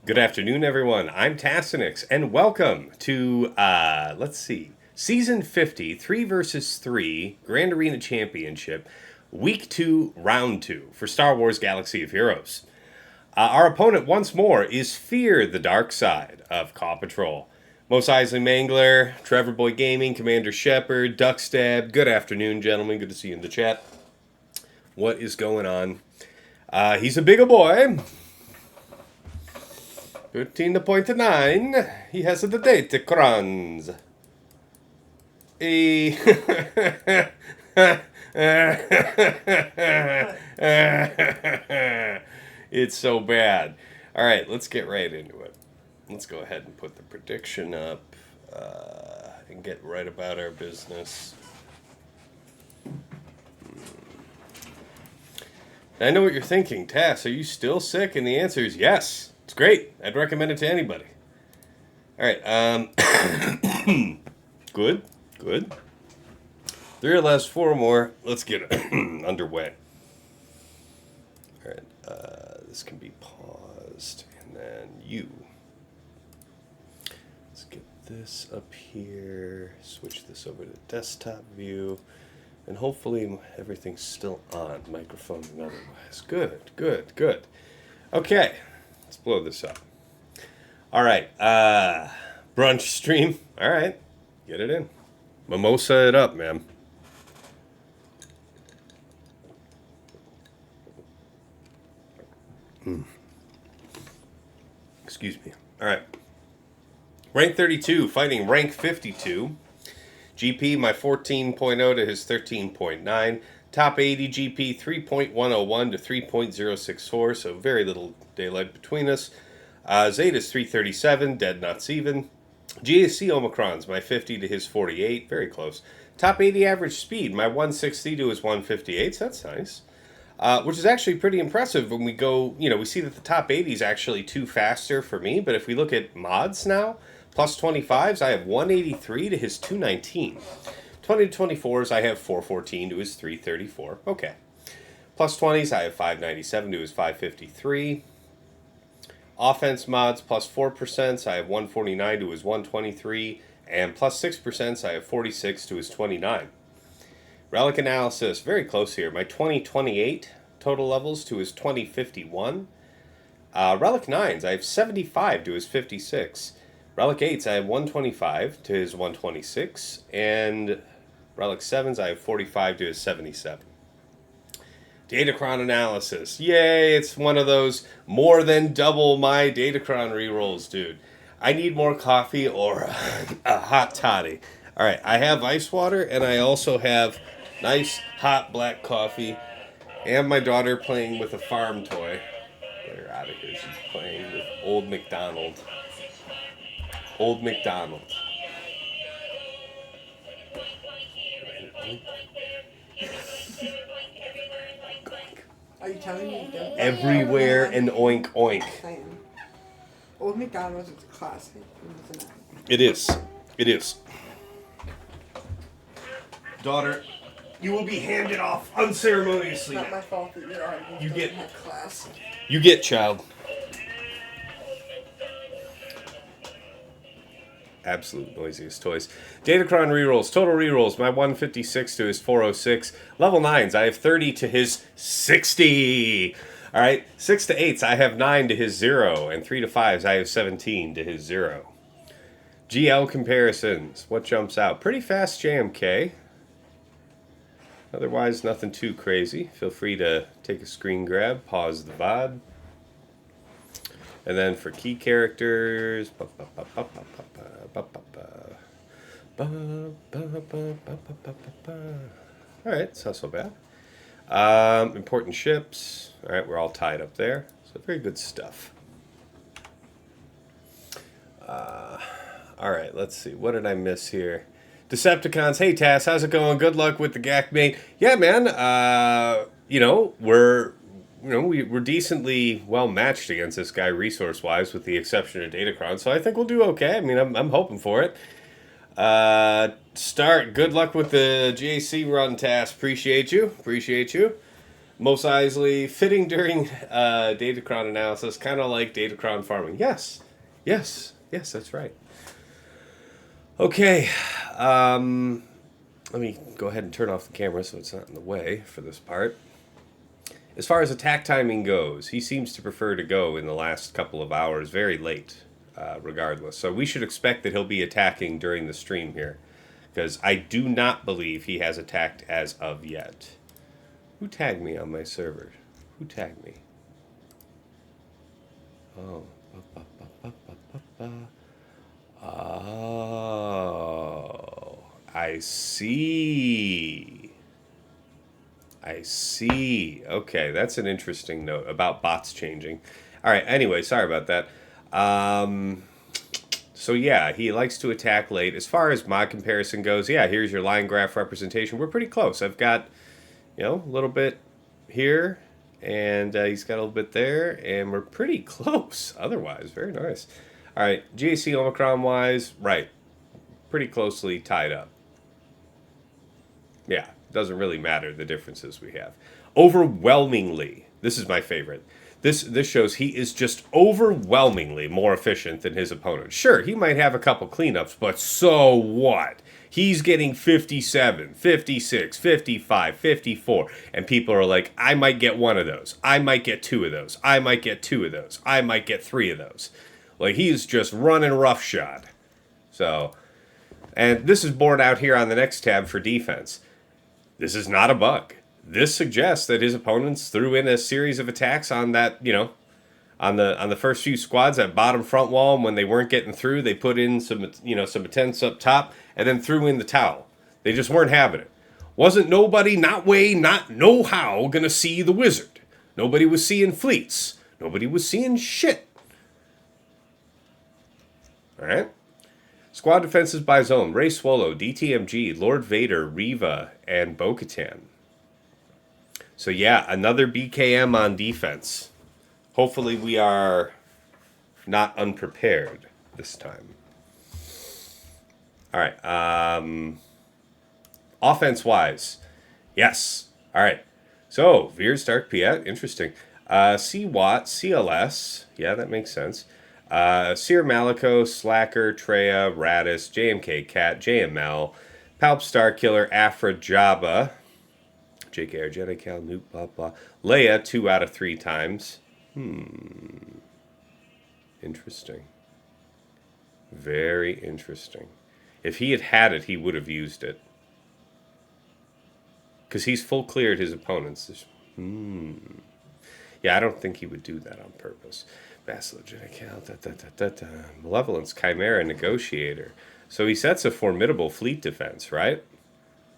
Good afternoon, everyone. I'm TChief, and welcome to, Season 50, 3 versus 3, Grand Arena Championship, Week 2, Round 2, for Star Wars Galaxy of Heroes. Our opponent, once more, is Fear the Dark Side of Caw Patrol. Mos Eisley Mangler, Trevor Boy Gaming, Commander Shepard, Duckstab. Good afternoon, gentlemen. Good to see you in the chat. What is going on? He's a bigger boy. 13 to point to 9. He has the data crons. It's so bad. All right, let's get right into it. Let's go ahead and put the prediction up and get right about our business. I know what you're thinking, Tass. Are you still sick? And the answer is yes. It's great. I'd recommend it to anybody. All right. Good. 3 or less, 4 more. Let's get underway. All right. This can be paused. And then you. Let's get this up here. Switch this over to desktop view. And hopefully everything's still on, microphone and otherwise. Good. Okay. Let's blow this up. All right. Brunch stream. All right. Get it in. Mimosa it up, man. Excuse me. All right. Rank 32 fighting rank 52. GP, my 14.0 to his 13.9. Top 80 GP, 3.101 to 3.064, so very little daylight between us. Zeta's 337, dead nuts even. GAC Omicron's my 50 to his 48, very close. Top 80 average speed, my 160 to his 158, so that's nice. Which is actually pretty impressive when we go, we see that the top 80 is actually 2 faster for me, but if we look at mods now, plus 25s, I have 183 to his 219. 20 to 24s, I have 414 to his 334. Okay. Plus 20s, I have 597 to his 553. Offense mods, plus 4%, I have 149 to his 123. And plus 6%, I have 46 to his 29. Relic analysis, very close here. My 2028 total levels to his 2051. Relic 9s, I have 75 to his 56. Relic 8s, I have 125 to his 126. And Relic 7s, I have 45 to his 77. Datacron analysis. Yay, it's one of those more than double my Datacron rerolls, dude. I need more coffee or a hot toddy. All right, I have ice water, and I also have nice hot black coffee, and my daughter playing with a farm toy. Get her out of here. She's playing with Old MacDonald. Old MacDonald. Are you telling me you don't? Everywhere and oink oink. I am. Old McDonald's is a classic. It is. Daughter, you will be handed off unceremoniously. It's not my fault that your argument doesn't have class. You get, child. Absolute noisiest toys. Datacron rerolls. Total rerolls. My 156 to his 406. Level 9s. I have 30 to his 60. All right. 6 to 8s. I have 9 to his 0. And 3 to 5s. I have 17 to his 0. GL comparisons. What jumps out? Pretty fast JMK. Otherwise, nothing too crazy. Feel free to take a screen grab. Pause the VOD. And then for key characters, alright, it's not so bad. Important ships. Alright, we're all tied up there. So very good stuff. Alright, let's see. What did I miss here? Decepticons. Hey, Tass, how's it going? Good luck with the GAC mate. Yeah, man. We're decently well matched against this guy resource-wise, with the exception of Datacron. So I think we'll do okay. I mean, I'm hoping for it. Start. Good luck with the GAC run, Task. Appreciate you. Mos Eisley, fitting during Datacron analysis, kind of like Datacron farming. Yes, that's right. Okay, let me go ahead and turn off the camera so it's not in the way for this part. As far as attack timing goes, he seems to prefer to go in the last couple of hours, very late, regardless. So we should expect that he'll be attacking during the stream here, because I do not believe he has attacked as of yet. Who tagged me on my server? Who tagged me? Oh. Oh. I see. Okay, that's an interesting note about bots changing. All right, anyway, sorry about that. So yeah, he likes to attack late. As far as mod comparison goes, yeah, here's your line graph representation. We're pretty close. I've got, a little bit here, and he's got a little bit there, and we're pretty close otherwise. Very nice. All right, GAC Omicron-wise, right, pretty closely tied up. Yeah, doesn't really matter the differences we have. Overwhelmingly, this is my favorite. This shows he is just overwhelmingly more efficient than his opponent. Sure, he might have a couple cleanups, but so what? He's getting 57, 56, 55, 54, and people are like, I might get one of those. I might get two of those. I might get two of those. I might get three of those. Like, he's just running roughshod. So, and this is borne out here on the next tab for defense. This is not a bug. This suggests that his opponents threw in a series of attacks on that, on the first few squads, that bottom front wall, and when they weren't getting through, they put in some attempts up top, and then threw in the towel. They just weren't having it. Wasn't nobody, not way, not no how, gonna see the wizard. Nobody was seeing fleets. Nobody was seeing shit. All right? Squad defenses by zone: Rey Swallow, DTMG, Lord Vader, Reva, and Bo-Katan. So yeah, another BKM on defense. Hopefully we are not unprepared this time. All right. Offense-wise, yes. All right. So, Veers, Dark Piet, interesting. C-Watt, CLS, yeah, that makes sense. Seer Malico, Slacker, Traya, Radis, JMK Cat, JML, Palp Starkiller, Aphra, Jabba, JKR, Jedi Cal, Nuke, blah, blah. Leia, 2 out of 3 times. Interesting. Very interesting. If he had had it, he would have used it. Because he's full cleared his opponents. Yeah, I don't think he would do that on purpose. Vassal, Jedi Cal, Malevolence, Chimera, Negotiator. So he sets a formidable fleet defense, right?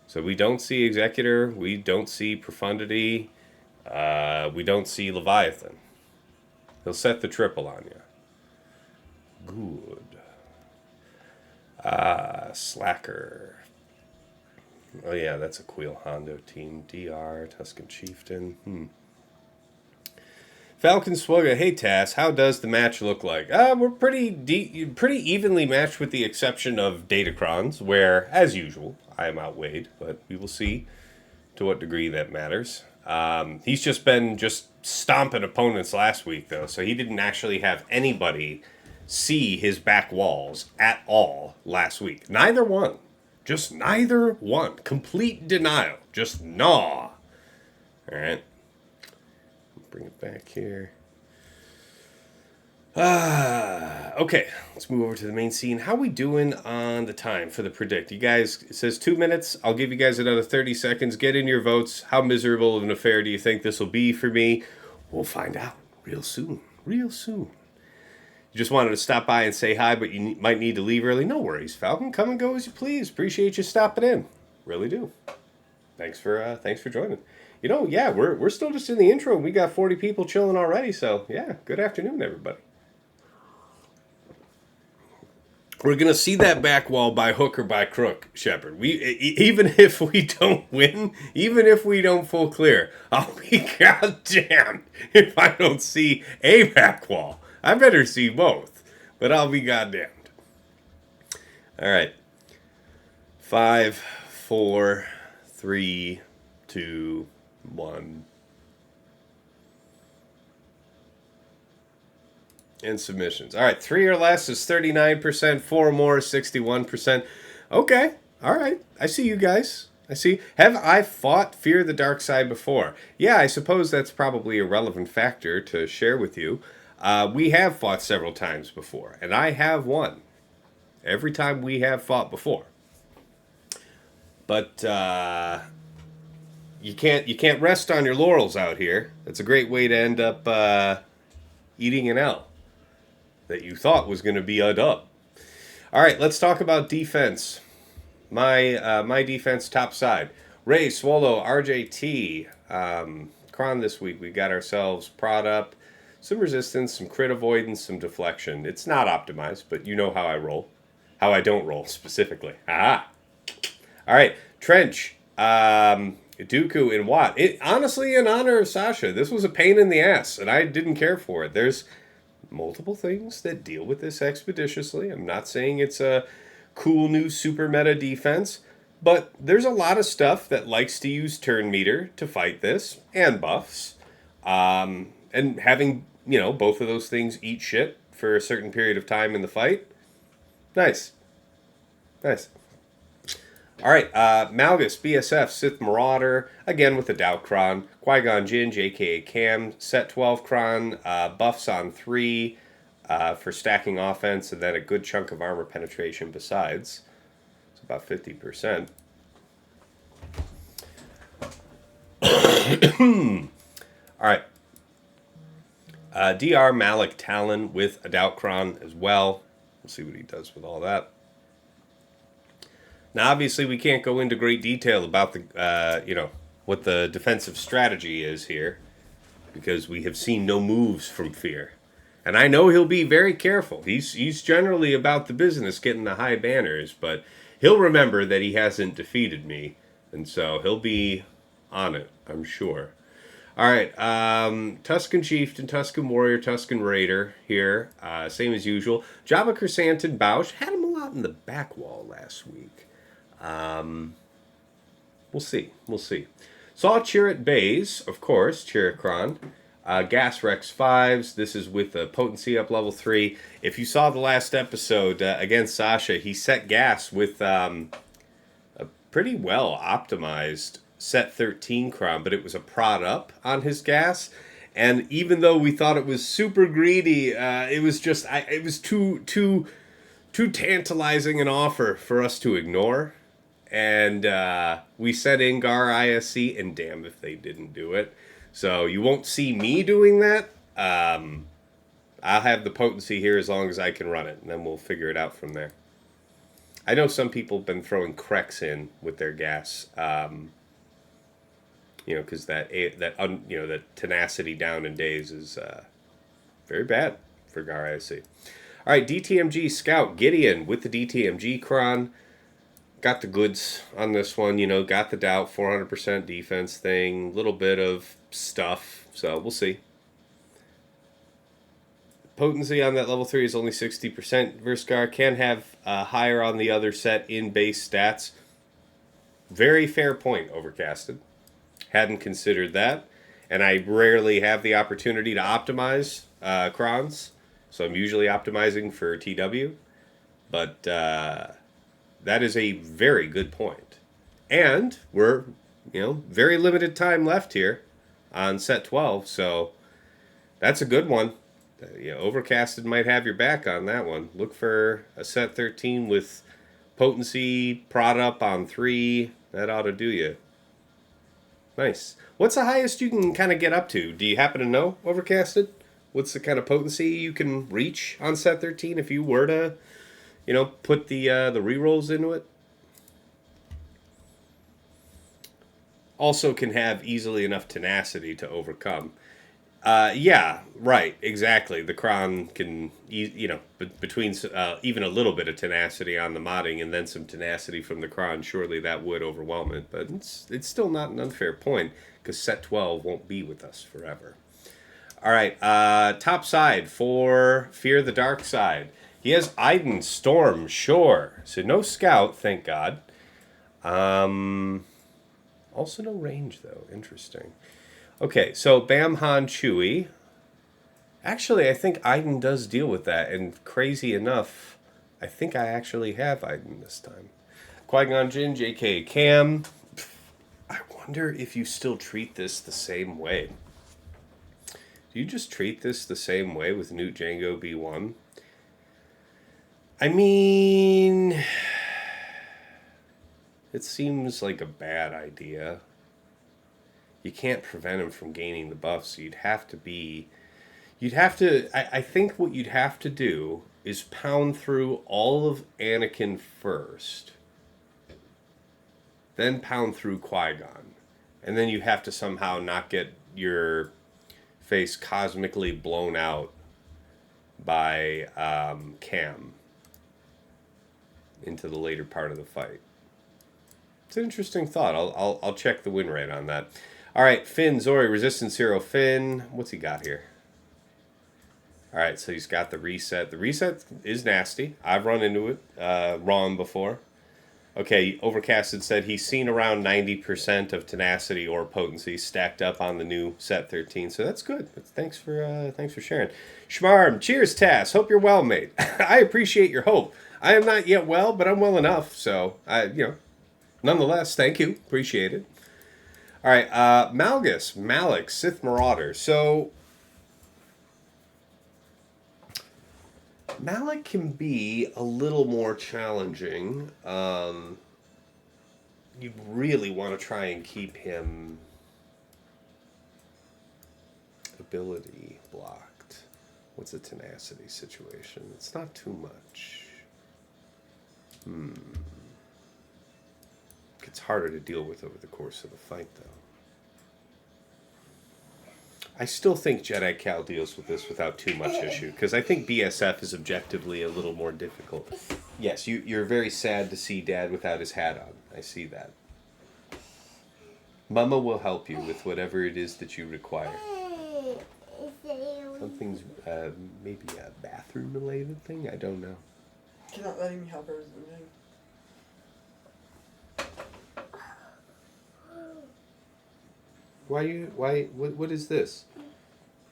So we don't see Executor, we don't see Profundity, we don't see Leviathan. He'll set the triple on you. Good. Slacker. Oh yeah, that's a Queel Hondo team. DR, Tuscan Chieftain. Falcon Swugga, hey Tass, how does the match look like? We're pretty evenly matched with the exception of Datacrons, where, as usual, I am outweighed, but we will see to what degree that matters. He's just been stomping opponents last week, though, so he didn't actually have anybody see his back walls at all last week. Neither one. Just neither one. Complete denial. Just gnaw. All right. Bring it back here. Okay, let's move over to the main scene. How we doing on the time for the predict? You guys, it says 2 minutes. I'll give you guys another 30 seconds. Get in your votes. How miserable of an affair do you think this will be for me? We'll find out real soon. Real soon. You just wanted to stop by and say hi, but you might need to leave early. No worries, Falcon. Come and go as you please. Appreciate you stopping in. Really do. Thanks for joining. Yeah, we're still just in the intro. We got 40 people chilling already, so yeah, good afternoon, everybody. We're going to see that back wall by hook or by crook, Shepard. Even if we don't win, even if we don't full clear, I'll be goddamned if I don't see a back wall. I better see both, but I'll be goddamned. All right. 5, 4, 3, 2, 1, And submissions. All right, 3 or less is 39%, 4 or more is 61%. Okay, all right. I see you guys. I see. Have I fought Fear the Dark Side before? Yeah, I suppose that's probably a relevant factor to share with you. We have fought several times before, and I have won every time we have fought before. But you can't rest on your laurels out here. That's a great way to end up eating an L that you thought was going to be a dub. All right, let's talk about defense. My defense top side. Ray, Swallow, RJT. Kron this week, we got ourselves prod up, some resistance, some crit avoidance, some deflection. It's not optimized, but you know how I roll. How I don't roll, specifically. Aha! All right, Trench, Dooku, and Watt. Honestly, in honor of Sasha, this was a pain in the ass, and I didn't care for it. There's multiple things that deal with this expeditiously. I'm not saying it's a cool new super meta defense, but there's a lot of stuff that likes to use turn meter to fight this, and buffs. And having, both of those things eat shit for a certain period of time in the fight. Nice. All right, Malgus, BSF, Sith Marauder, again with the Doubt Kron, Qui-Gon Jinn, aka Cam, Set 12 Kron, buffs on 3 for stacking offense, and then a good chunk of armor penetration besides. It's about 50%. All right. DR Malak Talon with a Doubt Kron as well. We'll see what he does with all that. Now, obviously, we can't go into great detail about the, what the defensive strategy is here, because we have seen no moves from Fear, and I know he'll be very careful. He's generally about the business, getting the high banners, but he'll remember that he hasn't defeated me, and so he'll be on it, I'm sure. All right, Tusken Chieftain, Tusken Warrior, Tusken Raider here, same as usual. Jabba Chrysanthemum Bausch had him a lot in the back wall last week. We'll see. Saw Chirrut Baze, of course, Chirrut Gas Rex 5s. This is with the potency up level 3. If you saw the last episode against Sasha, he set gas with a pretty well optimized set 13 Kron, but it was a prod up on his gas. And even though we thought it was super greedy, it was just it was too tantalizing an offer for us to ignore. And we set Ingar ISC, and damn if they didn't do it. So you won't see me doing that. I'll have the potency here as long as I can run it, and then we'll figure it out from there. I know some people have been throwing CRex in with their gas, because that tenacity down in days is very bad for Gar ISC. All right, DTMG Scout Gideon with the DTMG Kron. Got the goods on this one, got the doubt, 400% defense thing, little bit of stuff, so we'll see. Potency on that level 3 is only 60%. Verskar can have higher on the other set in base stats. Very fair point, Overcasted. Hadn't considered that, and I rarely have the opportunity to optimize Krons, so I'm usually optimizing for TW, but that is a very good point. And we're, very limited time left here on set 12, so that's a good one. Overcasted might have your back on that one. Look for a set 13 with potency, prod up on 3. That ought to do you. Nice. What's the highest you can kind of get up to? Do you happen to know, Overcasted? What's the kind of potency you can reach on set 13 if you were to, put the rerolls into it? Also can have easily enough tenacity to overcome. Yeah, right, exactly. The Kron can, between even a little bit of tenacity on the modding and then some tenacity from the Kron, surely that would overwhelm it. But it's still not an unfair point, because set 12 won't be with us forever. All right, top side for Fear the Dark Side. He has Iden, Storm, Shore. So no Scout, thank God. Also no range, though. Interesting. Okay, so Bam Han Chewie. Actually, I think Iden does deal with that, and crazy enough, I think I actually have Iden this time. Qui-Gon Jinn, JK Cam. I wonder if you still treat this the same way. Do you just treat this the same way with Newt Jango B1? I mean, it seems like a bad idea. You can't prevent him from gaining the buff, so you'd have to, I think what you'd have to do is pound through all of Anakin first, then pound through Qui-Gon, and then you have to somehow not get your face cosmically blown out by Cam into the later part of the fight. It's an interesting thought. I'll check the win rate on that. All right, Finn, Zorii, Resistance Hero Finn. What's he got here? All right, so he's got the reset. The reset is nasty. I've run into it wrong before. Okay, Overcasted said he's seen around 90% of tenacity or potency stacked up on the new set 13, so that's good. Thanks for sharing. Schmarm, cheers, Tass. Hope you're well, mate. I appreciate your hope. I am not yet well, but I'm well enough, so nonetheless, thank you. Appreciate it. All right, Malgus, Malak, Sith Marauder. So Malak can be a little more challenging. You really want to try and keep him ability blocked. What's a tenacity situation? It's not too much. It's harder to deal with over the course of the fight, though. I still think Jedi Cal deals with this without too much issue, because I think BSF is objectively a little more difficult. Yes, you're very sad to see Dad without his hat on. I see that. Mama will help you with whatever it is that you require. Something's maybe a bathroom-related thing? I don't know. She's not letting me help her with something. What is this?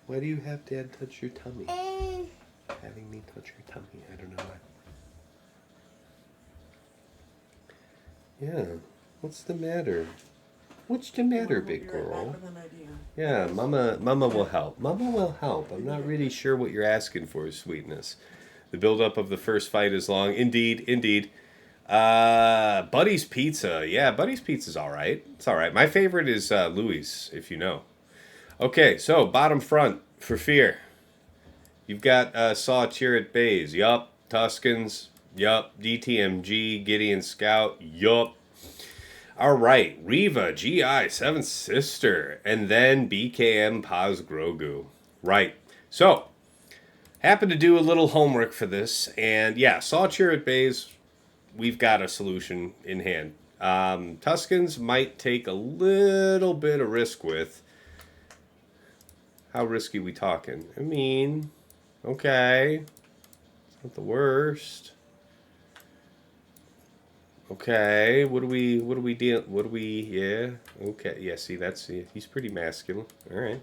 Why do you have Dad touch your tummy? Having me touch your tummy, I don't know why. Yeah, what's the matter? What's the matter, big girl? Yeah, Mama will help. Mama will help. I'm not really sure what you're asking for, sweetness. The build-up of the first fight is long. Indeed. Buddy's Pizza. Yeah, Buddy's Pizza's all right. It's all right. My favorite is Louis, if you know. Okay, so bottom front for Fear. You've got Saw Chirrut Baze. Yup. Tuskens. Yup. DTMG. Gideon Scout. Yup. All right. Reva. GI. Seventh Sister. And then BKM Paz Grogu. Right. So, happened to do a little homework for this. And yeah, Saw Chirrut Baze, we've got a solution in hand. Tuskens might take a little bit of risk with. How risky we talking? I mean, okay. It's not the worst. Okay, yeah. Okay, yeah, see, he's pretty masculine. All right.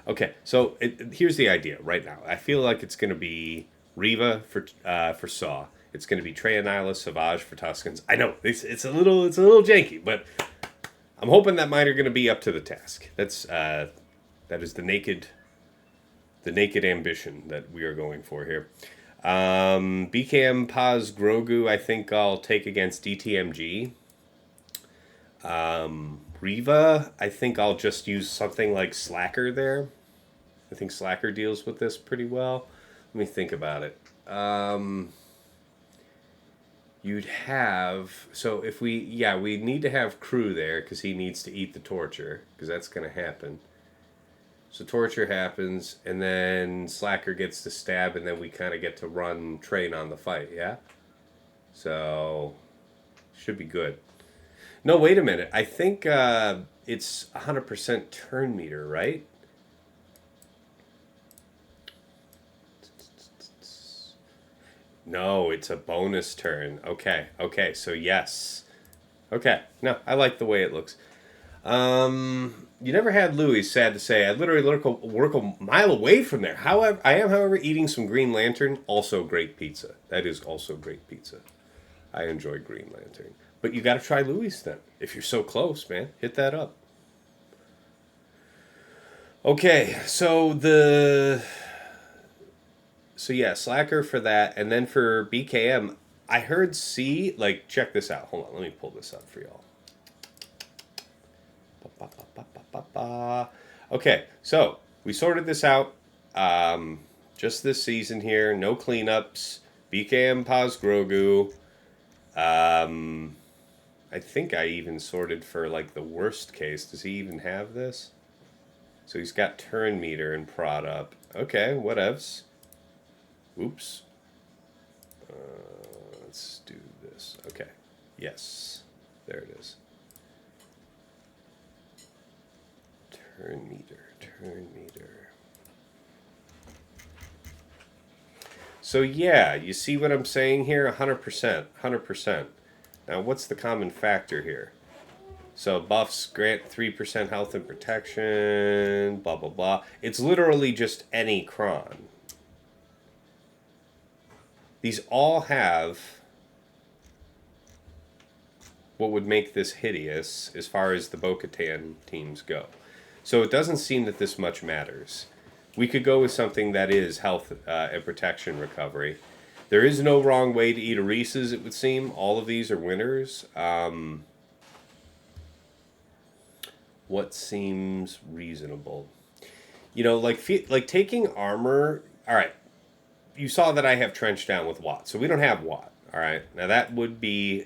Okay, so here's the idea right now. I feel like it's going to be Reva for Saw. It's going to be Traya, Nyla, Savage for Tuskens. I know it's a little janky, but I'm hoping that mine are going to be up to the task. That is the naked ambition that we are going for here. BKM Paz Grogu, I think I'll take against DTMG. Reva, I think I'll just use something like Slacker there. I think Slacker deals with this pretty well. Let me think about it. You'd have... So if we need to have Crew there because he needs to eat the torture, because that's going to happen. So torture happens, and then Slacker gets to stab, and then we kind of get to train on the fight, yeah? So, should be good. No, wait a minute. I think it's 100% turn meter, right? No, it's a bonus turn. Okay, so yes. Okay, no, I like the way it looks. You never had Louis, sad to say. I literally work a mile away from there. However, I am, however, eating some Green Lantern. Also great pizza. That is also great pizza. I enjoy Green Lantern. But you got to try Louis then. If you're so close, man, hit that up. Okay, so yeah, Slacker for that, and then for BKM, I heard C. Like, check this out. Hold on, let me pull this up for y'all. Okay, so we sorted this out. Just this season here, no cleanups. BKM pause Grogu. I think I even sorted for like the worst case. Does he even have this? So he's got turn meter and prod up. Okay, whatevs. Oops. Let's do this. Okay. Yes. There it is. Turn meter. So yeah, you see what I'm saying here? 100%. Now what's the common factor here? So buffs grant 3% health and protection, blah, blah, blah. It's literally just any cron. These all have what would make this hideous as far as the Bo-Katan teams go. So it doesn't seem that this much matters. We could go with something that is health and protection recovery. There is no wrong way to eat a Reese's, it would seem. All of these are winners. What seems reasonable? You know, like taking armor. All right, you saw that I have trench down with Watt, so we don't have Watt. All right, now that would be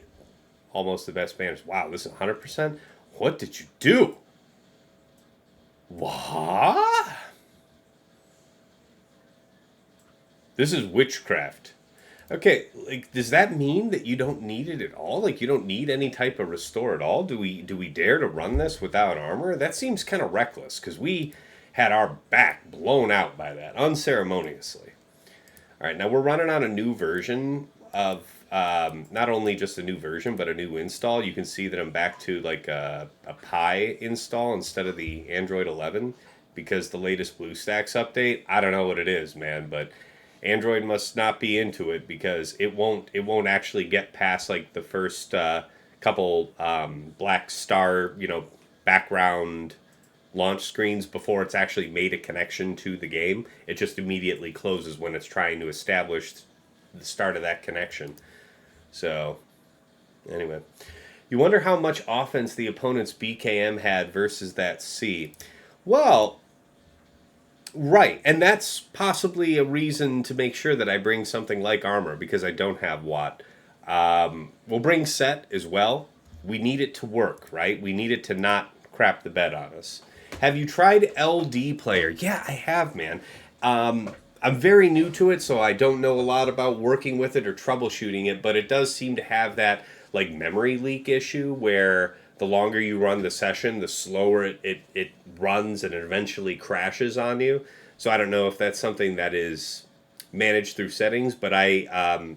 almost the best banners. Wow, this is 100%. What did you do? What? This is witchcraft. Okay, like, does that mean that you don't need it at all? Like, you don't need any type of restore at all? Do we dare to run this without armor? That seems kind of reckless, because we had our back blown out by that, unceremoniously. All right, now we're running on a new version of, not only just a new version, but a new install. You can see that I'm back to, like, a Pi install instead of the Android 11, because the latest BlueStacks update, I don't know what it is, man, but Android must not be into it, because it won't actually get past like the first couple black star, background launch screens before it's actually made a connection to the game. It just immediately closes when it's trying to establish the start of that connection. So anyway, you wonder how much offense the opponent's BKM had versus that C. Well, right, and that's possibly a reason to make sure that I bring something like armor, because I don't have Watt. We'll bring set as well. We need it to work, right? We need it to not crap the bed on us. Have you tried LD Player? Yeah, I have, man. I'm very new to it, so I don't know a lot about working with it or troubleshooting it, but it does seem to have that like memory leak issue where the longer you run the session, the slower it runs and it eventually crashes on you. So I don't know if that's something that is managed through settings, but I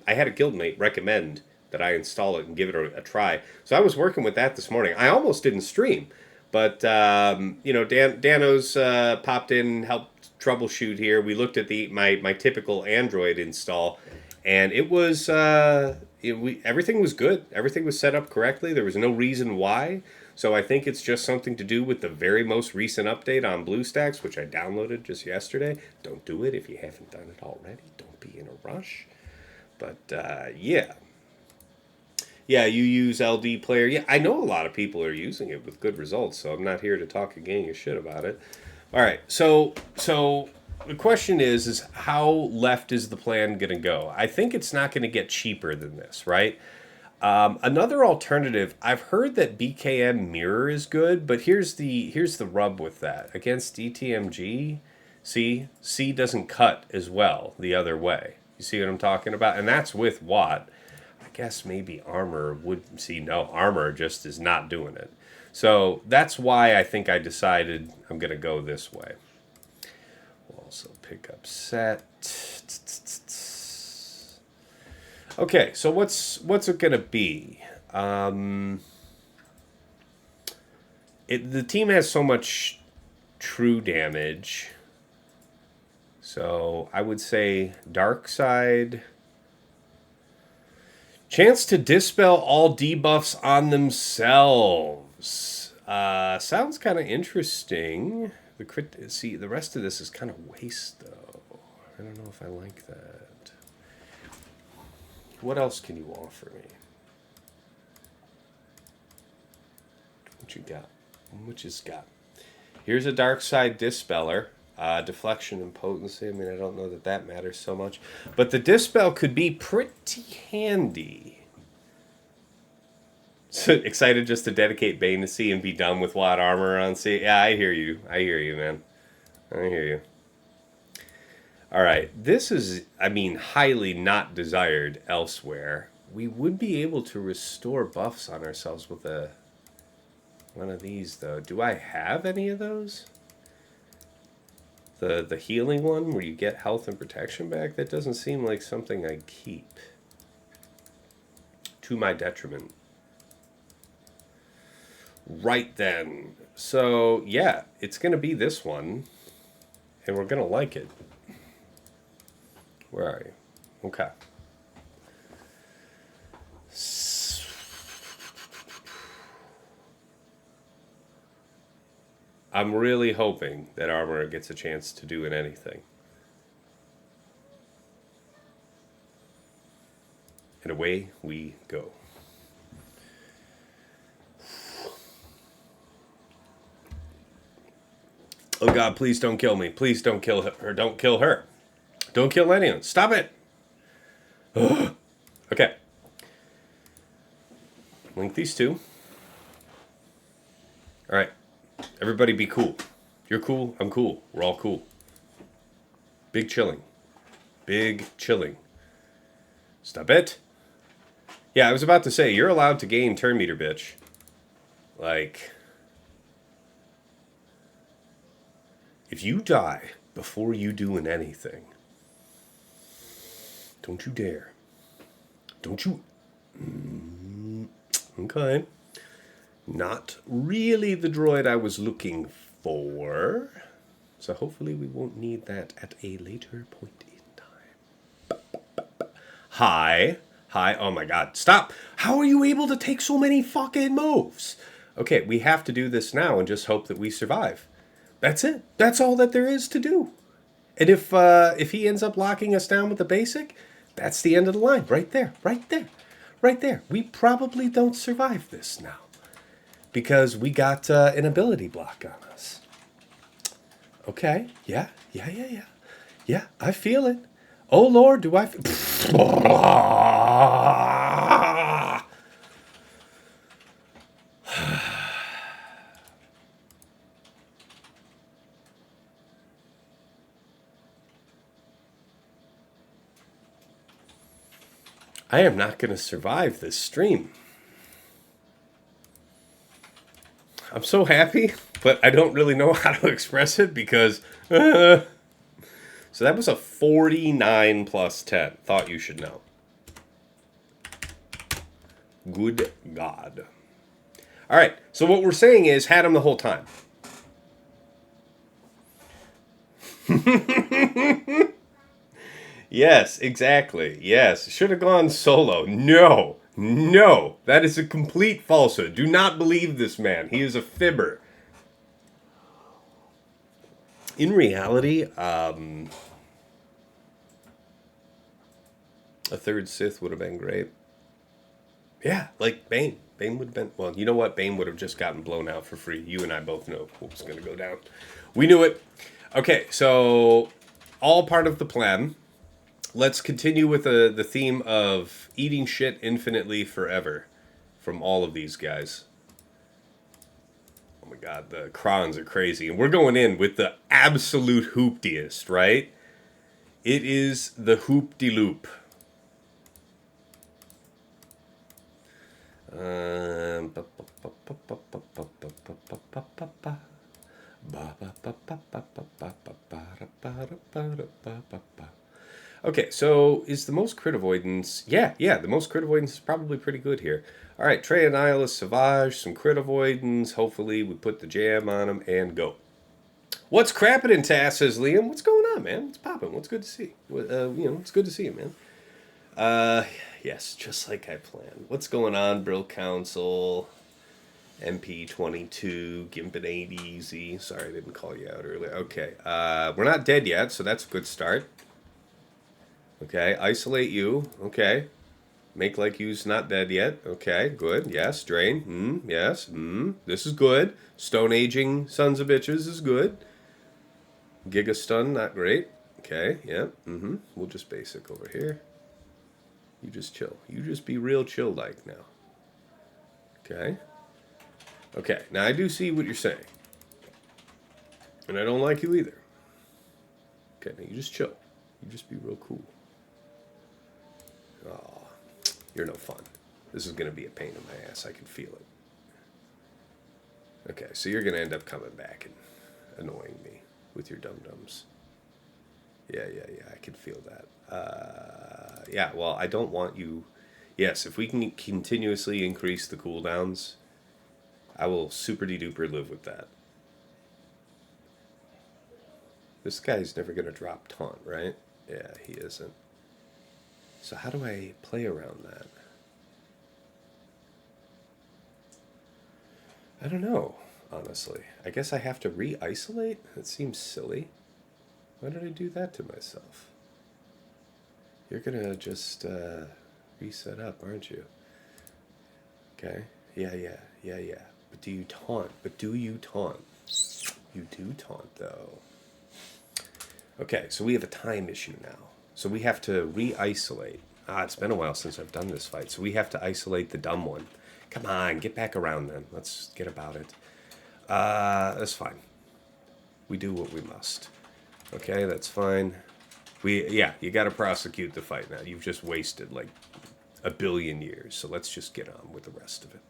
had a guildmate recommend that I install it and give it a try. So I was working with that this morning. I almost didn't stream, but Dano's popped in, helped troubleshoot here. We looked at my typical Android install, and it was everything was good. Everything was set up correctly. There was no reason why. So I think it's just something to do with the very most recent update on BlueStacks, which I downloaded just yesterday. Don't do it if you haven't done it already. Don't be in a rush. But yeah. Yeah, you use LD Player. Yeah, I know a lot of people are using it with good results, so I'm not here to talk a gang of shit about it. All right, so the question is how left is the plan going to go? I think it's not going to get cheaper than this, right? Another alternative, I've heard that BKM Mirror is good, but here's the rub with that. Against DTMG, C doesn't cut as well the other way. You see what I'm talking about? And that's with Watt. I guess maybe Armor would see. No, Armor just is not doing it. So that's why I think I decided I'm going to go this way. We'll also pick up set. Okay, so what's it going to be? the team has so much true damage. So I would say dark side. Chance to dispel all debuffs on themselves. Sounds kind of interesting. The rest of this is kind of waste, though. I don't know if I like that. What else can you offer me? What you got? What you got? Here's a dark side dispeller. Deflection and potency. I mean, I don't know that matters so much. But the dispel could be pretty handy. So excited just to dedicate Bane to C and be done with Watt armor on C. Yeah, I hear you. I hear you, man. I hear you. All right. This is, I mean, highly not desired elsewhere. We would be able to restore buffs on ourselves with one of these, though. Do I have any of those? The healing one where you get health and protection back? That doesn't seem like something I'd keep. To my detriment. Right then. So, yeah, it's going to be this one. And we're going to like it. Where are you? Okay. I'm really hoping that Armor gets a chance to do anything. And away we go. Oh God, please don't kill me. Please don't kill her. Don't kill her. Don't kill anyone. Stop it. Okay. Link these two. All right. Everybody be cool. You're cool. I'm cool. We're all cool. Big chilling. Big chilling. Stop it. Yeah, I was about to say, you're allowed to gain turn meter, bitch. Like, if you die before you doing anything, don't you dare. Don't you... Okay. Not really the droid I was looking for. So hopefully we won't need that at a later point in time. Hi. Hi. Oh my God. Stop. How are you able to take so many fucking moves? Okay, we have to do this now and just hope that we survive. That's it. That's all that there is to do. And if he ends up locking us down with the basic, that's the end of the line. Right there. Right there. Right there. We probably don't survive this now. Because we got an ability block on us. Okay. Yeah. Yeah, yeah, yeah. Yeah, I feel it. Oh, Lord, do I... I am not going to survive this stream. I'm so happy, but I don't really know how to express it because... So that was a 49 plus 10. Thought you should know. Good God. All right, so what we're saying is had him the whole time. Yes, exactly. Yes, should have gone solo. No, no, that is a complete falsehood. Do not believe this man. He is a fibber. In reality, a third Sith would have been great. Yeah, like Bane. Bane would have been... Well, you know what? Bane would have just gotten blown out for free. You and I both know what was going to go down. We knew it. Okay, so all part of the plan. Let's continue with the theme of eating shit infinitely forever from all of these guys. Oh my God, the crons are crazy. And we're going in with the absolute hooptiest, right? It is the hoop-de-loop. Okay, so is the most crit avoidance... Yeah, the most crit avoidance is probably pretty good here. All right, Traya, Nihilus, Savage, some crit avoidance. Hopefully we put the jam on him and go. What's crapping in TAS, says Liam? What's going on, man? What's popping? What's good to see? It's good to see you, man. Yes, just like I planned. What's going on, Brill Council? MP22, Gimpin 8 Easy. Sorry, I didn't call you out earlier. Okay, we're not dead yet, so that's a good start. Okay, isolate you. Okay. Make like you's not dead yet. Okay, good. Yes, drain. Yes. This is good. Stone aging sons of bitches is good. Giga stun, not great. Okay, yeah. We'll just basic over here. You just chill. You just be real chill like now. Okay. Okay, now I do see what you're saying. And I don't like you either. Okay, now you just chill. You just be real cool. Oh, you're no fun. This is going to be a pain in my ass. I can feel it. Okay, so you're going to end up coming back and annoying me with your dum-dums. Yeah, I can feel that. Yeah, well, I don't want you... Yes, if we can continuously increase the cooldowns, I will super-de-duper live with that. This guy's never going to drop taunt, right? Yeah, he isn't. So how do I play around that? I don't know, honestly. I guess I have to re-isolate? That seems silly. Why did I do that to myself? You're gonna just reset up, aren't you? Okay. Yeah. But do you taunt? You do taunt, though. Okay, so we have a time issue now. So we have to re-isolate. It's been a while since I've done this fight. So we have to isolate the dumb one. Come on, get back around then. Let's get about it. That's fine. We do what we must. Okay, that's fine. You got to prosecute the fight now. You've just wasted like 1 billion years. So let's just get on with the rest of it.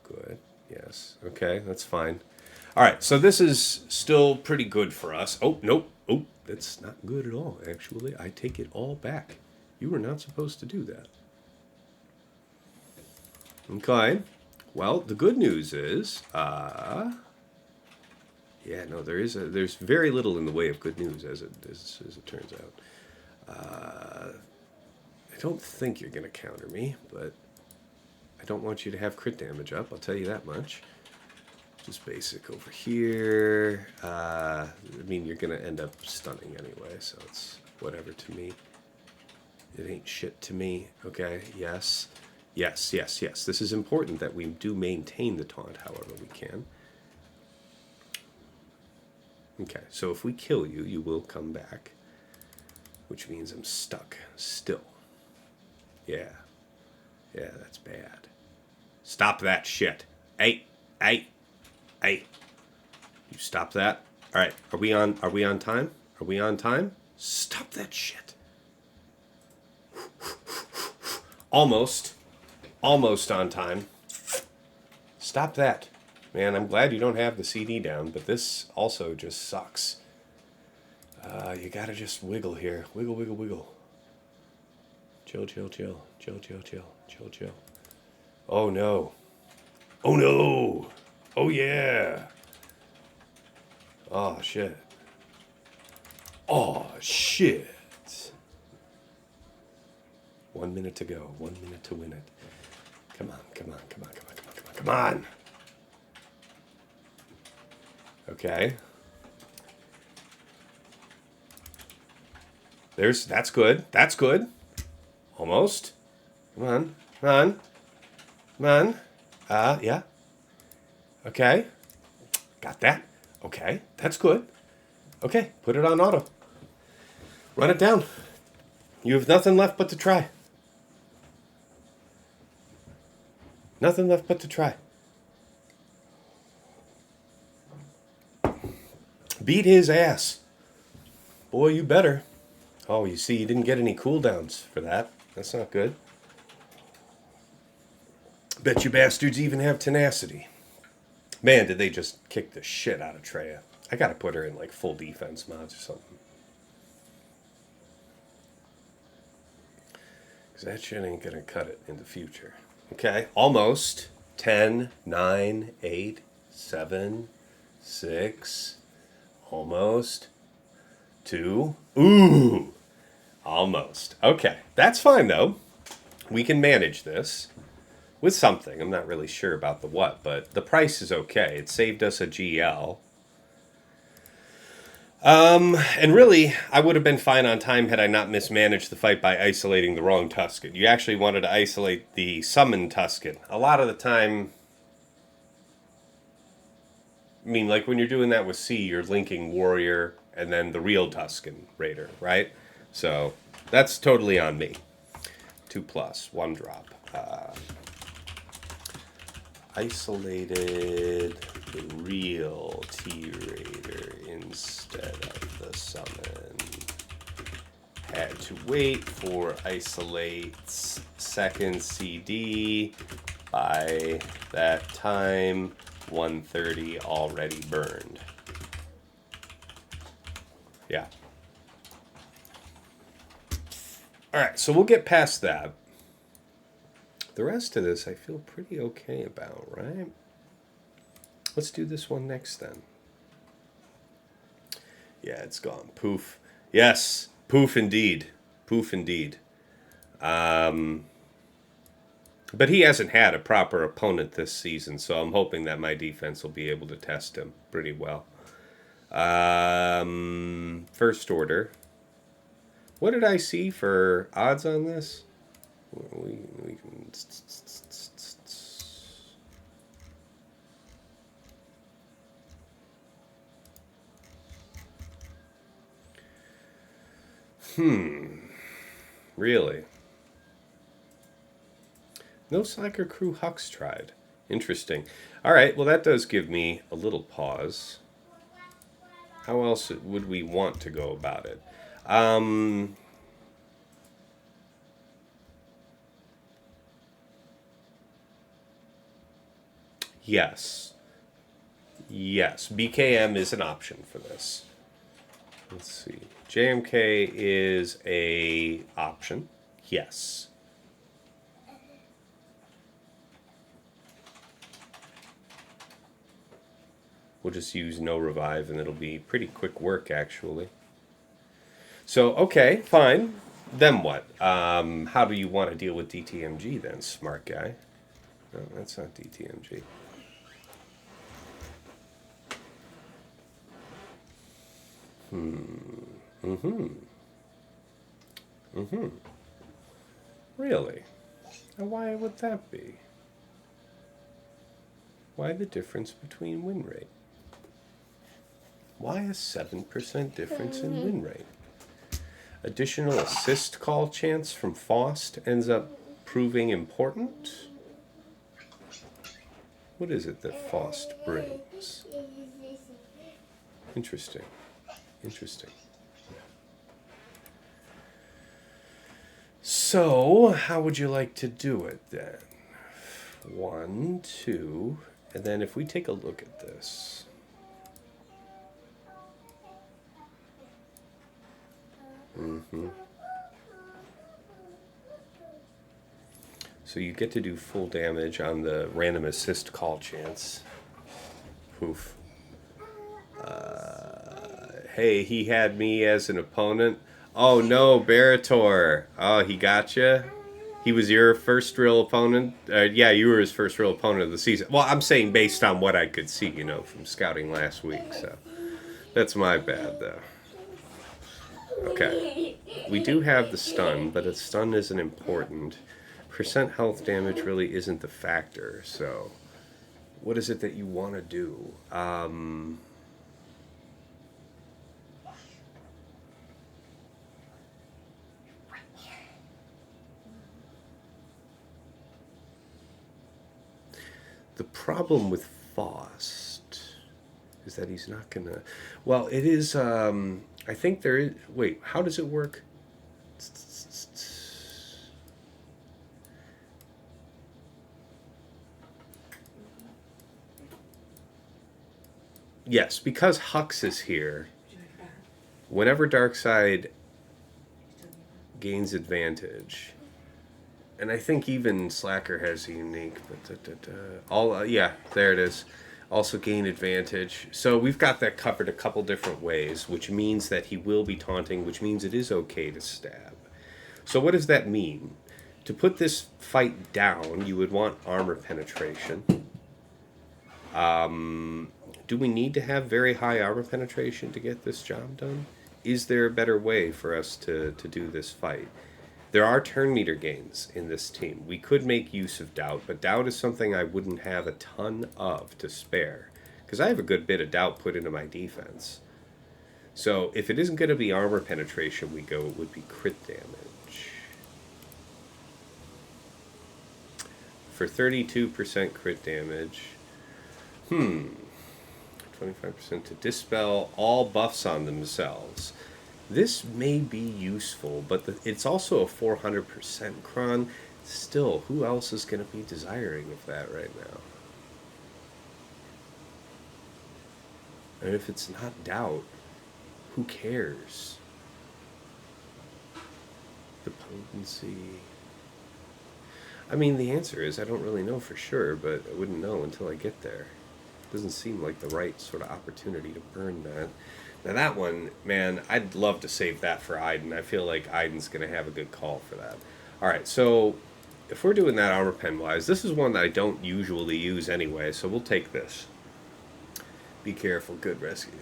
Good. Yes. Okay, that's fine. All right, so this is still pretty good for us. Oh, nope. Oh, that's not good at all, actually. I take it all back. You were not supposed to do that. Okay. Well, the good news is, there's very little in the way of good news as it turns out. I don't think you're going to counter me, but I don't want you to have crit damage up, I'll tell you that much. Just basic over here. I mean, you're going to end up stunning anyway, so it's whatever to me. It ain't shit to me. Okay, yes. Yes. This is important that we do maintain the taunt however we can. Okay, so if we kill you, you will come back. Which means I'm stuck still. Yeah, that's bad. Stop that shit. Hey. You stop that. All right, are we on time? Are we on time? Stop that shit. Almost on time. Stop that. Man, I'm glad you don't have the CD down, but this also just sucks. You gotta just wiggle here. Wiggle. Chill. Oh no. Oh yeah. Oh shit. 1 minute to go. 1 minute to win it. Come on. Okay. That's good. Almost. Come on. Yeah. Okay. Got that. Okay. That's good. Okay. Put it on auto. Run it down. You have nothing left but to try. Beat his ass. Boy, you better. Oh, you see, you didn't get any cooldowns for that. That's not good. Bet you bastards even have tenacity. Man, did they just kick the shit out of Traya. I gotta put her in like full defense mods or something. That shit ain't gonna cut it in the future. Okay, almost. 10, 9, 8, 7, 6, almost. 2. Ooh! Almost. Okay, that's fine though. We can manage this with something. I'm not really sure about the what, but the price is okay. It saved us a GL. And really, I would have been fine on time had I not mismanaged the fight by isolating the wrong Tusken. You actually wanted to isolate the summoned Tusken. A lot of the time, I mean, like when you're doing that with C, you're linking Warrior and then the real Tusken Raider, right? So that's totally on me. 2+, 1 drop. Isolated the real T-Raider instead of the summon. Had to wait for isolate's second CD. By that time, 130 already burned. Yeah. Alright, so we'll get past that. The rest of this I feel pretty okay about, right? Let's do this one next then. Yeah, it's gone. Poof. Yes, poof indeed. Poof indeed. But he hasn't had a proper opponent this season, so I'm hoping that my defense will be able to test him pretty well. First order. What did I see for odds on this? We can... Really? No soccer crew Hux tried. Interesting. Alright, well that does give me a little pause. How else would we want to go about it? Yes. Yes, BKM is an option for this. Let's see. JMK is a option. Yes. We'll just use no revive and it'll be pretty quick work actually. So, okay, fine. Then what? How do you want to deal with DTMG then, smart guy? No, that's not DTMG. Really? And why would that be? Why the difference between win rate? Why a 7% difference in win rate? Additional assist call chance from FOST ends up proving important? What is it that FOST brings? Interesting. Interesting. So, how would you like to do it then? 1, 2, and then if we take a look at this. So you get to do full damage on the random assist call chance. Poof. Hey, he had me as an opponent. Oh no, Barator. Oh, he got you? He was your first real opponent? Yeah, you were his first real opponent of the season. Well, I'm saying based on what I could see, you know, from scouting last week. So that's my bad, though. Okay. We do have the stun, but a stun isn't important. Percent health damage really isn't the factor, so what is it that you want to do? The problem with FOST is that he's not gonna... Well, it is... I think there is... Wait, how does it work? Yes, because Hux is here, whenever Darkseid gains advantage, And I think even Slacker has a unique. But yeah, there it is. Also gain advantage. So we've got that covered a couple different ways, which means that he will be taunting, which means it is okay to stab. So what does that mean? To put this fight down, you would want armor penetration. Do we need to have very high armor penetration to get this job done? Is there a better way for us to do this fight? There are turn meter gains in this team. We could make use of doubt, but doubt is something I wouldn't have a ton of to spare, because I have a good bit of doubt put into my defense. So if it isn't going to be armor penetration we go, it would be crit damage. For 32% crit damage, 25% to dispel all buffs on themselves. This may be useful, but it's also a 400% cron. Still, who else is going to be desiring of that right now? And if it's not doubt, who cares? The potency. I mean, the answer is I don't really know for sure, but I wouldn't know until I get there. Doesn't seem like the right sort of opportunity to burn that. Now that one, man, I'd love to save that for Iden. I feel like Iden's going to have a good call for that. Alright, so if we're doing that armor pen-wise, this is one that I don't usually use anyway, so we'll take this. Be careful, good rescue.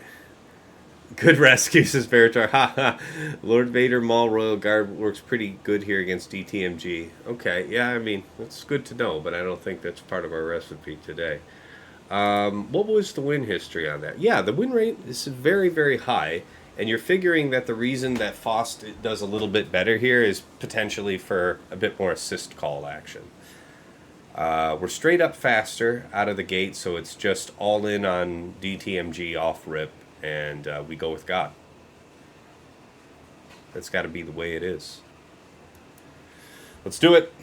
Good rescue, says Baratar. Haha. Lord Vader Maul Royal Guard works pretty good here against DTMG. Okay, yeah, I mean, that's good to know, but I don't think that's part of our recipe today. What was the win history on that? Yeah, the win rate is very, very high, and you're figuring that the reason that FOST does a little bit better here is potentially for a bit more assist call action. We're straight up faster out of the gate, so it's just all in on DTMG off rip, and we go with God. That's got to be the way it is. Let's do it.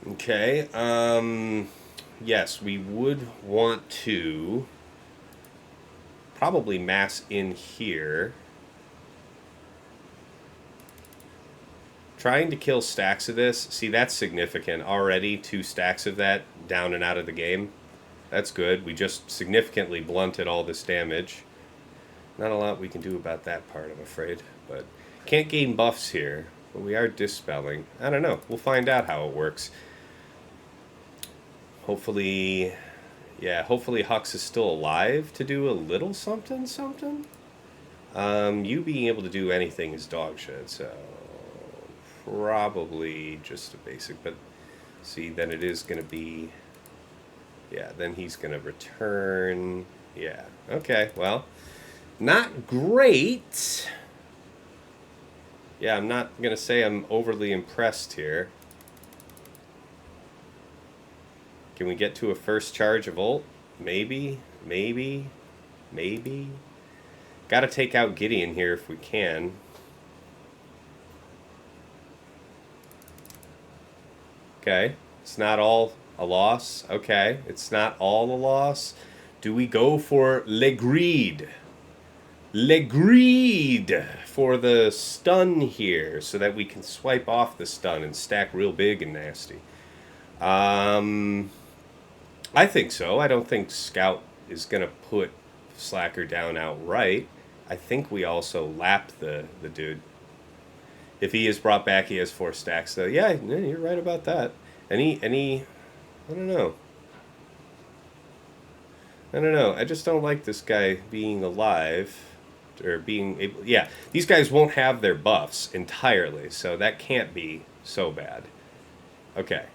Okay, yes, we would want to probably mass in here. Trying to kill stacks of this, see, that's significant. Already 2 stacks of that down and out of the game. That's good. We just significantly blunted all this damage. Not a lot we can do about that part, I'm afraid, but can't gain buffs here, but we are dispelling. I don't know, we'll find out how it works. Hopefully, yeah, hopefully Hux is still alive to do a little something. You being able to do anything is dog shit, so probably just a basic, but see, then it is going to be, yeah, then he's going to return, yeah, okay, well, not great. Yeah, I'm not going to say I'm overly impressed here. Can we get to a first charge of ult? Maybe. Gotta take out Gideon here if we can. Okay, it's not all a loss. Okay, it's not all a loss. Do we go for Le Greed? Le Greed for the stun here so that we can swipe off the stun and stack real big and nasty. I think so. I don't think Scout is going to put Slacker down outright. I think we also lap the dude. If he is brought back, he has 4 stacks, though. Yeah, you're right about that. Any, I don't know. I just don't like this guy being alive. Or being able, yeah, these guys won't have their buffs entirely, so that can't be so bad. Okay.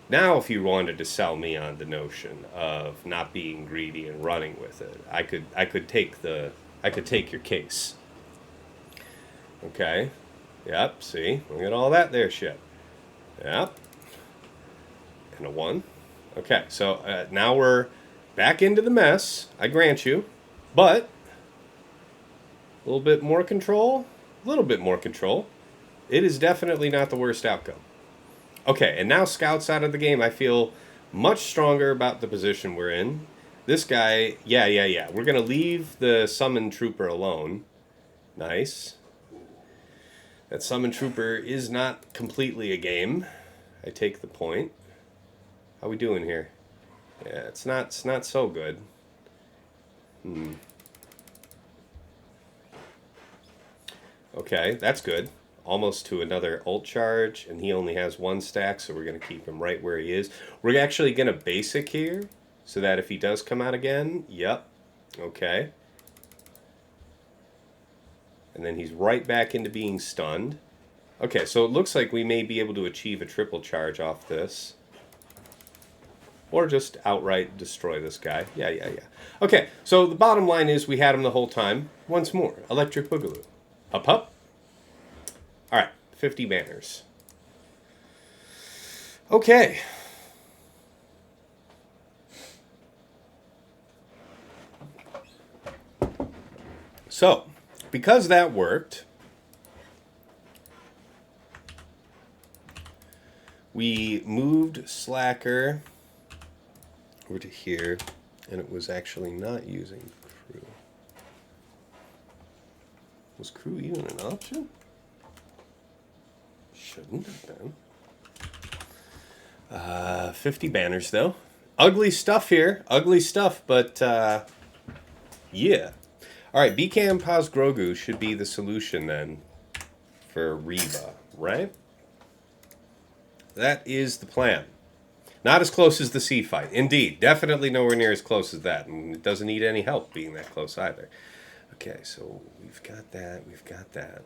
Now, if you wanted to sell me on the notion of not being greedy and running with it, I could take your case. Okay. Yep. See, look at all that there shit. Yep. And a 1. Okay. So now we're back into the mess. I grant you, but a little bit more control. It is definitely not the worst outcome. Okay, and now Scout's out of the game. I feel much stronger about the position we're in. This guy, yeah. We're going to leave the summon trooper alone. Nice. That summon trooper is not completely a game. I take the point. How we doing here? Yeah, it's not so good. Okay, that's good. Almost to another ult charge, and he only has 1 stack, so we're going to keep him right where he is. We're actually going to basic here, so that if he does come out again, yep, okay. And then he's right back into being stunned. Okay, so it looks like we may be able to achieve a triple charge off this. Or just outright destroy this guy. Yeah. Okay, so the bottom line is we had him the whole time. Once more, Electric Boogaloo. Up. Alright, 50 banners. Okay. So, because that worked, we moved Slacker over to here, and it was actually not using crew. Was crew even an option? Shouldn't have been. 50 banners, though. Ugly stuff here. Ugly stuff, but, yeah. Alright, BKM Paz Grogu should be the solution, then, for Reba, right? That is the plan. Not as close as the sea fight. Indeed. Definitely nowhere near as close as that. And it doesn't need any help being that close either. Okay, so we've got that. We've got that.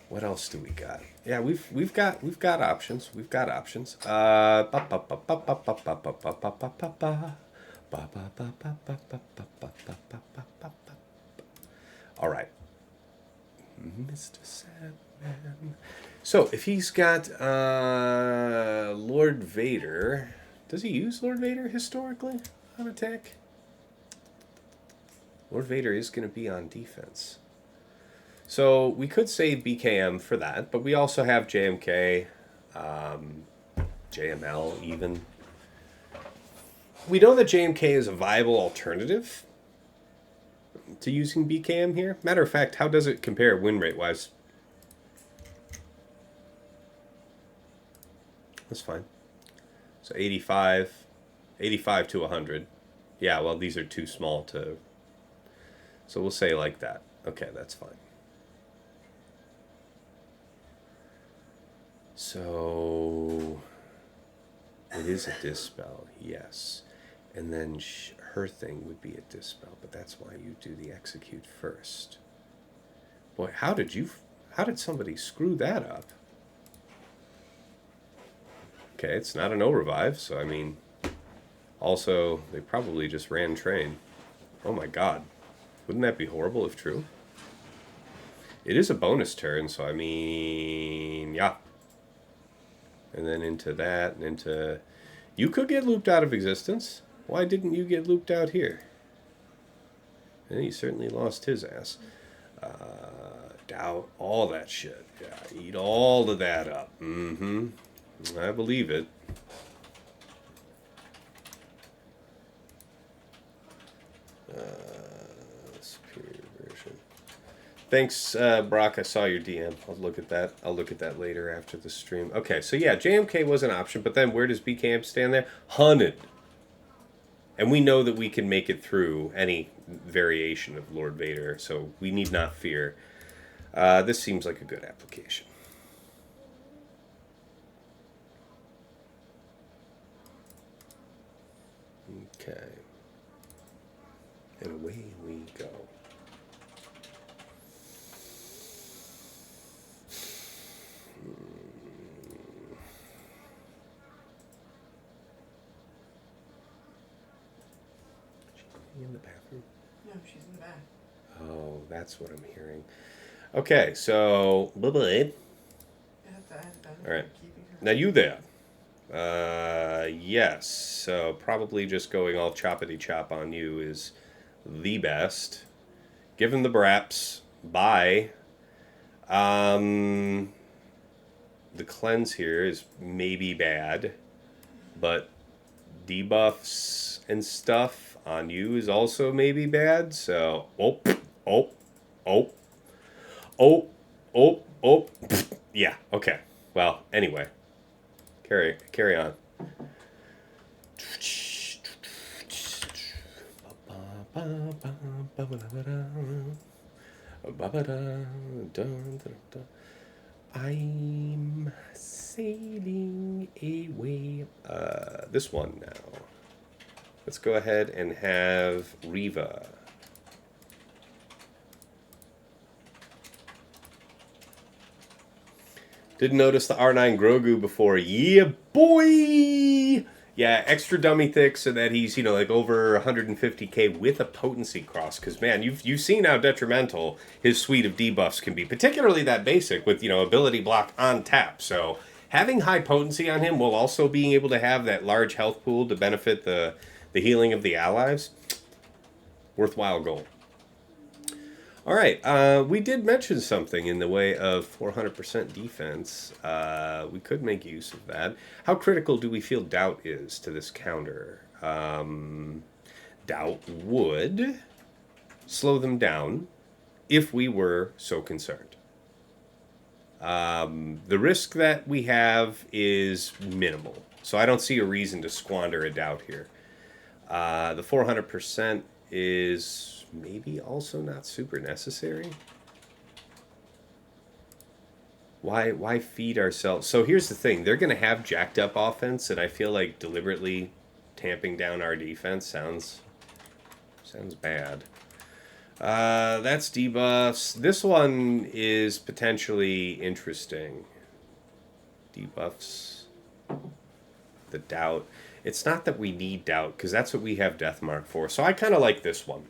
What else do we got? Yeah, we've got options. We've got options. All right. Mr. Sandman. So, if he's got Lord Vader, does he use Lord Vader historically on attack? Lord Vader is going to be on defense. So, we could say BKM for that, but we also have JMK, JML even. We know that JMK is a viable alternative to using BKM here. Matter of fact, how does it compare win rate-wise? That's fine. So 85 to 100. Yeah, well, these are too small to... So we'll say like that. Okay, that's fine. So... It is a dispel, yes. And then her thing would be a dispel, but that's why you do the execute first. Boy, how did somebody screw that up? Okay, it's not a no revive, so I mean, also, they probably just ran train. Oh my god. Wouldn't that be horrible if true? It is a bonus turn, so I mean, yeah. And then into that, and into... You could get looped out of existence. Why didn't you get looped out here? And he certainly lost his ass. Doubt all that shit. Yeah, eat all of that up. Mm-hmm. I believe it. Superior version. Thanks, Brock. I saw your DM. I'll look at that. I'll look at that later after the stream. Okay, so yeah, JMK was an option, but then where does BKM stand there? 100. And we know that we can make it through any variation of Lord Vader, so we need not fear. This seems like a good application. Okay. And away we go. In the bathroom? No, she's in the back. Oh, that's what I'm hearing. Okay, so... Bye-bye. All right. Now you there. Yes. So probably just going all choppity chop on you is the best. Given the braps. Bye. The cleanse here is maybe bad. But debuffs and stuff on you is also maybe bad. So, oh, oh, oh, oh, oh, oh. Yeah, okay. Well, anyway. Carry on. I'm sailing away. This one now. Let's go ahead and have Reva. Didn't notice the R9 Grogu before. Yeah, boy! Yeah, extra dummy thick so that he's, like over 150k with a potency cross. Because, man, you've seen how detrimental his suite of debuffs can be. Particularly that basic with, ability block on tap. So, having high potency on him while also being able to have that large health pool to benefit the healing of the allies, worthwhile goal. All right, we did mention something in the way of 400% defense. We could make use of that. How critical do we feel doubt is to this counter? Doubt would slow them down if we were so concerned. The risk that we have is minimal, so I don't see a reason to squander a doubt here. The 400% is maybe also not super necessary. Why feed ourselves? So here's the thing. They're going to have jacked up offense, and I feel like deliberately tamping down our defense sounds bad. That's debuffs. This one is potentially interesting. Debuffs. The doubt. It's not that we need doubt, because that's what we have Deathmark for. So I kind of like this one.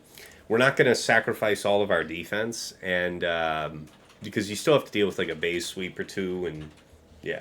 We're not going to sacrifice all of our defense, and because you still have to deal with like a Baze sweep or two, and yeah.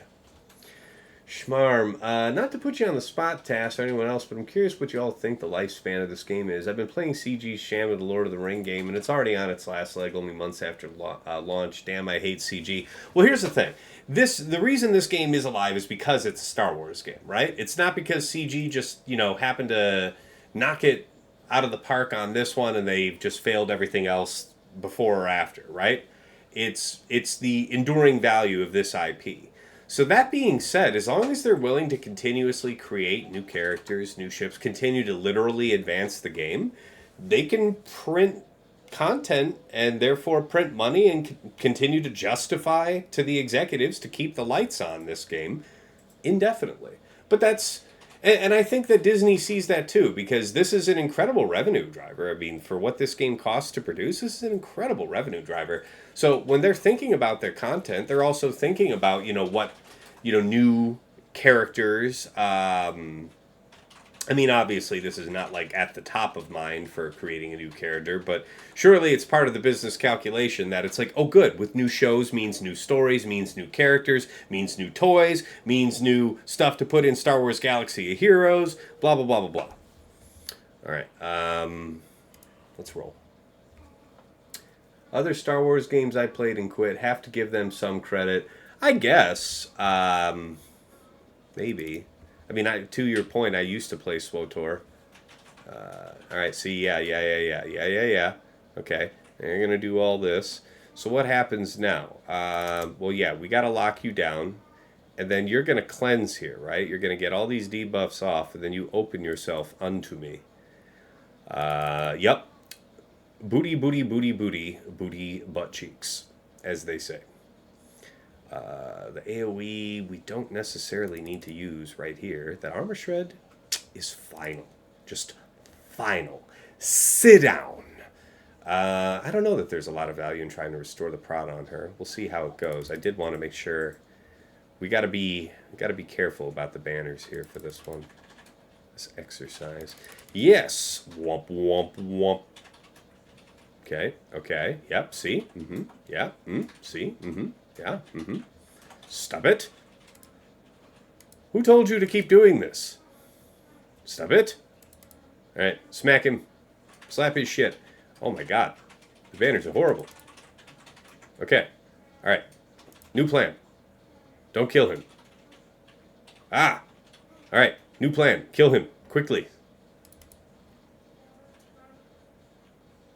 Schmarm, not to put you on the spot, Tass, or anyone else, but I'm curious what you all think the lifespan of this game is. I've been playing CG's Sham of the Lord of the Ring game, and it's already on its last leg, only months after launch. Damn, I hate CG. Well, here's the thing. The reason this game is alive is because it's a Star Wars game, right? It's not because CG just, happened to knock it out of the park on this one and they've just failed everything else before or after, right? It's the enduring value of this IP. So that being said, as long as they're willing to continuously create new characters, new ships, continue to literally advance the game, they can print content and therefore print money and continue to justify to the executives to keep the lights on this game indefinitely. But that's... And I think that Disney sees that too, because this is an incredible revenue driver. I mean, for what this game costs to produce, this is an incredible revenue driver. So when they're thinking about their content, they're also thinking about, what, new characters. I mean, obviously, this is not like at the top of mind for creating a new character, but surely it's part of the business calculation that it's like, oh, good, with new shows means new stories, means new characters, means new toys, means new stuff to put in Star Wars Galaxy of Heroes, blah, blah, blah, blah, blah. All right, let's roll. Other Star Wars games I played and quit, have to give them some credit. I guess, maybe. I mean, to your point, I used to play SWTOR. All right, see, yeah. Okay, and you're going to do all this. So what happens now? Well, yeah, we got to lock you down, and then you're going to cleanse here, right? You're going to get all these debuffs off, and then you open yourself unto me. Yep. Booty, booty, booty, booty, booty butt cheeks, as they say. The AoE we don't necessarily need to use right here. That armor shred is final. Just final. Sit down. I don't know that there's a lot of value in trying to restore the prod on her. We'll see how it goes. I did want to make sure we gotta be careful about the banners here for this one. This exercise. Yes. Womp womp womp. Okay. Yep. See. Yeah. See. Yeah. Stop it. Who told you to keep doing this? Stop it. All right. Smack him. Slap his shit. Oh my god. The banners are horrible. Okay. All right. New plan. Don't kill him. Ah. All right. New plan. Kill him. Quickly.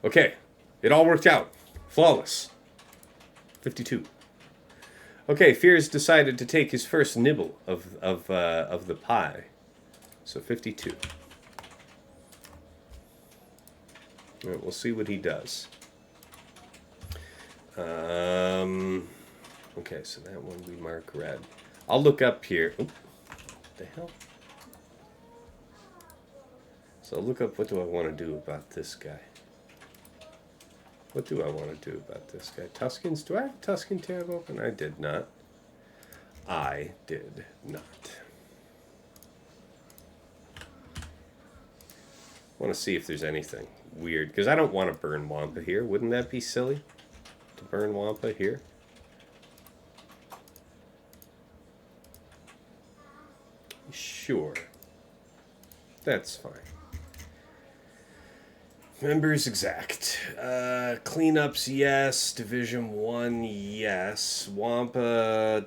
Okay, it all worked out. Flawless. 52. Okay, Fears decided to take his first nibble of the pie. So 52. All right, we'll see what he does. Okay, so that one we mark red. I'll look up here. Oop, what the hell? So I'll look up, what do I want to do about this guy? What do I want to do about this guy? Tuskens? Do I have a Tusken tab open? I did not. I did not. I want to see if there's anything weird, because I don't want to burn Wampa here. Wouldn't that be silly to burn Wampa here? Sure. That's fine. Members exact. Cleanups, yes. Division 1, yes. Wampa,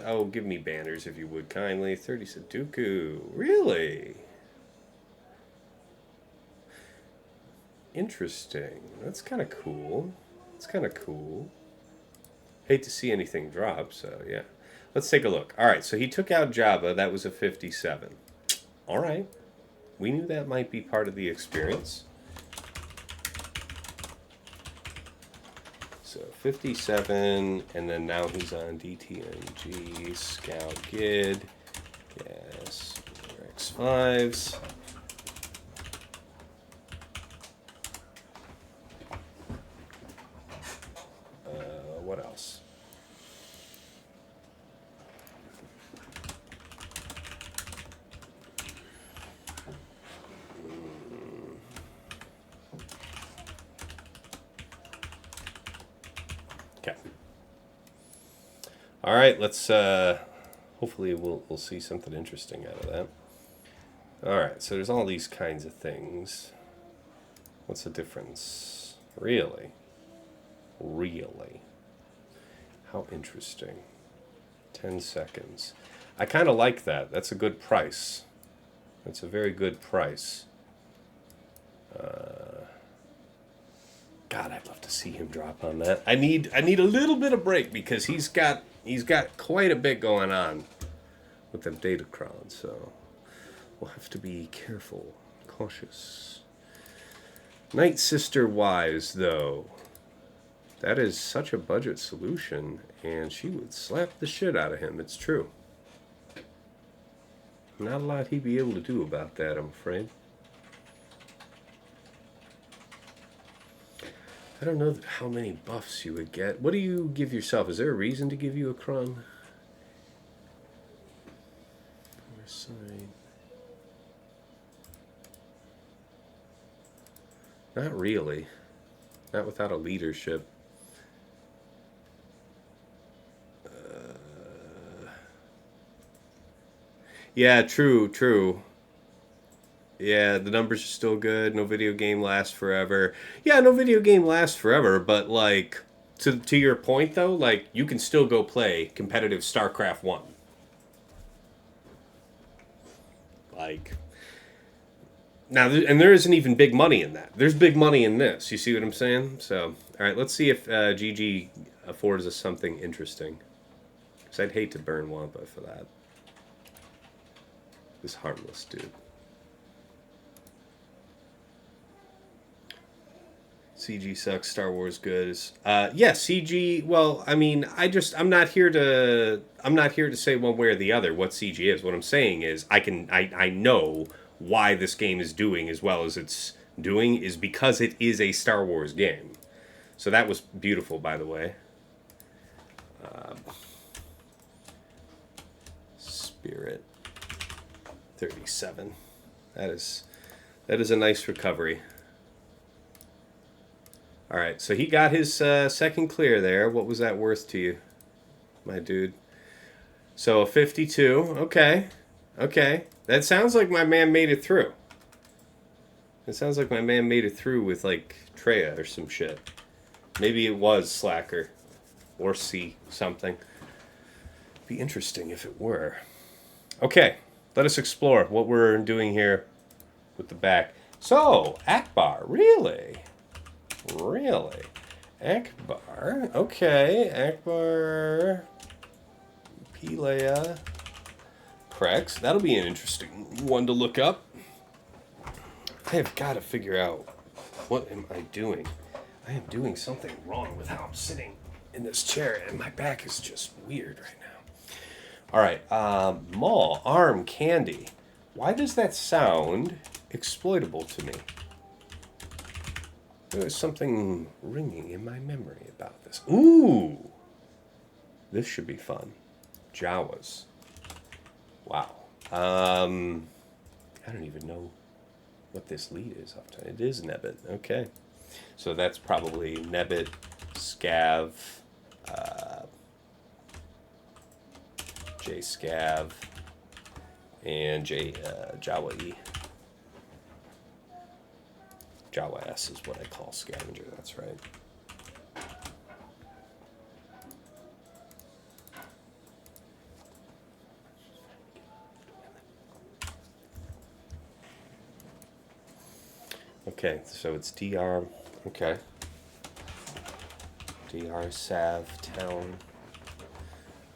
Oh, give me banners if you would kindly. 30 Sudoku. Really? Interesting. That's kind of cool. That's kind of cool. Hate to see anything drop, so yeah. Let's take a look. All right, so he took out Jabba. That was a 57. All right. We knew that might be part of the experience. So 57, and then now he's on DTMG, Scout Gid, yes, X5s. What else? Okay. All right, let's hopefully we'll see something interesting out of that. All right, so there's all these kinds of things. What's the difference? Really? Really? How interesting. 10 seconds. I kind of like that. That's a good price. That's a very good price. God, I'd love to see him drop on that. I need a little bit of break because he's got quite a bit going on with them Datacrons, so we'll have to be careful, cautious. Night Sister Wives, though. That is such a budget solution, and she would slap the shit out of him, it's true. Not a lot he'd be able to do about that, I'm afraid. I don't know how many buffs you would get. What do you give yourself? Is there a reason to give you a Kron? Not really. Not without a leadership. Yeah, true. Yeah, the numbers are still good. No video game lasts forever. Yeah, no video game lasts forever, but like to your point though, like you can still go play competitive StarCraft 1. Like now, and there isn't even big money in that. There's big money in this. You see what I'm saying? So, all right, let's see if GG affords us something interesting. Because I'd hate to burn Wampa for that. This harmless dude. CG sucks. Star Wars good. Yeah, CG. Well, I mean, I'm not here to say one way or the other what CG is. What I'm saying is, I know why this game is doing as well as it's doing is because it is a Star Wars game. So that was beautiful, by the way. Spirit 37. That is a nice recovery. All right, so he got his second clear there. What was that worth to you, my dude? So a 52. Okay. That sounds like my man made it through. It sounds like my man made it through with like Traya or some shit. Maybe it was Slacker or C something. Be interesting if it were. Okay, let us explore what we're doing here with the back. So, Akbar, really? Really? Akbar. Okay. Akbar. Leia. CRex. That'll be an interesting one to look up. I have got to figure out, what am I doing? I am doing something wrong with how I'm sitting in this chair, and my back is just weird right now. All right. Maul. Arm. Candy. Why does that sound exploitable to me? There's something ringing in my memory about this. Ooh! This should be fun. JawaS. Wow. I don't even know what this lead is. It is Nebit. Okay. So that's probably Nebit, Scav, JScav, and JawaE. JawaS is what I call scavenger, that's right. Okay, so it's DR, okay. DR, Sav, Town.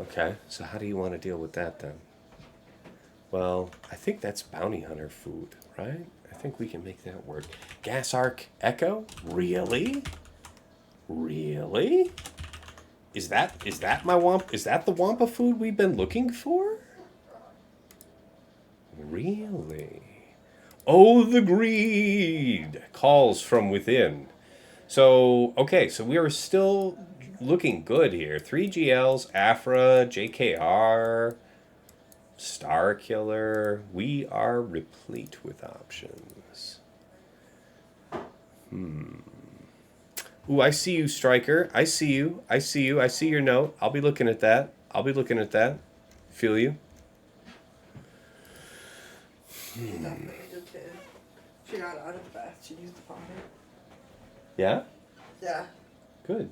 Okay, so how do you want to deal with that then? Well, I think that's bounty hunter food, right? I think we can make that work. Gas Arc Echo? Really? Really? Is that my Wampa? Is that the Wampa food we've been looking for? Really? Oh, the greed calls from within. So, okay, so we are still looking good here. 3 GLs, Aphra, JKR, Star Killer. We are replete with options. Ooh, I see you, Striker. I see you. I see you. I see your note. I'll be looking at that. I'll be looking at that. Feel you. She's not an angel kid. She got out of the bath. She used the pomade. Yeah? Yeah. Good.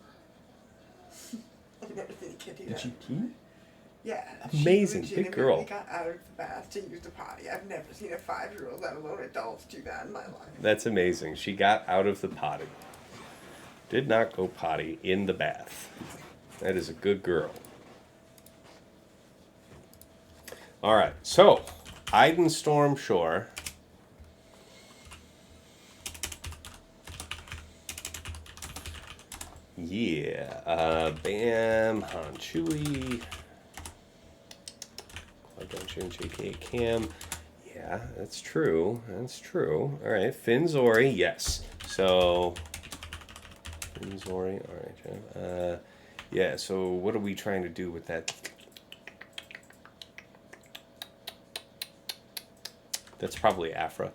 I've never seen a kid do Did that. she pee? Yeah. Amazing. She Big girl. got out of the bath to use the potty. I've never seen a 5-year-old, let alone adults, do that in my life. That's amazing. She got out of the potty. Did not go potty in the bath. That is a good girl. All right. So, Iden Storm Shore. Yeah. Bam. Han Chewie. Qui-Gon JK Cam. Yeah, that's true. That's true. All right. Finn Zorii. Yes. So, Finn Zorii. All right, Jeff. Yeah, so what are we trying to do with that? That's probably Aphra.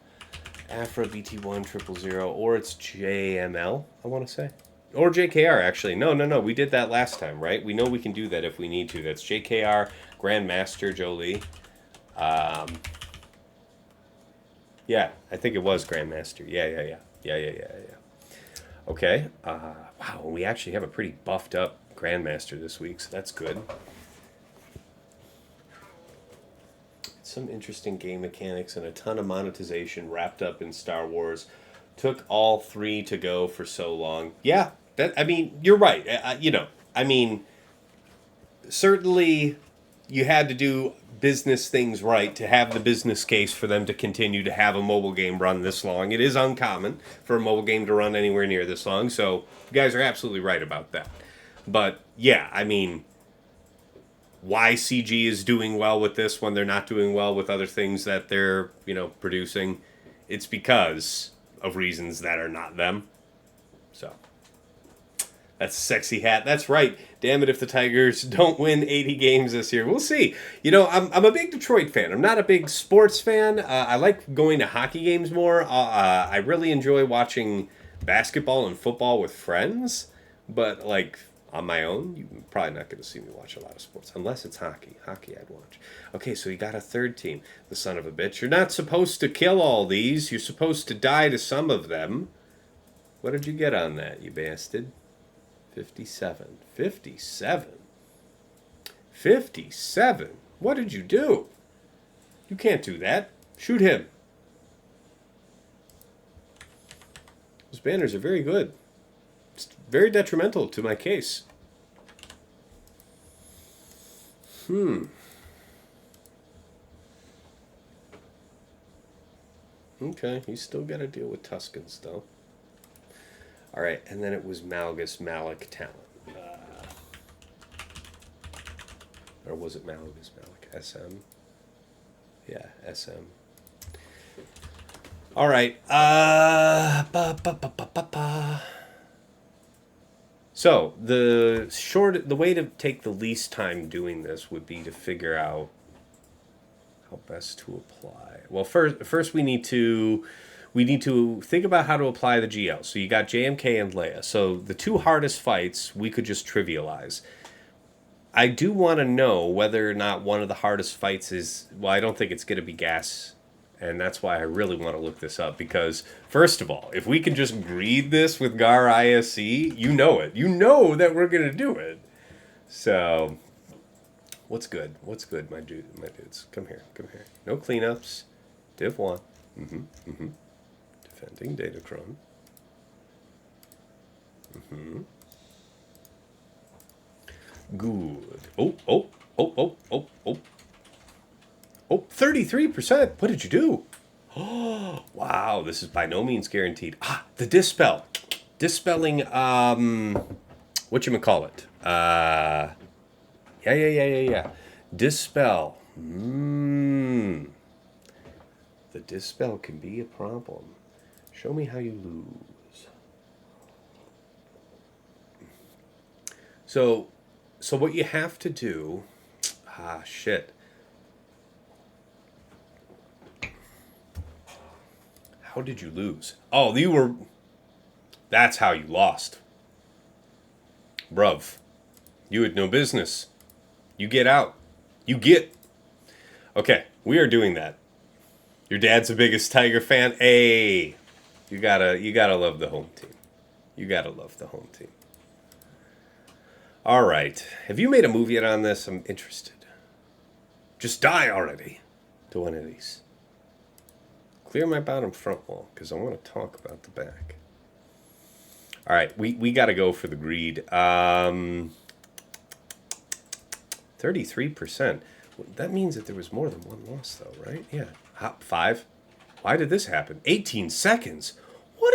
Aphra, BT1, 000, or it's JML, I want to say. Or JKR, actually. No. We did that last time, right? We know we can do that if we need to. That's JKR, Grandmaster, Jolee. Yeah, I think it was Grandmaster. Yeah. Okay. Wow, we actually have a pretty buffed up Grandmaster this week, so that's good. Some interesting game mechanics and a ton of monetization wrapped up in Star Wars. Took all 3 to go for so long. Yeah, you're right. Certainly you had to do business things right to have the business case for them to continue to have a mobile game run this long. It is uncommon for a mobile game to run anywhere near this long, so you guys are absolutely right about that. But, yeah, why CG is doing well with this when they're not doing well with other things that they're, producing, it's because of reasons that are not them. So, that's a sexy hat. That's right. Damn it if the Tigers don't win 80 games this year. We'll see. I'm a big Detroit fan. I'm not a big sports fan. I like going to hockey games more. I really enjoy watching basketball and football with friends. But, on my own, you're probably not going to see me watch a lot of sports. Unless it's hockey. Hockey I'd watch. Okay, so you got a third team. The son of a bitch. You're not supposed to kill all these. You're supposed to die to some of them. What did you get on that, you bastard? 57. 57? 57? What did you do? You can't do that. Shoot him. Those banners are very good. It's very detrimental to my case. Okay, you still got to deal with Tuskens, though. All right, and then it was Malgus, Malak, Talon. Or was it Malgus, Malak? SM? Yeah, SM. All right. So the way to take the least time doing this would be to figure out how best to apply. Well, first we need to think about how to apply the GL. So you got JMK and Leia. So the two hardest fights we could just trivialize. I do want to know whether or not one of the hardest fights is, well, I don't think it's going to be gas. And that's why I really want to look this up. Because, first of all, if we can just greed this with GAR ISE, you know it. You know that we're going to do it. So, what's good? What's good, my dudes? Come here. No cleanups. Div 1. Defending Datacron. Good. Oh, 33%. What did you do? Oh, wow. This is by no means guaranteed. The dispel. Dispelling, whatchamacallit? Yeah. Dispel. The dispel can be a problem. Show me how you lose. So what you have to do... shit. How did you lose? Oh, that's how you lost. Bruv. You had no business. You get out. Okay, we are doing that. Your dad's the biggest Tiger fan. Hey, you gotta love the home team. All right. Have you made a move yet on this? I'm interested. Just die already to one of these. Clear my bottom front wall, because I want to talk about the back. All right, we got to go for the greed. 33%. That means that there was more than one loss, though, right? Yeah. 5. Why did this happen? 18 seconds. What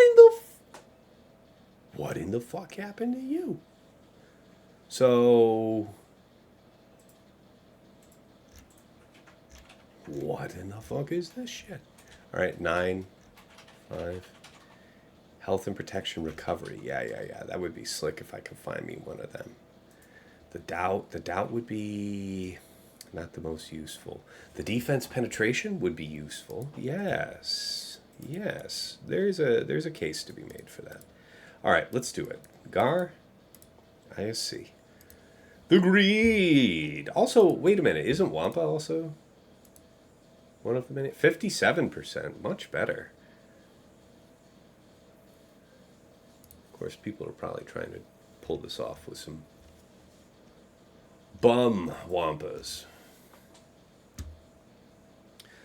in the fuck happened to you? So, what in the fuck is this shit? All right, 9, 5. Health and protection recovery. Yeah. That would be slick if I could find me one of them. The doubt would be not the most useful. The defense penetration would be useful. Yes. There's a case to be made for that. All right, let's do it. GAR, ISC. The greed. Also, wait a minute. Isn't Wampa also one of the many? 57%. Much better. Of course, people are probably trying to pull this off with some bum Wampas.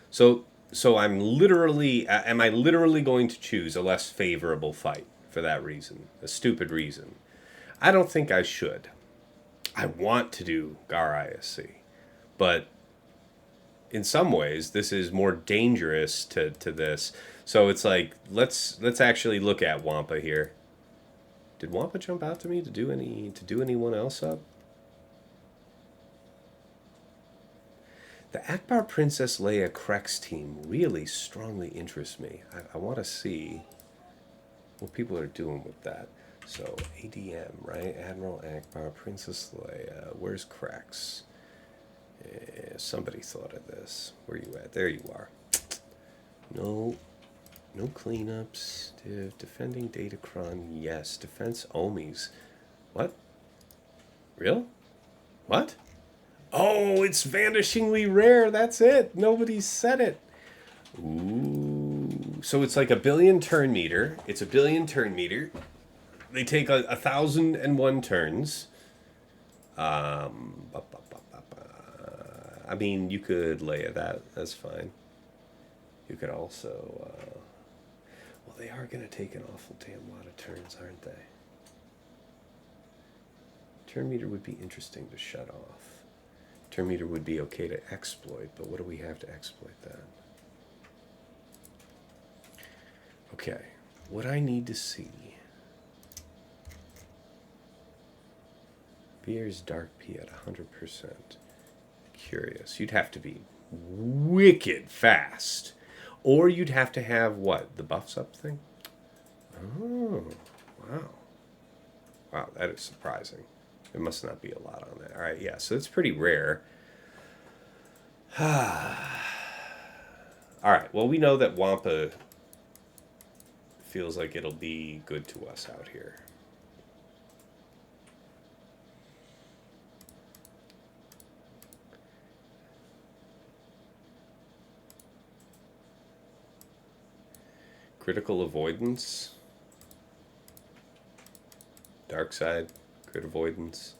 So am I literally going to choose a less favorable fight for that reason? A stupid reason. I don't think I should. I want to do GAR ISC, but in some ways this is more dangerous to this. So it's like let's actually look at Wampa here. Did Wampa jump out to me to do anyone else up? The Akbar Princess Leia CRex team really strongly interests me. I want to see what people are doing with that. So, ADM, right? Admiral Akbar, Princess Leia. Where's CRex? Somebody thought of this. Where you at? There you are. No cleanups. Defending Datacron, yes. Defense Omis. What? Real? What? Oh, it's vanishingly rare. That's it. Nobody said it. Ooh. So it's like a billion turn meter. It's a billion turn meter. They take 1,001 turns. I mean, you could Leia that. That's fine. You could also... well, they are going to take an awful damn lot of turns, aren't they? Turn meter would be interesting to shut off. Turn meter would be okay to exploit, but what do we have to exploit that? Okay, what I need to see. Beer's dark P at 100%. Curious. You'd have to be wicked fast. Or you'd have to have what? The buffs up thing? Oh, wow. Wow, that is surprising. There must not be a lot on that. All right, yeah, so it's pretty rare. All right, well, we know that Wampa feels like it'll be good to us out here. Critical avoidance. Dark side. Crit avoidance.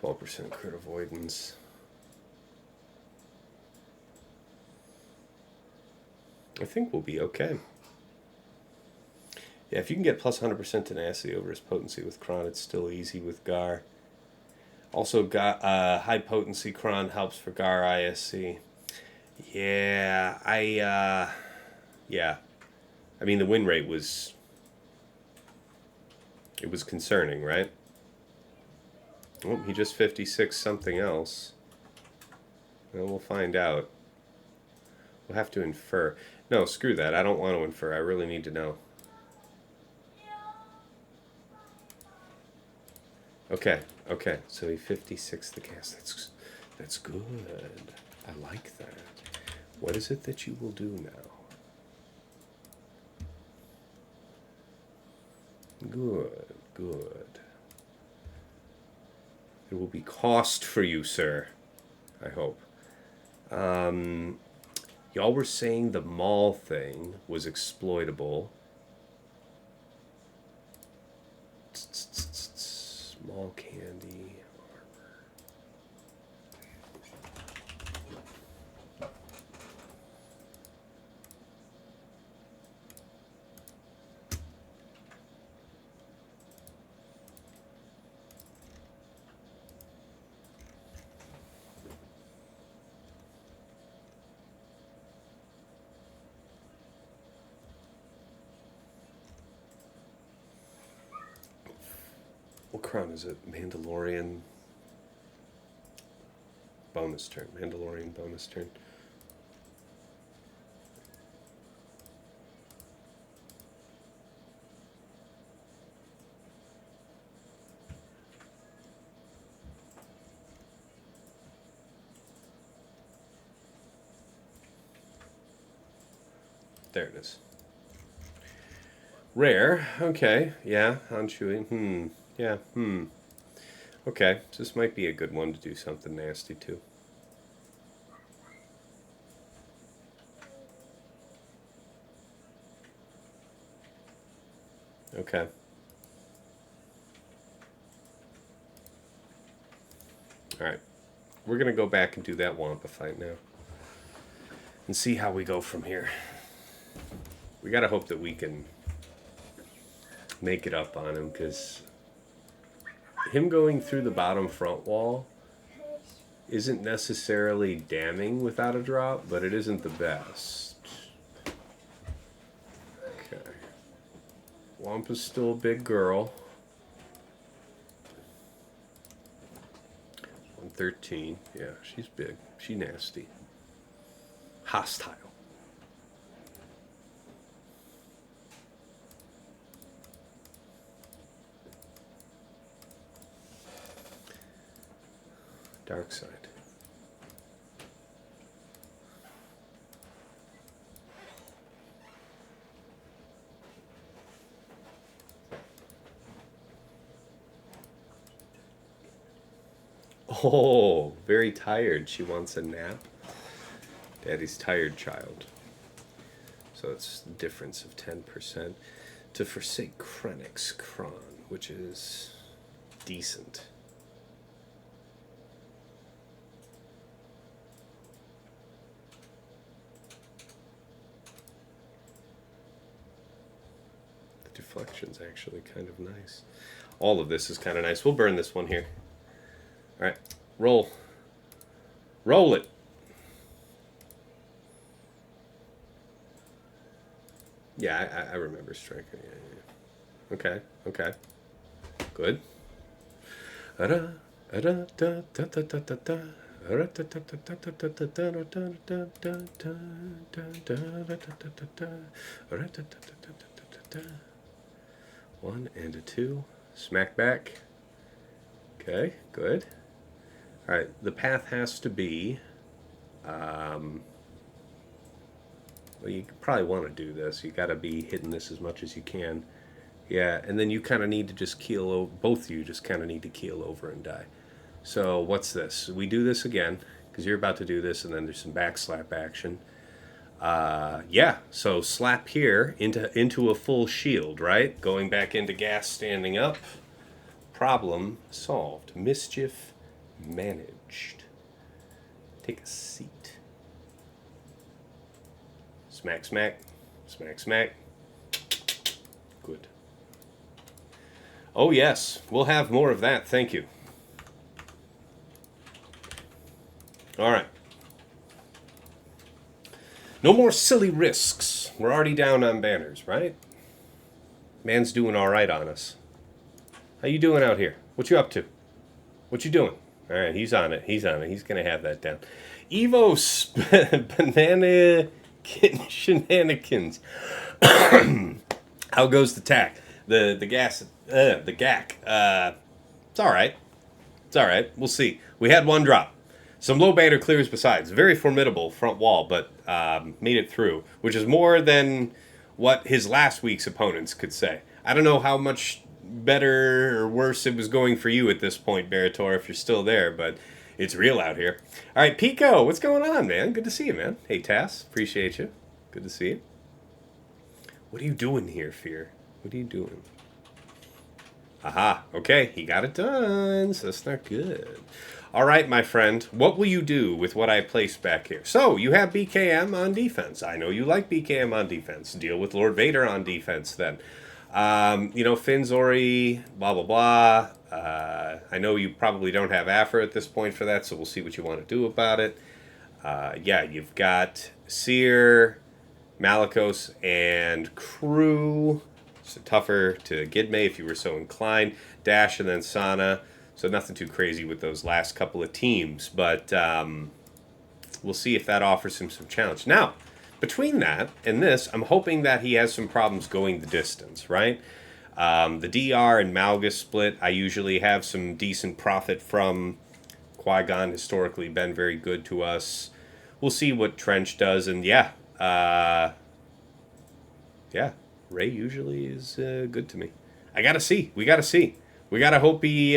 12% crit avoidance. I think we'll be okay. Yeah, if you can get plus 100% tenacity over his potency with Kron, it's still easy with Gar. Also, high potency Kron helps for Gar ISC. Yeah, yeah. I mean, the win rate was... It was concerning, right? Oh, he just 56 something else. Well, we'll find out. We'll have to infer. No, screw that. I don't want to infer. I really need to know. Okay, okay. So he 56 the cast. That's good. I like that. What is it that you will do now? Good, good. There will be cost for you, sir. I hope. Y'all were saying the Maul thing was exploitable. Small candy. What crown is it? Mandalorian bonus turn. Mandalorian bonus turn. There it is. Rare. Okay. Yeah. On Chewie. Yeah. Okay. So this might be a good one to do something nasty too. Okay. Alright. We're going to go back and do that Wampa fight now. And see how we go from here. We got to hope that we can make it up on him, because him going through the bottom front wall isn't necessarily damning without a drop, but it isn't the best. Okay. Wampa's still a big girl. 113. Yeah, she's big. She nasty. Hostile. Dark side. Oh, very tired. She wants a nap. Daddy's tired child. So it's a difference of 10% to forsake Krennic's Kron, which is decent. reflection's actually kind of nice. All of this is kind of nice. We'll burn this one here. All right, roll. Roll it. Yeah, I remember Striker. Yeah. Okay, okay. Good. One and a two. Smack back. Okay, good. All right, the path has to be... well, you probably want to do this. You got to be hitting this as much as you can. Yeah, and then you kind of need to just keel over. Both of you just kind of need to keel over and die. So what's this? We do this again, because you're about to do this, and then there's some back slap action. Yeah, so slap here into a full shield, right? Going back into gas, standing up. Problem solved. Mischief managed. Take a seat. Smack, smack. Smack, smack. Good. Oh, yes. We'll have more of that. Thank you. All right. No more silly risks. We're already down on banners, right? Man's doing all right on us. How you doing out here? What you up to? What you doing? All right, he's on it. He's on it. He's going to have that down. Evo banana shenanigans. How goes the tack? The gas, the gack. It's all right. It's all right. We'll see. We had one drop. Some low banner clears besides. Very formidable front wall, but made it through, which is more than what his last week's opponents could say. I don't know how much better or worse it was going for you at this point, Barator, if you're still there, but it's real out here. All right, Pico, what's going on, man? Good to see you, man. Hey, Tass, appreciate you. Good to see you. What are you doing here, Fear? What are you doing? Aha, okay, he got it done, so that's not good. All right, my friend, what will you do with what I placed back here? So, you have BKM on defense. I know you like BKM on defense. Deal with Lord Vader on defense, then. You know, Finn, Zorii, blah, blah, blah. I know you probably don't have Aphra at this point for that, so we'll see what you want to do about it. Yeah, you've got Seer, Malakos, and Crew. So tougher to Gidme if you were so inclined. Dash and then Sana. So nothing too crazy with those last couple of teams. But we'll see if that offers him some challenge. Now, between that and this, I'm hoping that he has some problems going the distance, right? The DR and Malgus split, I usually have some decent profit from. Qui-Gon historically been very good to us. We'll see what Trench does. And yeah, yeah. Ray usually is good to me. I gotta see. We gotta see. We gotta hope he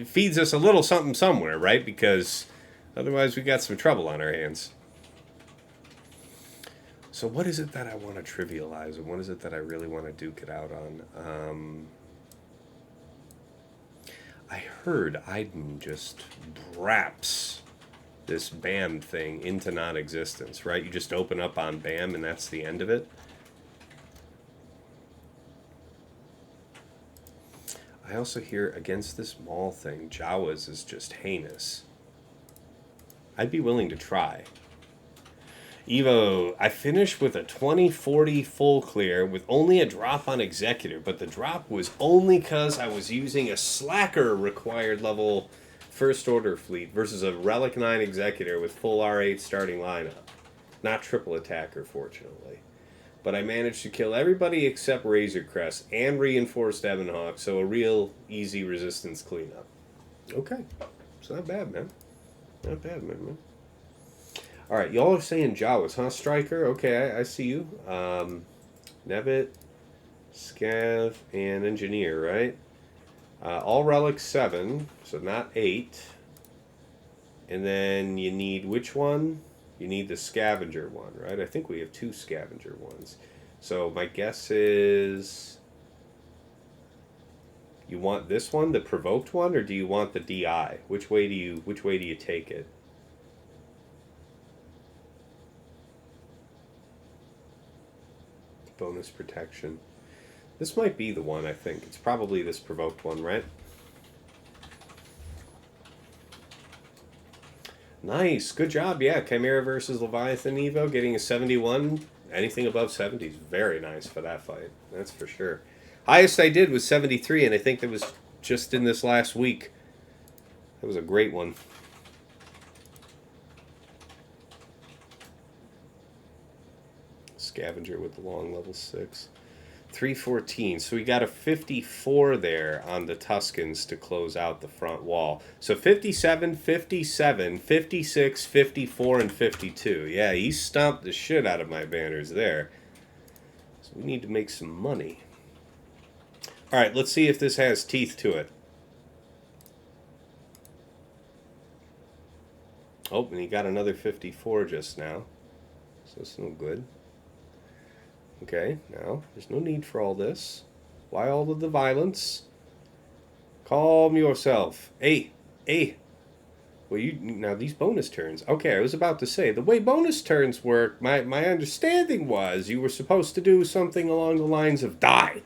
feeds us a little something somewhere, right? Because otherwise we got some trouble on our hands. So what is it that I want to trivialize, and what is it that I really want to duke it out on? I heard Iden just braps this BAM thing into non-existence, right? You just open up on BAM and that's the end of it. I also hear against this Maul thing, JawaS is just heinous. I'd be willing to try. Evo, I finished with a 2040 full clear with only a drop on Executor, but the drop was only because I was using a slacker required level First Order fleet versus a Relic 9 Executor with full R8 starting lineup. Not triple attacker, fortunately. But I managed to kill everybody except Razor Crest and reinforced Ebonhawk, so a real easy resistance cleanup. Okay. It's not bad, man. Not bad, man. Alright, y'all are saying JawaS, huh, Striker? Okay, I see you. Nebit, Scav, and Engineer, right? All Relic 7, so not 8. And then you need which one? You need the Scavenger one, right? I think we have 2 Scavenger ones. So my guess is... You want this one, the Provoked one, or do you want the DI? Which way do you take it? Bonus protection. This might be the one, I think. It's probably this provoked one, right? Nice. Good job. Yeah, Chimera versus Leviathan Evo, getting a 71. Anything above 70 is very nice for that fight. That's for sure. Highest I did was 73, and I think that was just in this last week. That was a great one. Scavenger with the long level 6. 314. So we got a 54 there on the Tuscans to close out the front wall. So 57, 57, 56, 54, and 52. Yeah, he stomped the shit out of my banners there. So we need to make some money. All right, let's see if this has teeth to it. Oh, and he got another 54 just now. So it's no good. Okay, now, there's no need for all this. Why all of the violence? Calm yourself. Hey. Well, now these bonus turns. Okay, I was about to say, the way bonus turns work, my understanding was you were supposed to do something along the lines of die.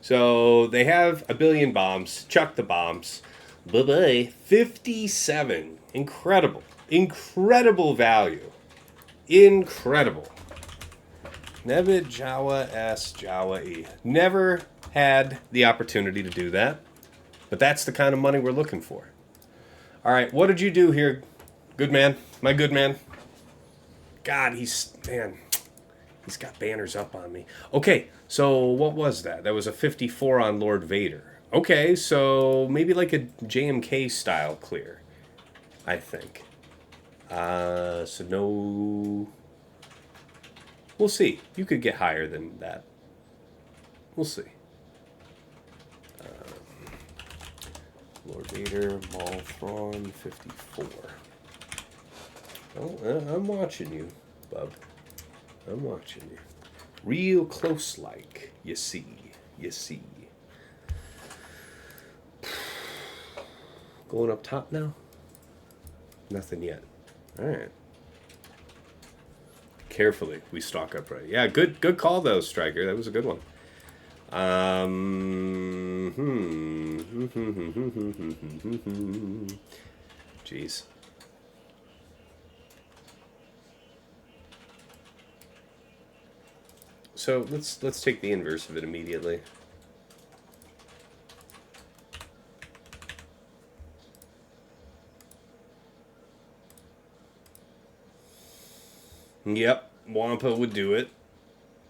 So they have a billion bombs. Chuck the bombs. Bye-bye. 57. Incredible. Incredible value. Incredible. Nebit, JawaS, JawaE. Never had the opportunity to do that, but that's the kind of money we're looking for. All right, what did you do here, good man? My good man. God, he's got banners up on me. Okay, so what was that? That was a 54 on Lord Vader. Okay, so maybe like a JMK style clear, I think. So no... We'll see. You could get higher than that. We'll see. Lord Vader, Maul, Thrawn, 54. Oh, I'm watching you, bub. I'm watching you. Real close like, you see. You see. Going up top now? Nothing yet. Alright. Carefully, we stalk upright. Yeah, good call though, Striker. That was a good one. Jeez. So let's take the inverse of it immediately. Yep, Wampa would do it.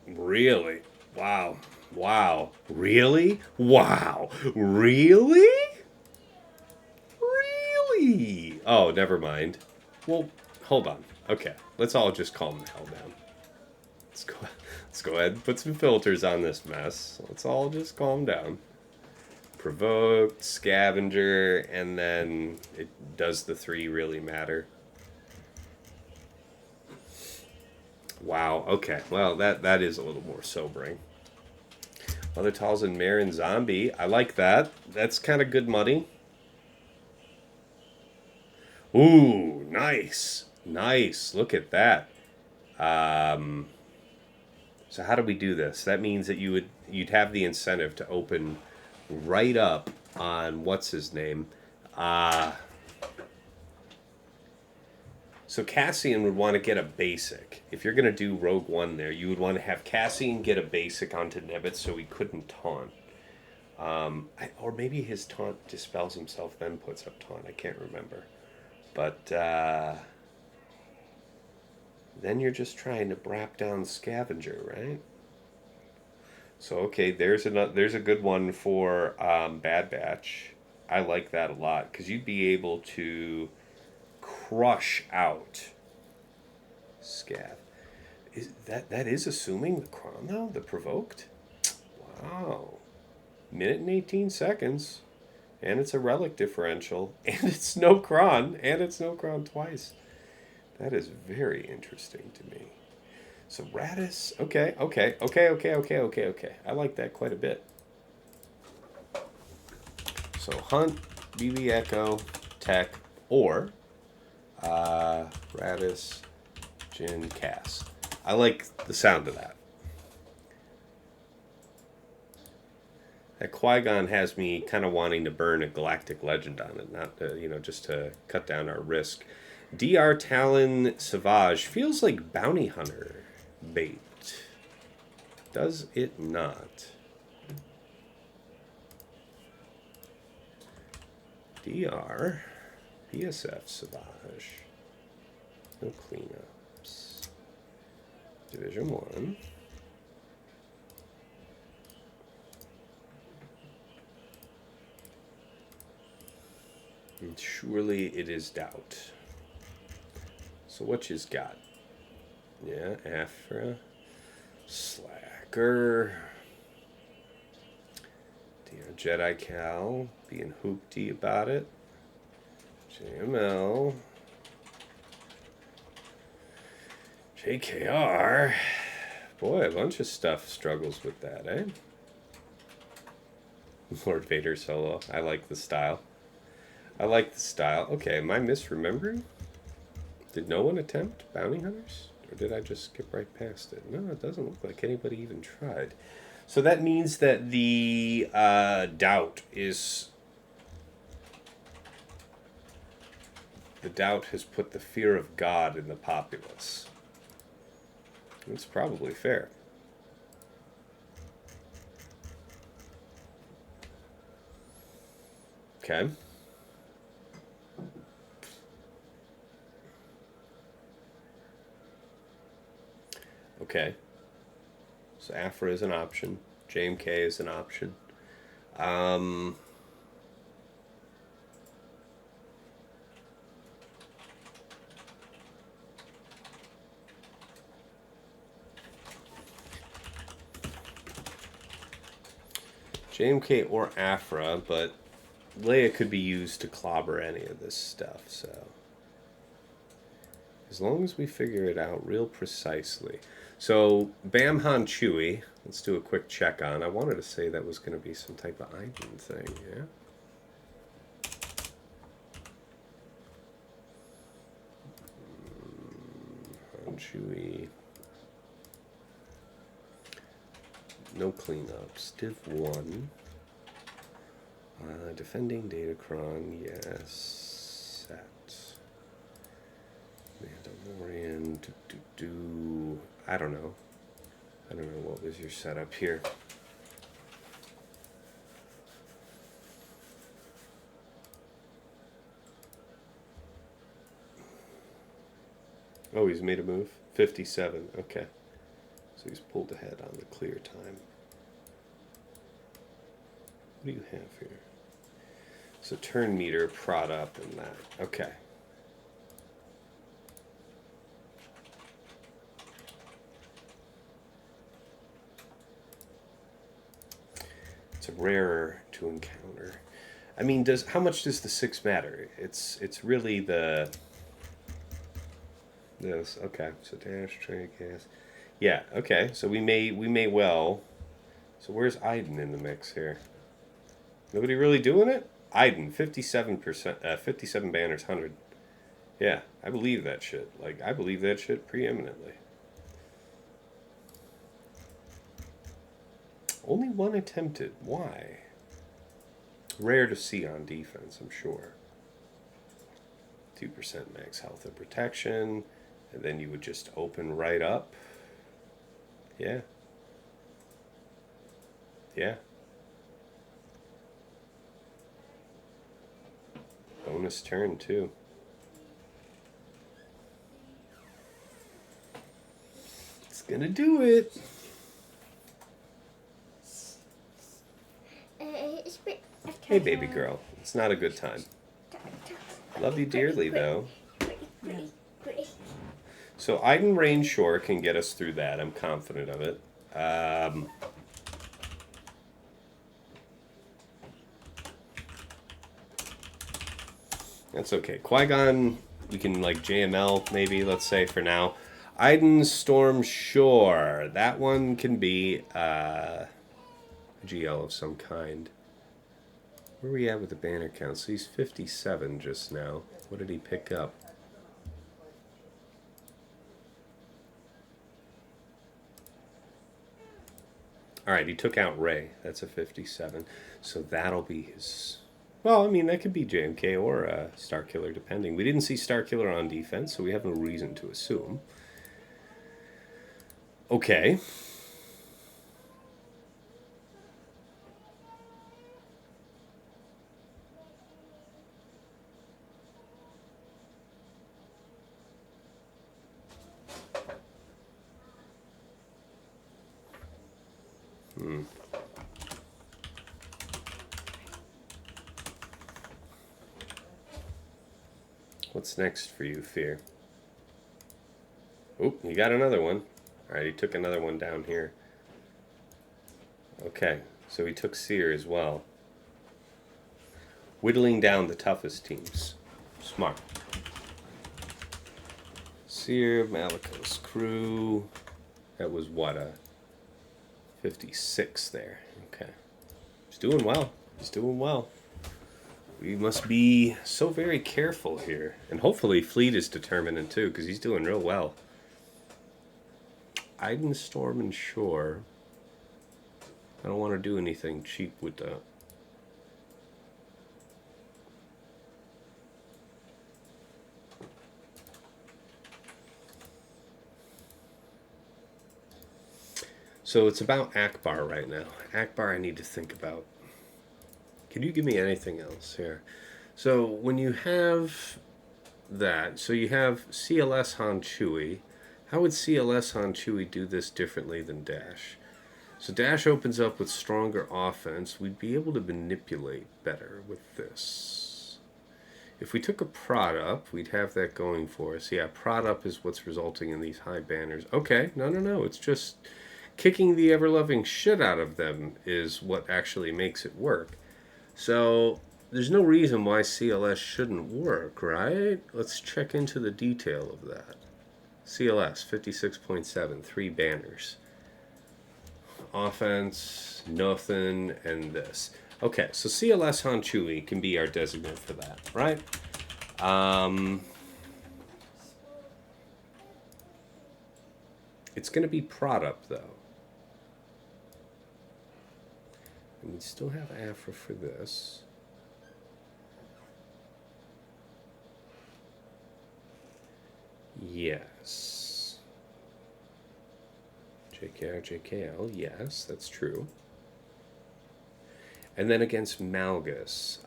Really? Wow. Wow. Really? Wow. Really? Really? Oh, never mind. Well, hold on. Okay, let's all just calm the hell down. Let's go ahead and put some filters on this mess. Let's all just calm down. Provoked, Scavenger, and then does the 3 really matter? Wow, okay. Well, that is a little more sobering. Mother Talzin, Marin, Zombie. I like that. That's kind of good money. Ooh, nice. Nice. Look at that. So how do we do this? That means that you'd have the incentive to open right up on what's his name? So Cassian would want to get a basic. If you're going to do Rogue One there, you would want to have Cassian get a basic onto Nebit so he couldn't taunt. Or maybe his taunt dispels himself, then puts up taunt. I can't remember. But then you're just trying to brap down Scavenger, right? So, okay, there's a good one for Bad Batch. I like that a lot, because you'd be able to crush out Scav. That is assuming the Kron, though? The provoked? Wow. Minute and 18 seconds. And it's a relic differential. And it's no Kron. And it's no Kron twice. That is very interesting to me. So Radis, okay. I like that quite a bit. So Hunt, BB Echo, Tech, or Radis, Jin, Cass. I like the sound of that. That Qui-Gon has me kind of wanting to burn a Galactic Legend on it, not just to cut down our risk. DR Talon Savage feels like Bounty Hunter bait. Does it not? DR BSF Savage. No cleanups. Division 1. And surely it is doubt. So what you's got? Yeah, Aphra. Slacker. DR Jedi Cal. Being hoopty about it. JML. JKR. Boy, a bunch of stuff struggles with that, eh? Lord Vader solo. I like the style. I like the style. Okay, am I misremembering? Did no one attempt Bounty Hunters? Or did I just skip right past it? No, it doesn't look like anybody even tried. So that means that the doubt is... The doubt has put the fear of God in the populace. That's probably fair. Okay. Okay. So Aphra is an option. JMK is an option. JMK or Aphra, but Leia could be used to clobber any of this stuff, so... As long as we figure it out real precisely. So, Bamhan Chewie, let's do a quick check on. I wanted to say that was going to be some type of Iden thing, yeah? Han Chewie. No cleanups. Div 1. Defending Datacron, yes. Set. Mandalorian, I don't know. I don't know what was your setup here. Oh, he's made a move? 57, okay. So he's pulled ahead on the clear time. What do you have here? So turn meter, prod up, and that. Okay. It's rarer to encounter. I mean, how much does the 6 matter? It's really the... This, okay. So dash, trade, gas. Yeah, okay. So we may well... So where's Iden in the mix here? Nobody really doing it? Iden, 57%, 57 banners, 100. Yeah, I believe that shit. Like, I believe that shit preeminently. Only one attempted. Why? Rare to see on defense, I'm sure. 2% max health and protection. And then you would just open right up. Yeah. Yeah. Bonus turn, too. It's gonna do it. Hey, baby girl. It's not a good time. Love you dearly, though. So Iden Rain Shore can get us through that. I'm confident of it. That's okay. Qui-Gon, we can like JML maybe, let's say, for now. Iden Storm Shore. That one can be a GL of some kind. Where are we at with the banner count? So he's 57 just now. What did he pick up? All right, he took out Ray. That's a 57. So that'll be his... Well, I mean, that could be JMK or Starkiller, depending. We didn't see Starkiller on defense, so we have no reason to assume. Okay. What's next for you, Fear? Oop, you got another one. Alright, he took another one down here. Okay, so he took Seer as well. Whittling down the toughest teams. Smart. Seer, Malikos crew. That was what, a 56 there. Okay. He's doing well. He's doing well. We must be so very careful here. And hopefully Fleet is determined too, because he's doing real well. Iden, Storm, and Shore. I don't want to do anything cheap with that. So it's about Akbar right now. Akbar I need to think about. Can you give me anything else here? So when you have that, so you have CLS on Chewie. How would CLS on Chewie do this differently than Dash? So Dash opens up with stronger offense. We'd be able to manipulate better with this. If we took a prod up, we'd have that going for us. Yeah, prod up is what's resulting in these high banners. Okay, no. It's just kicking the ever-loving shit out of them is what actually makes it work. So there's no reason why CLS shouldn't work, right? Let's check into the detail of that. CLS 56.7, 3 banners. Offense, nothing, and this. Okay, so CLS on Chewie can be our designate for that, right? It's going to be prod up, though. And we still have Aphra for this. Yes. JKR, JKL, yes, that's true. And then against Malgus,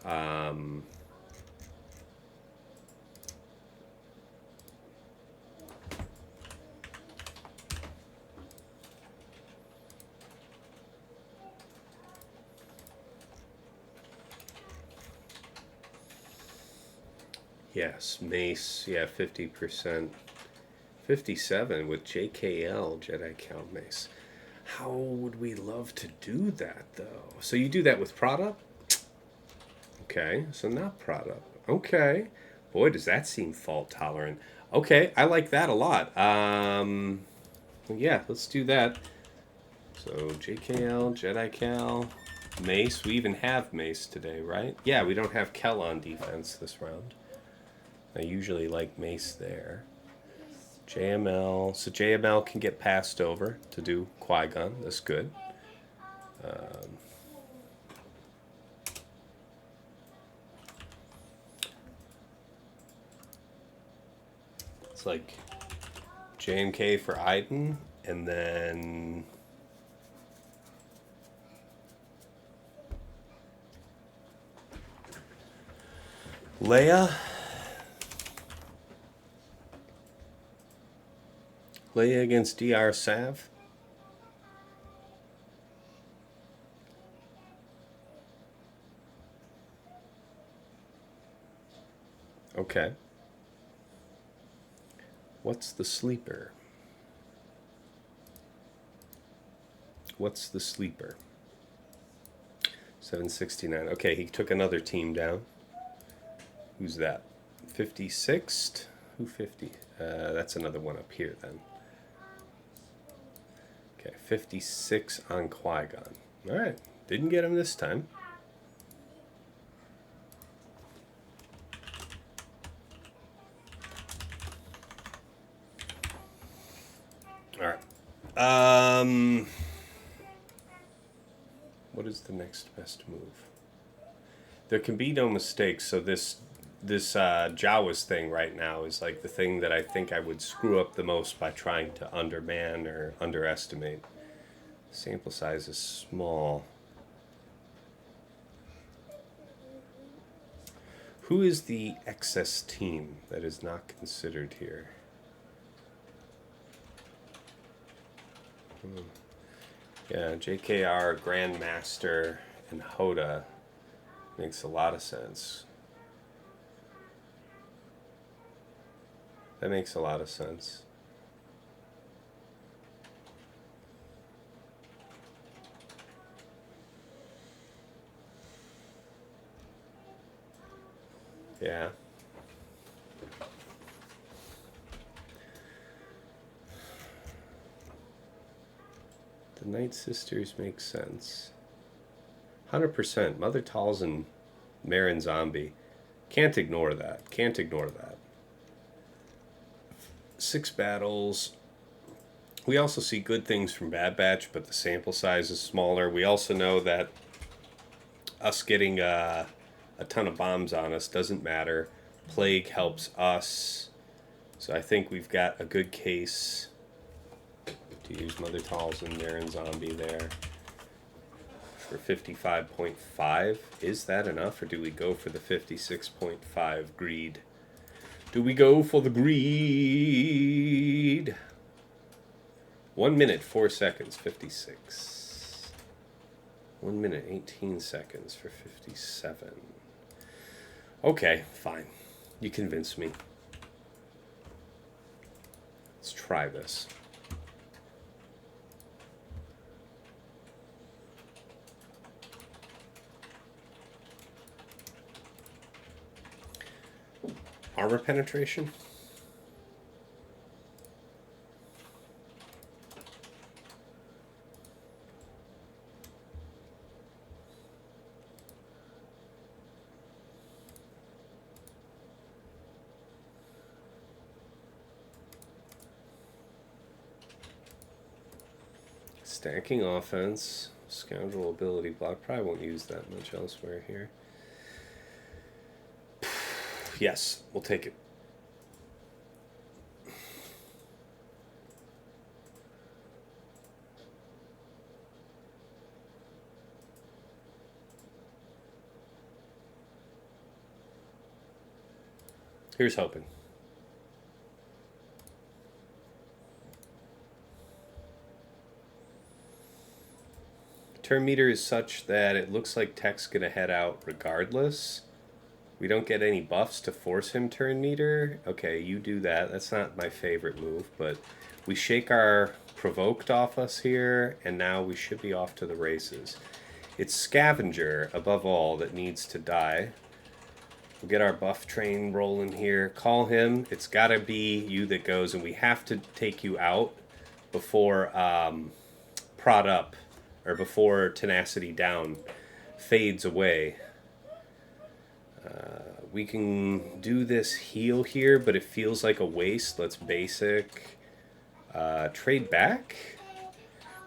yes, Mace, yeah, 50%. 57 with JKL, Jedi Count Mace. How would we love to do that, though? So you do that with prod up? Okay, so not prod up. Okay. Boy, does that seem fault tolerant. Okay, I like that a lot. Yeah, let's do that. So JKL, Jedi Cal, Mace. We even have Mace today, right? Yeah, we don't have Kel on defense this round. I usually like Mace there. JML. So JML can get passed over to do Qui-Gon. That's good. It's like JMK for Iden, and then Leia. Leia against DR Sav. Okay. What's the sleeper? What's the sleeper? 769. Okay, he took another team down. Who's that? 56th? Who 50? That's another one up here then. Okay, 56 on Qui-Gon. All right, didn't get him this time. All right. is the next best move? There can be no mistakes, so this JawaS thing right now is like the thing that I think I would screw up the most by trying to underman or underestimate. Sample size is small. Who is the excess team that is not considered here? Yeah, JKR, Grandmaster, and Hoda makes a lot of sense. That makes a lot of sense. Yeah. The Night Sisters make sense. 100%. Mother Talzin, Marin Zombie. Can't ignore that. Can't ignore that. 6 battles. We also see good things from Bad Batch, but the sample size is smaller. We also know that us getting a ton of bombs on us doesn't matter. Plague helps us. So I think we've got a good case to use Mother Talzin, Marin Zombie there for 55.5. Is that enough, or do we go for the 56.5 greed? Do we go for the greed? 1 minute, 4 seconds, 56. 1 minute, 18 seconds for 57. Okay, fine. You convinced me. Let's try this. Armor penetration? Stacking offense, scoundrel ability block. Probably won't use that much elsewhere here. Yes, we'll take it. Here's hoping. Turn meter is such that it looks like Tech's gonna head out regardless. We don't get any buffs to force him turn meter. Okay, you do that. That's not my favorite move, but we shake our provoked off us here, and now we should be off to the races. It's Scavenger, above all, that needs to die. We'll get our buff train rolling here. Call him. It's got to be you that goes, and we have to take you out before prod up, or before tenacity down fades away. We can do this heal here, but it feels like a waste. Let's basic. Trade back?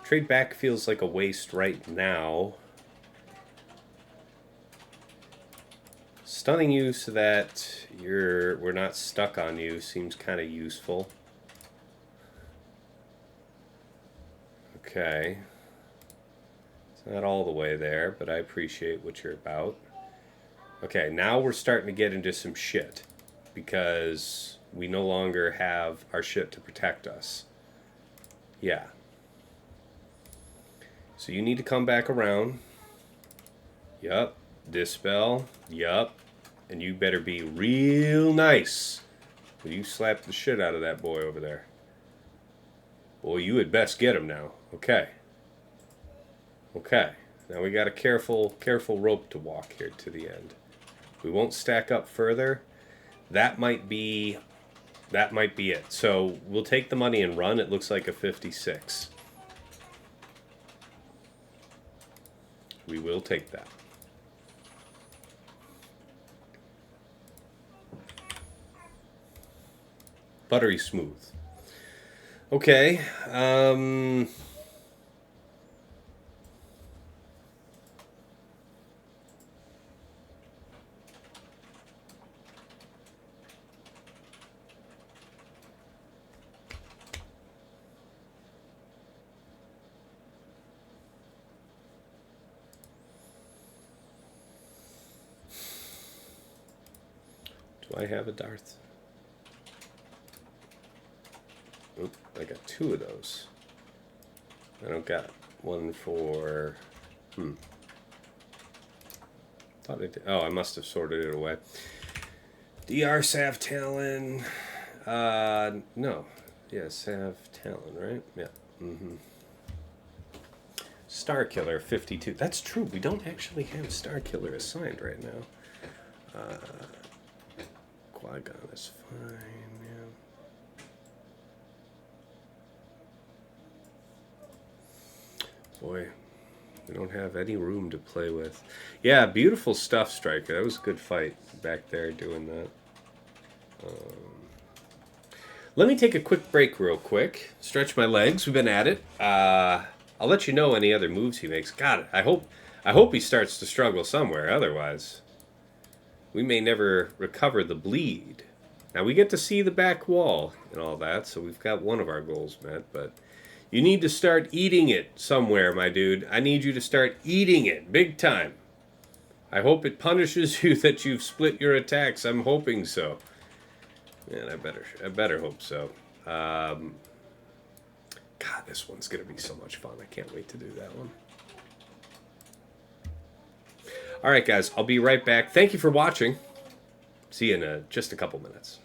Trade back feels like a waste right now. Stunning you so that we're not stuck on you seems kind of useful. Okay. It's not all the way there, but I appreciate what you're about. Okay, now we're starting to get into some shit because we no longer have our shit to protect us. Yeah. So you need to come back around. Yup. Dispel. Yup. And you better be real nice when you slap the shit out of that boy over there. Boy, you had best get him now. Okay. Okay. Now we got a careful rope to walk here to the end. We won't stack up further. That might be it. So we'll take the money and run. It looks like a 56. We will take that. Buttery smooth. Okay. Do I have a Darth? Oop, I got 2 of those. I don't got one for... Thought I did. Oh, I must have sorted it away. DR Sav Talon. No. Yeah, Sav Talon, right? Yeah. Star Killer 52. That's true. We don't actually have Star Killer assigned right now. Qui-Gon is fine. Yeah. Boy, we don't have any room to play with. Yeah, beautiful stuff, Striker. That was a good fight back there doing that. Let me take a quick break real quick. Stretch my legs. We've been at it. I'll let you know any other moves he makes. God, I hope he starts to struggle somewhere. Otherwise, we may never recover the bleed. Now, we get to see the back wall and all that, so we've got one of our goals met, but you need to start eating it somewhere, my dude. I need you to start eating it big time. I hope it punishes you that you've split your attacks. I'm hoping so. Man, I better hope so. God, this one's going to be so much fun. I can't wait to do that one. All right, guys, I'll be right back. Thank you for watching. See you in just a couple minutes.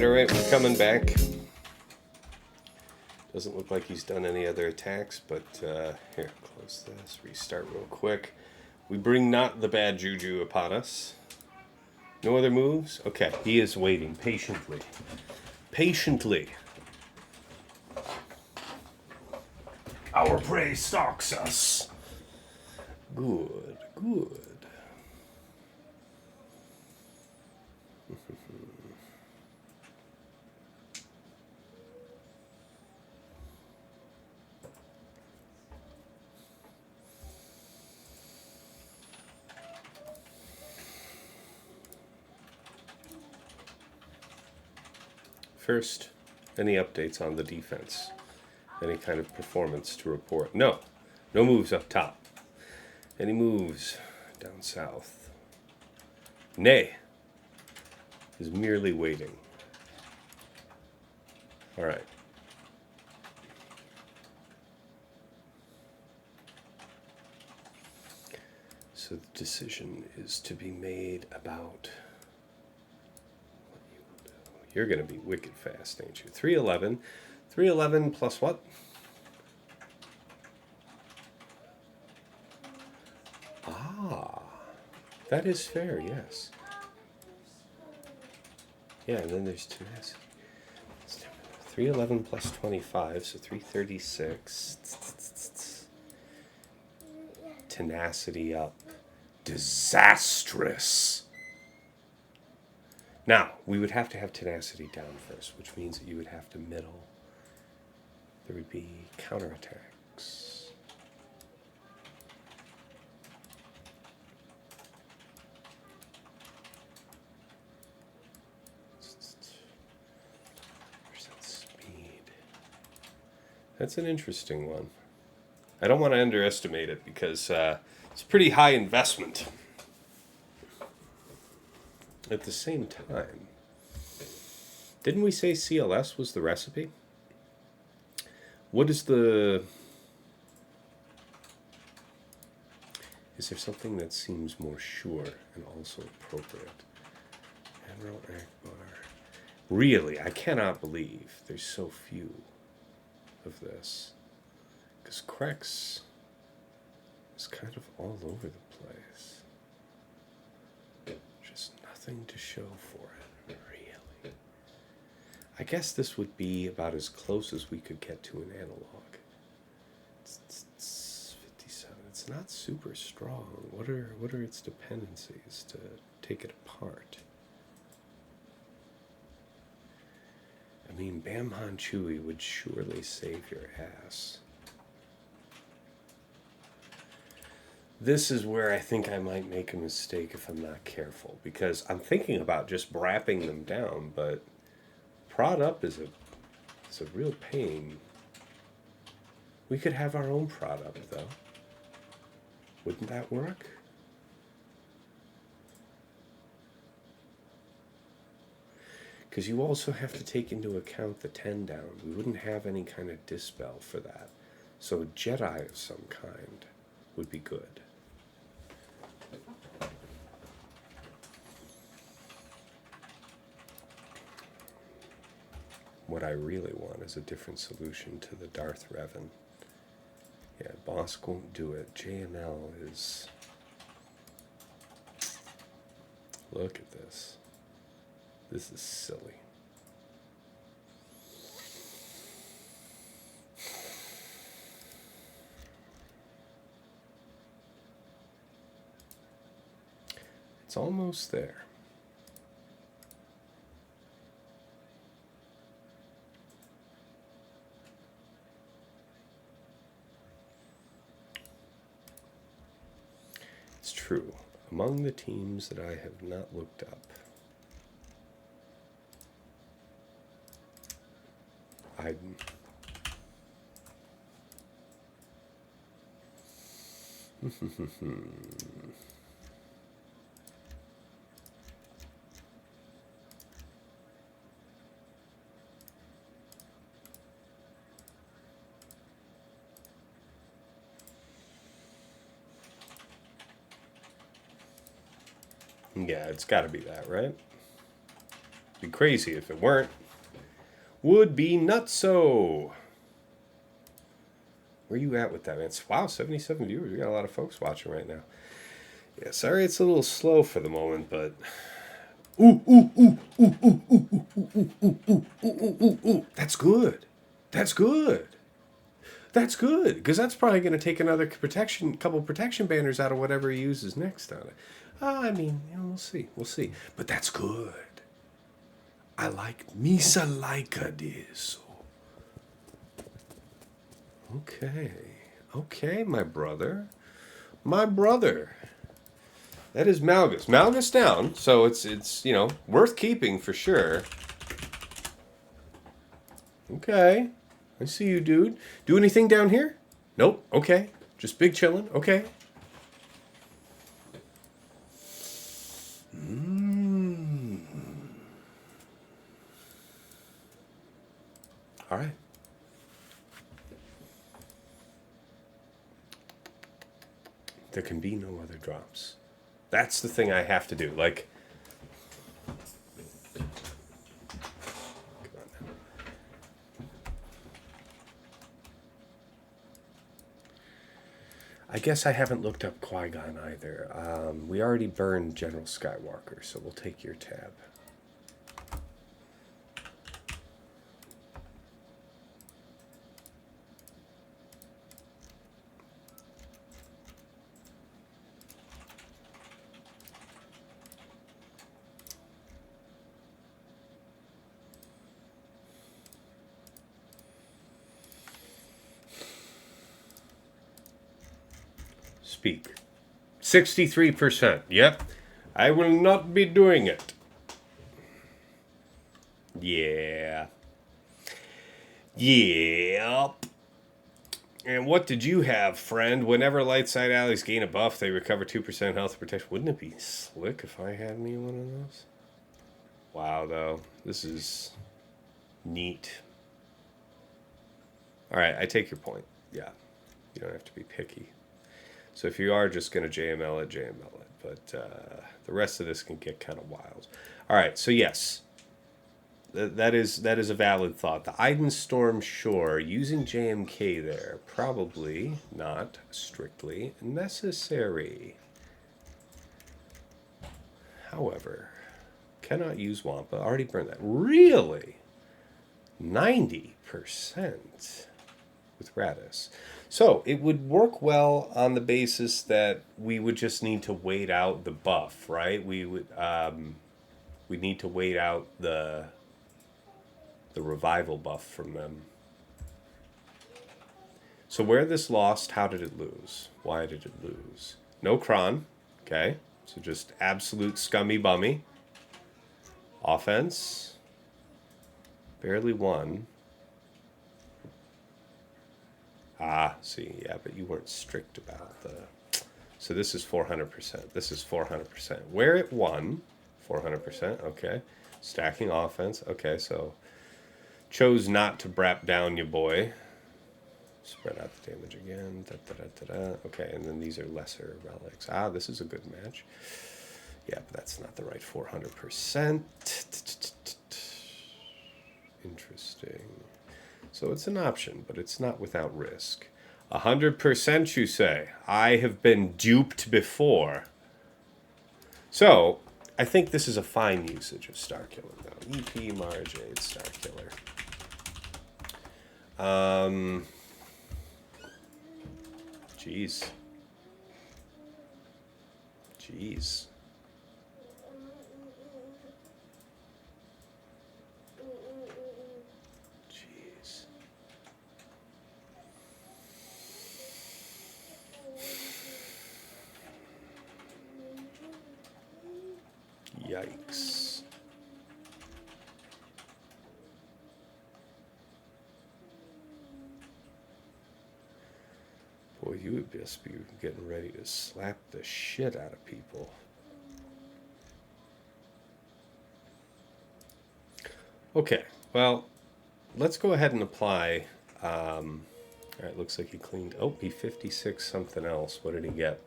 Alright, we're coming back. Doesn't look like he's done any other attacks, but here, close this, restart real quick. We bring not the bad juju upon us. No other moves? Okay, he is waiting patiently. Patiently. Our prey stalks us. Good, good. First, any updates on the defense? Any kind of performance to report? No. No moves up top. Any moves down south? Nay. Is merely waiting. Alright. So the decision is to be made about what you will do. You're going to be wicked fast, ain't you? 311. 311 plus what? Ah. That is fair, yes. Yeah, and then there's tenacity. 311 plus 25, so 336. Tenacity up. Disastrous. Now, we would have to have tenacity down first, which means that you would have to middle. There would be counterattacks. That's an interesting one. I don't want to underestimate it because it's a pretty high investment. At the same time, didn't we say CLS was the recipe? What is the... Is there something that seems more sure and also appropriate? Admiral Akbar. Really, I cannot believe there's so few of this, because CRex is kind of all over the place. Just nothing to show for it, really. I guess this would be about as close as we could get to an analog. It's 57. It's not super strong. What are its dependencies to take it apart? I mean, Bamhan Chewie would surely save your ass. This is where I think I might make a mistake if I'm not careful, because I'm thinking about just wrapping them down, but prod up is a real pain. We could have our own prod up, though. Wouldn't that work? Because you also have to take into account the 10 down. We wouldn't have any kind of dispel for that. So a Jedi of some kind would be good. What I really want is a different solution to the Darth Revan. Yeah, Bossk won't do it. JML is... Look at this. This is silly. It's almost there. It's true. Among the teams that I have not looked up, Iden. Yeah, it's got to be that, right? Be crazy if it weren't. Would be nutso. Where you at with that, man? Wow, 77 viewers. We got a lot of folks watching right now. Yeah, sorry it's a little slow for the moment, but... Ooh. That's good. That's good. That's good, because that's probably going to take another couple protection banners out of whatever he uses next on it. I mean, we'll see. We'll see. But that's good. I like Misa Laika this. Okay. Okay, my brother. My brother. That is Malgus. Malgus down, so it's worth keeping for sure. Okay. I see you, dude. Do anything down here? Nope. Okay. Just big chillin'. Okay. All right. There can be no other drops. That's the thing I have to do. Like, come on now. I guess I haven't looked up Qui-Gon either. We already burned General Skywalker, so we'll take your tab. Speak. 63%. Yep. I will not be doing it. Yeah. Yep. And what did you have, friend? Whenever light side allies gain a buff, they recover 2% health protection. Wouldn't it be slick if I had me one of those? Wow, though. This is neat. Alright, I take your point. Yeah. You don't have to be picky. So if you are just going to JML it, JML it. But the rest of this can get kind of wild. All right, so yes, that is a valid thought. The Iden Storm Shore, using JMK there, probably not strictly necessary. However, cannot use Wampa. Already burned that. Really? 90% with Radis. So it would work well on the basis that we would just need to wait out the buff, right? We would we need to wait out the revival buff from them. So where this lost, how did it lose? Why did it lose? No Kron, okay? So just absolute scummy bummy. Offense, barely won. Ah, see, yeah, but you weren't strict about the... So this is 400%. This is 400%. Where it won, 400%, okay. Stacking offense, okay, so... Chose not to brap down your boy. Spread out the damage again. Da, da, da, da, da. Okay, and then these are lesser relics. Ah, this is a good match. Yeah, but that's not the right 400%. Interesting. So it's an option, but it's not without risk. 100%, you say? I have been duped before. So, I think this is a fine usage of Starkiller, though. EP, MaraJ, Starkiller. Jeez. Jeez. Yikes. Boy, you would just be getting ready to slap the shit out of people. Okay, well, let's go ahead and apply. All right, looks like he cleaned. Oh, he 56 something else. What did he get?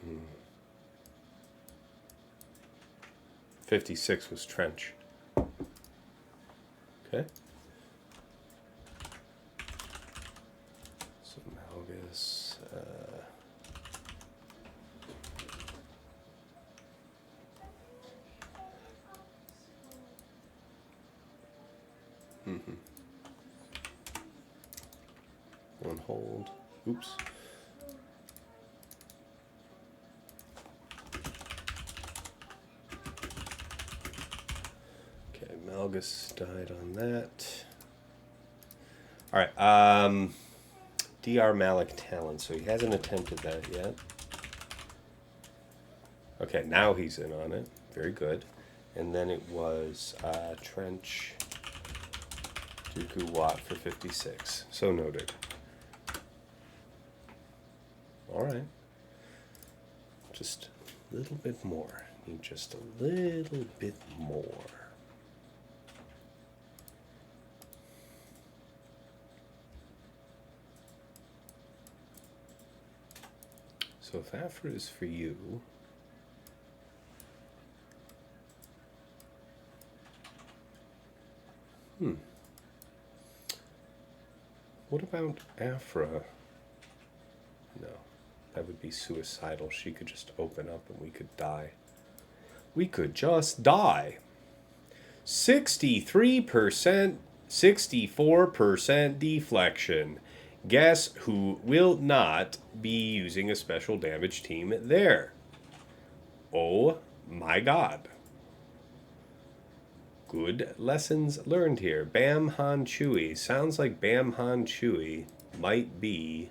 Hmm. 56 was trench. Okay. So Malgus. On hold. Oops. Okay, Malgus died on that. All right. DR Malak talent. So he hasn't attempted that yet. Okay, now he's in on it. Very good. And then it was Trench Dooku Watt for 56. So noted. All right. Just a little bit more. Need just a little bit more. So if Aphra is for you, what about Aphra? No, that would be suicidal. She could just open up and we could die. We could just die. 63%, 64% deflection. Guess who will not be using a special damage team there? Oh my god. Good lessons learned here. Bam Han Chewie. Sounds like Bam Han Chewie might be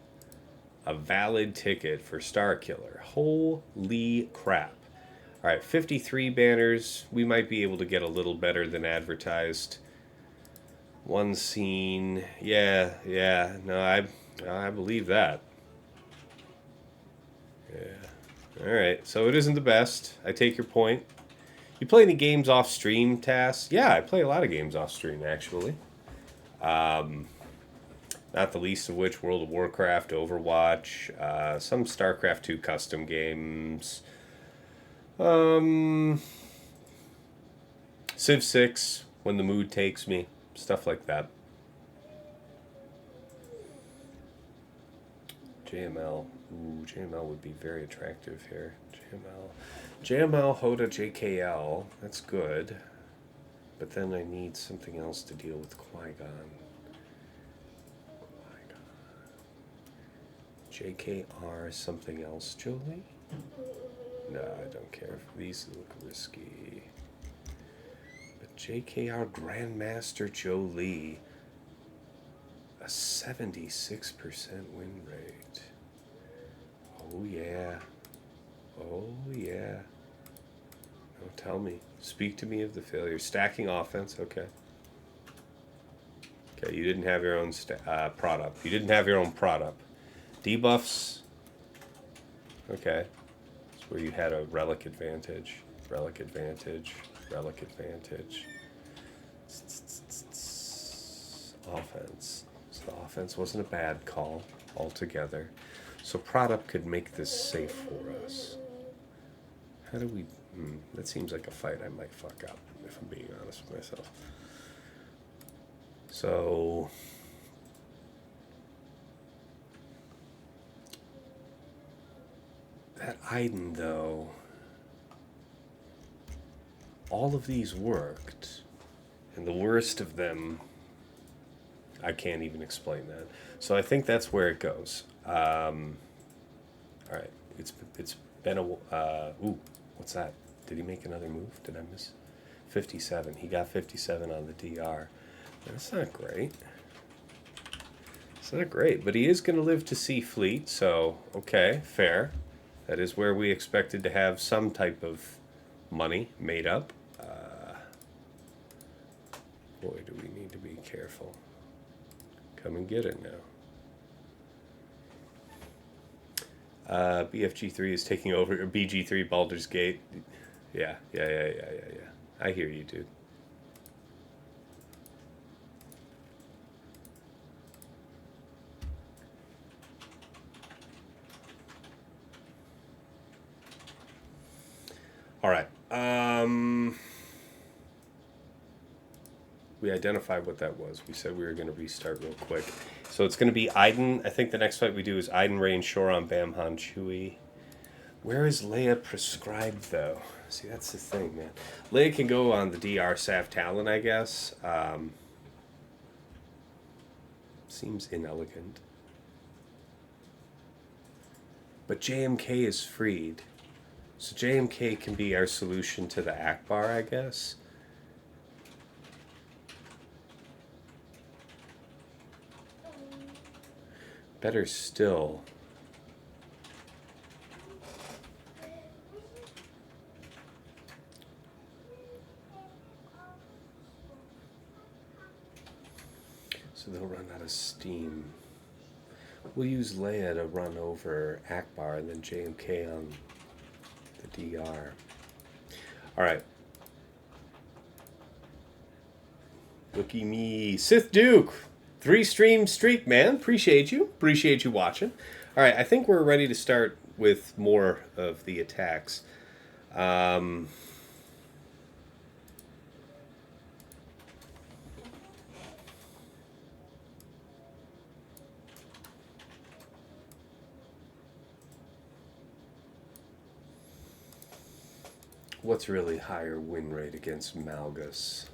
a valid ticket for Star Killer. Holy crap. Alright, 53 banners. We might be able to get a little better than advertised. One scene. Yeah. No, I believe that. Yeah. Alright, so it isn't the best. I take your point. You play any games off stream, Tass? Yeah, I play a lot of games off stream, actually. Not the least of which World of Warcraft, Overwatch, some StarCraft 2 custom games. Civ 6, when the mood takes me. Stuff like that. JML. Ooh, JML would be very attractive here. JML, Hoda, JKL. That's good. But then I need something else to deal with Qui-Gon. JKR, something else. Jolee? No, I don't care. These look risky. But JKR Grandmaster Jolee. A 76% win rate. Oh, yeah. Oh, yeah. No, tell me. Speak to me of the failure. Stacking offense. Okay. Okay, you didn't have your own product. You didn't have your own product. Debuffs. Okay. That's where you had a relic advantage. Relic advantage. Relic advantage. Offense. So the offense wasn't a bad call altogether. So product could make this safe for us. How do we... that seems like a fight I might fuck up, if I'm being honest with myself. So... that Iden, though... all of these worked. And the worst of them... I can't even explain that. So I think that's where it goes. Alright. It's been a... ooh, what's that? Did he make another move? Did I miss? 57. He got 57 on the DR. That's not great. It's not great, but he is going to live to see Fleet, so, okay, fair. That is where we expected to have some type of money made up. Boy, do we need to be careful. Come and get it now. BFG3 is taking over, or BG3, Baldur's Gate. Yeah. I hear you, dude. All right. We identified what that was. We said we were going to restart real quick. So it's going to be Iden. I think the next fight we do is Iden, Rain, Shoron, Bam Han, Chewie. Where is Leia prescribed, though? See, that's the thing, man. Leia can go on the DR Sav Talon, I guess. Seems inelegant. But JMK is freed. So JMK can be our solution to the Akbar, I guess. Better still. So they'll run out of steam. We'll use Leia to run over Akbar and then JMK on the DR. Alright. Looky me. Sith Duke! 3-stream streak, man. Appreciate you. Appreciate you watching. Alright, I think we're ready to start with more of the attacks. What's really higher win rate against Malgus?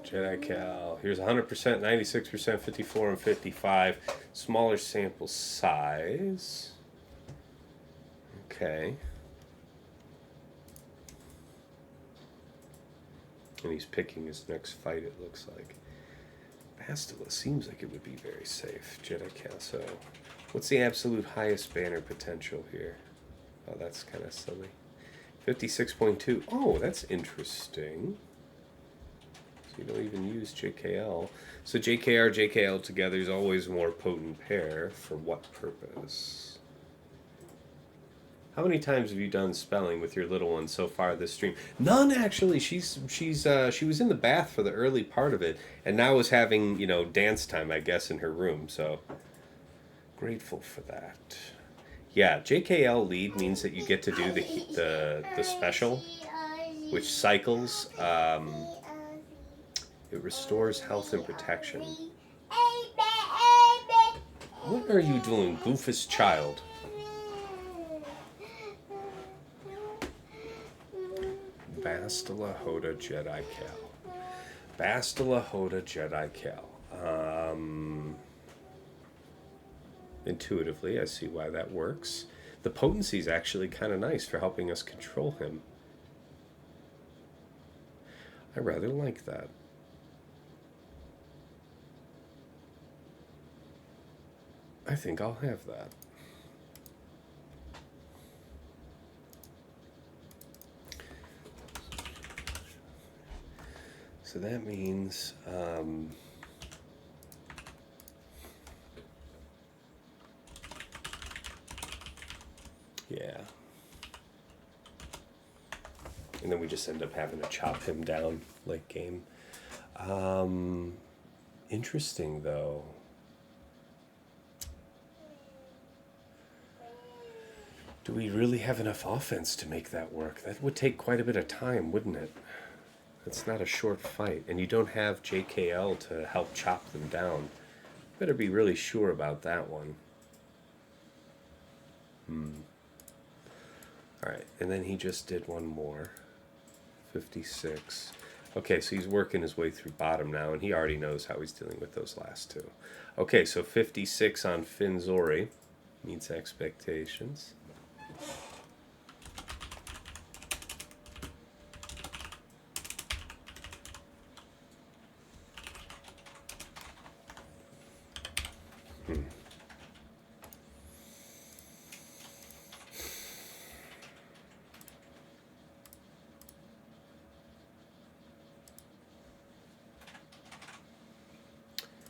Jedi Cal. Here's 100%, 96%, 54, and 55. Smaller sample size. Okay. And he's picking his next fight, it looks like. Bastila seems like it would be very safe. Jedi Cal. So, what's the absolute highest banner potential here? Oh, that's kind of silly. 56.2. Oh, that's interesting. So you don't even use JKL. So JKR, JKL together is always a more potent pair. For what purpose? How many times have you done spelling with your little one so far this stream? None, actually. She was in the bath for the early part of it, and now is having, you know, dance time, I guess, in her room. So grateful for that. Yeah, JKL lead means that you get to do the special, which cycles. It restores health and protection. What are you doing, goofus child? Bastila Hoda Jedi Cal. Bastila Hoda Jedi Cal. Intuitively, I see why that works. The potency is actually kind of nice for helping us control him. I rather like that. I think I'll have that. So that means yeah. And then we just end up having to chop him down late game. Interesting though. Do we really have enough offense to make that work? That would take quite a bit of time, wouldn't it? It's not a short fight, and you don't have JKL to help chop them down. Better be really sure about that one. Alright, and then he just did one more. 56. Okay, so he's working his way through bottom now, and he already knows how he's dealing with those last two. Okay, so 56 on Finn Zorii. Meets expectations.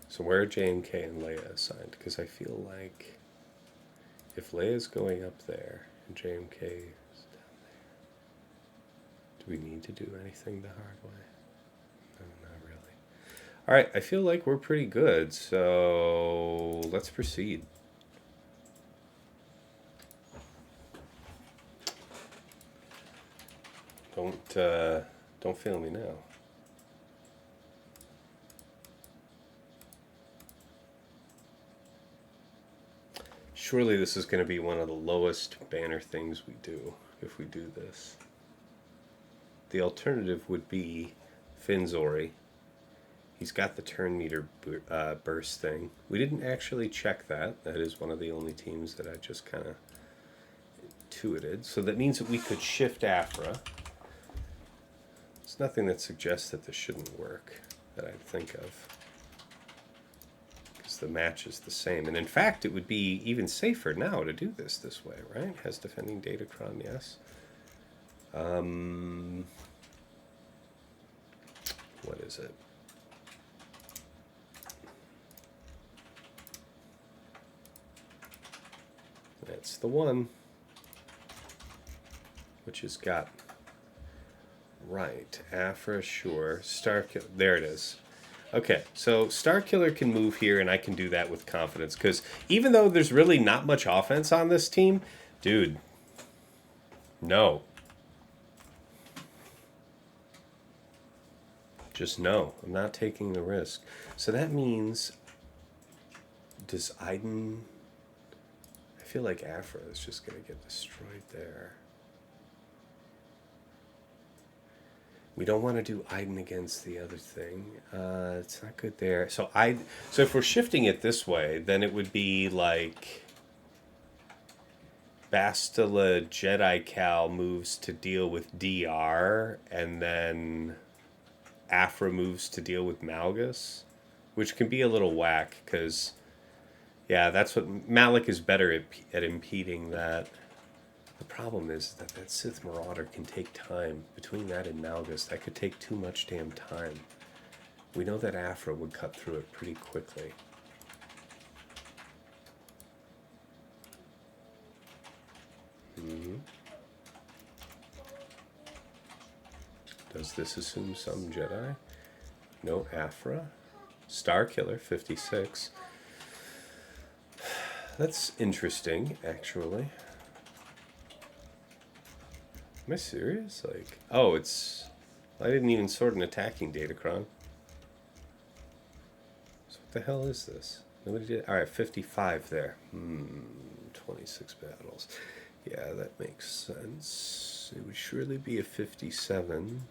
So where are JMK and Leia assigned? Because I feel like if Leia's going up there and JMK is down there, do we need to do anything the hard way? No, not really. Alright, I feel like we're pretty good, so let's proceed. Don't fail me now. Surely this is going to be one of the lowest banner things we do. if we do this. The alternative would be Finn Zorii. He's got the turn meter burst thing. We didn't actually check that. That is one of the only teams that I just kind of intuited. So that means that we could shift Aphra. There's nothing that suggests that this shouldn't work that I'd think of. Because the match is the same. And in fact, it would be even safer now to do this way, right? Has defending Datacron, yes. What is it? That's the one, which has got, right, Aphra, sure, Starkiller, there it is. Okay, so Starkiller can move here, and I can do that with confidence, because even though there's really not much offense on this team, dude, no. Just no, I'm not taking the risk. So that means, does Iden... I feel like Aphra is just going to get destroyed there. We don't want to do Iden against the other thing. It's not good there. So if we're shifting it this way, then it would be like Bastila Jedi Cal moves to deal with DR, and then Aphra moves to deal with Malgus, which can be a little whack because... yeah, that's what Malak is better at impeding that. The problem is that Sith Marauder can take time. Between that and Malgus, that could take too much damn time. We know that Aphra would cut through it pretty quickly. Does this assume some Jedi? No Aphra. Starkiller, 56. That's interesting, actually. Am I serious? Like, oh, it's... I didn't even sort an attacking Datacron. So what the hell is this? Nobody did... Alright, 55 there. 26 battles. Yeah, that makes sense. It would surely be a 57.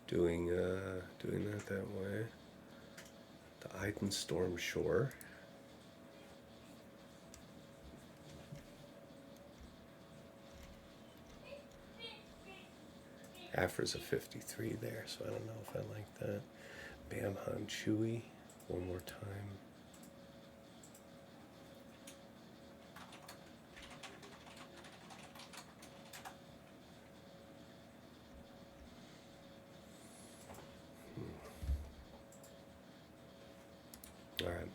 Doing that way. The Iden Storm Shore. Aphra's a 53 there, so I don't know if I like that. Bam Han Chewie, one more time. All right.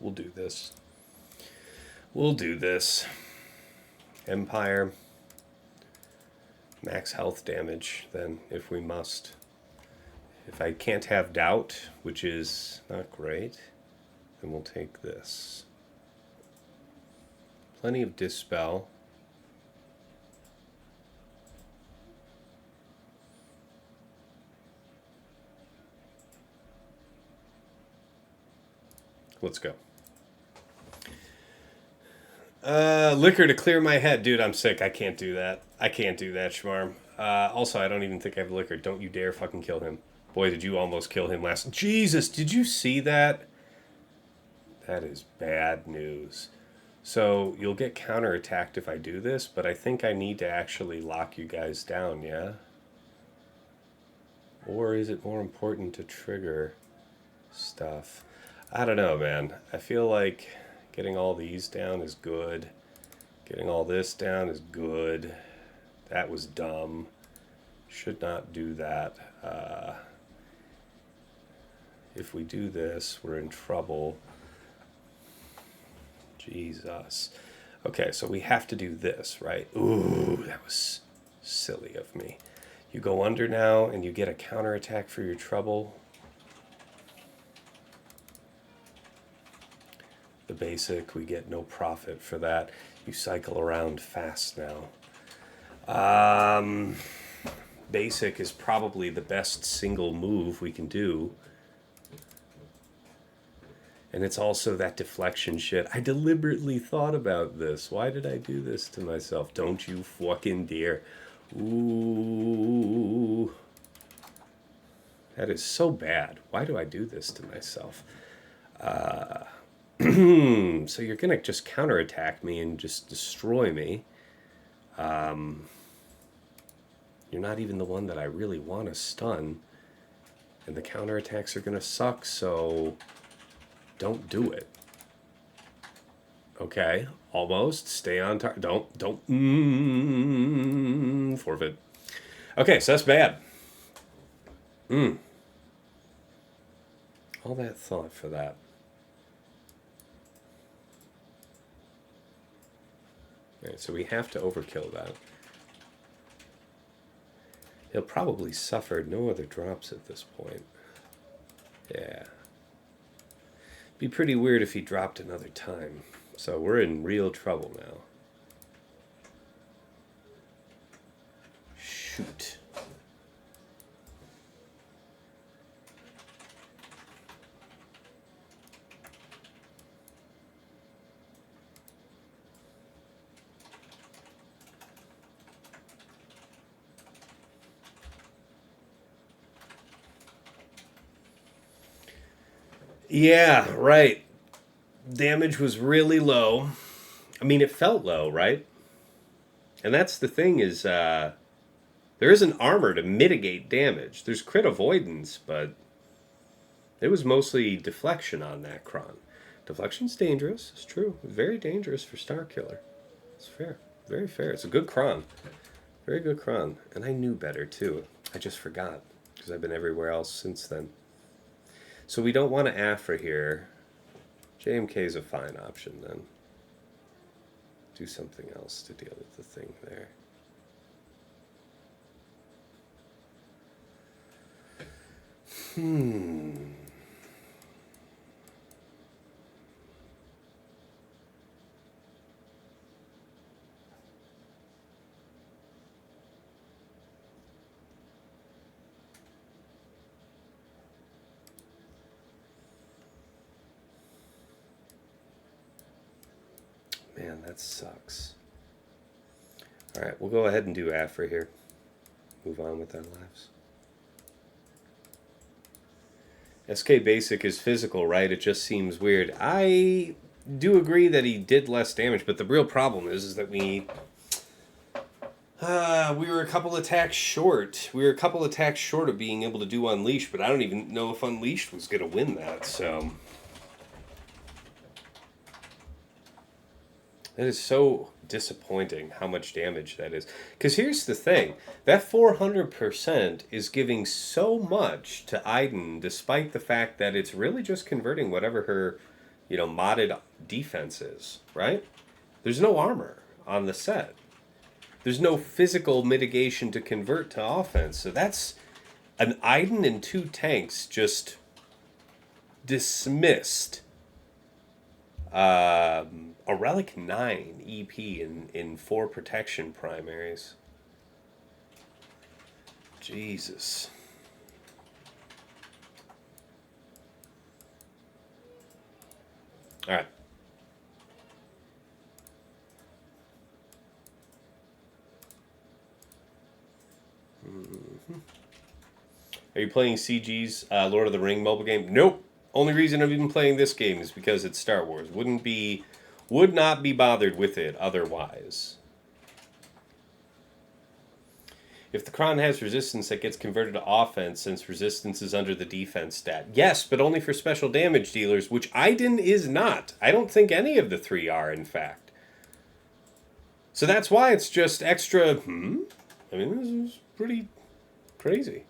We'll do this. We'll do this. Empire. Max health damage, then, if we must. If I can't have doubt, which is not great, then we'll take this. Plenty of dispel. Let's go. Liquor to clear my head. Dude, I'm sick. I can't do that. I can't do that, Shmarm. Also, I don't even think I have liquor. Don't you dare fucking kill him. Boy, did you almost kill him last... Jesus, did you see that? That is bad news. So, you'll get counterattacked if I do this, but I think I need to actually lock you guys down, yeah? Or is it more important to trigger stuff? I don't know, man. I feel like getting all these down is good. Getting all this down is good. That was dumb. Should not do that. If we do this, we're in trouble. Jesus. Okay, so we have to do this, right? Ooh, that was silly of me. You go under now, and you get a counterattack for your trouble. The basic, we get no profit for that. You cycle around fast now. Basic is probably the best single move we can do. And it's also that deflection shit. I deliberately thought about this. Why did I do this to myself? Don't you fucking dare. Ooh. That is so bad. Why do I do this to myself? So you're going to just counterattack me and just destroy me. You're not even the one that I really want to stun. And the counterattacks are going to suck, so don't do it. Okay, almost. Stay on target. Don't. Forfeit. Okay, so that's bad. All that thought for that. All right, so we have to overkill that. He'll probably suffer no other drops at this point. Yeah. Be pretty weird if he dropped another time. So we're in real trouble now. Shoot. Yeah, right. Damage was really low. I mean, it felt low, right? And that's the thing is, there isn't armor to mitigate damage. There's crit avoidance, but it was mostly deflection on that Kron. Deflection's dangerous. It's true. Very dangerous for Star Killer. It's fair. Very fair. It's a good Kron. Very good Kron. And I knew better, too. I just forgot, because I've been everywhere else since then. So we don't want to Aphra here. JMK is a fine option, then. Do something else to deal with the thing there. Man, that sucks. Alright, we'll go ahead and do Aphra here. Move on with our lives. SK Basic is physical, right? It just seems weird. I do agree that he did less damage, but the real problem is that we were a couple attacks short. We were a couple attacks short of being able to do Unleash, but I don't even know if Unleashed was going to win that, so... That is so disappointing how much damage that is. Because here's the thing. That 400% is giving so much to Iden, despite the fact that it's really just converting whatever her, modded defense is, right? There's no armor on the set. There's no physical mitigation to convert to offense. So that's an Iden and 2 tanks just dismissed. A Relic 9 EP in 4 protection primaries. Jesus. Alright. Are you playing CG's Lord of the Ring mobile game? Nope. Only reason I've been playing this game is because it's Star Wars. Would not be bothered with it otherwise. If the Kron has resistance that gets converted to offense, since resistance is under the defense stat. Yes, but only for special damage dealers, which Iden is not. I don't think any of the 3 are, in fact. So that's why it's just extra... I mean, this is pretty crazy.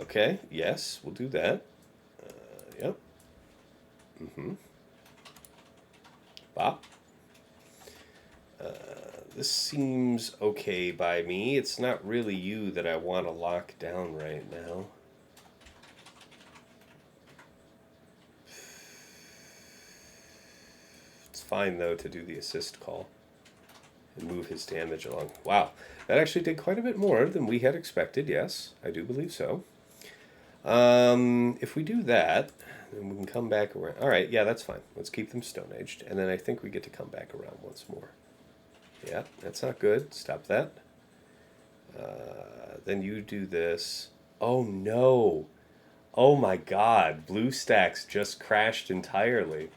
Okay, yes, we'll do that. Yep. Bop. This seems okay by me. It's not really you that I want to lock down right now. It's fine, though, to do the assist call and move his damage along. Wow, that actually did quite a bit more than we had expected. Yes, I do believe so. If we do that, then we can come back around. All right, yeah, that's fine. Let's keep them Stone Aged, and then I think we get to come back around once more. Yeah, that's not good. Stop that. Then you do this. Oh no! Oh my God! BlueStacks just crashed entirely.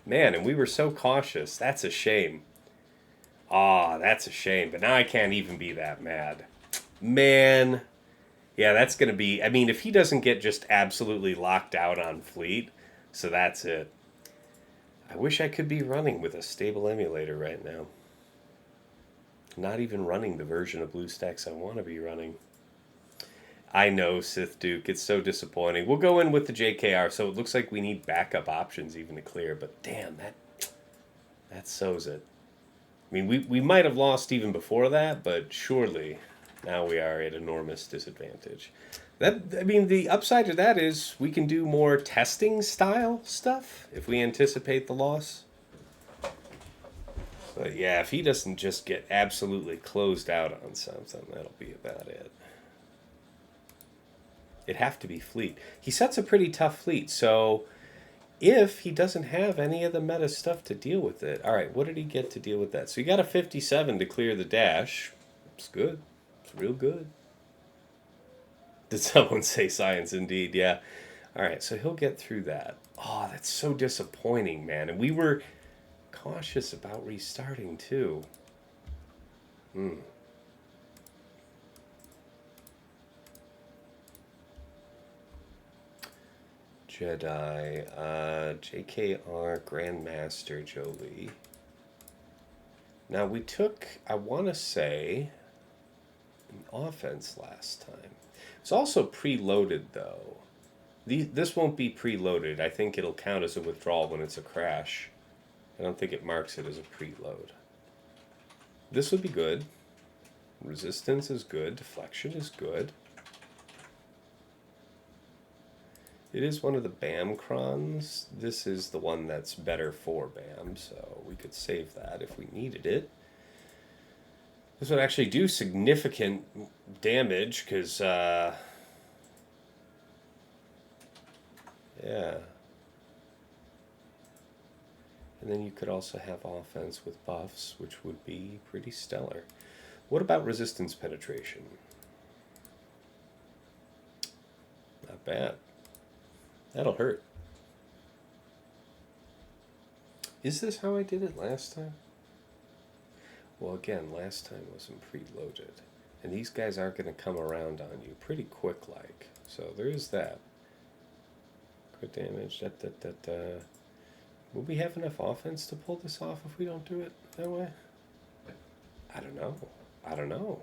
Man, and we were so cautious. That's a shame. Ah, that's a shame. But now I can't even be that mad. Man. Yeah, that's going to be... I mean, if he doesn't get just absolutely locked out on Fleet, so that's it. I wish I could be running with a stable emulator right now. Not even running the version of BlueStacks I want to be running. I know, Sith Duke. It's so disappointing. We'll go in with the JKR, so it looks like we need backup options even to clear, but damn, that sows it. I mean, we might have lost even before that, but surely now we are at enormous disadvantage. I mean, the upside to that is we can do more testing style stuff if we anticipate the loss. But yeah, if he doesn't just get absolutely closed out on something, that'll be about it. It'd have to be Fleet. He sets a pretty tough Fleet, so if he doesn't have any of the meta stuff to deal with it. All right, what did he get to deal with that? So he got a 57 to clear the dash. It's good. It's real good. Did someone say science indeed? Yeah. All right, so he'll get through that. Oh, that's so disappointing, man. And we were cautious about restarting, too. Jedi, JKR, Grandmaster, Jolee. Now, we took, I want to say, an offense last time. It's also preloaded, though. This won't be preloaded. I think it'll count as a withdrawal when it's a crash. I don't think it marks it as a preload. This would be good. Resistance is good. Deflection is good. It is one of the BAM crons. This is the one that's better for BAM, so we could save that if we needed it. This would actually do significant damage, because, yeah. And then you could also have offense with buffs, which would be pretty stellar. What about resistance penetration? Not bad. That'll hurt. Is this how I did it last time? Well, again, last time wasn't preloaded. And these guys aren't going to come around on you pretty quick-like. So there is that. Crit damage, Will we have enough offense to pull this off if we don't do it that way? I don't know. I don't know.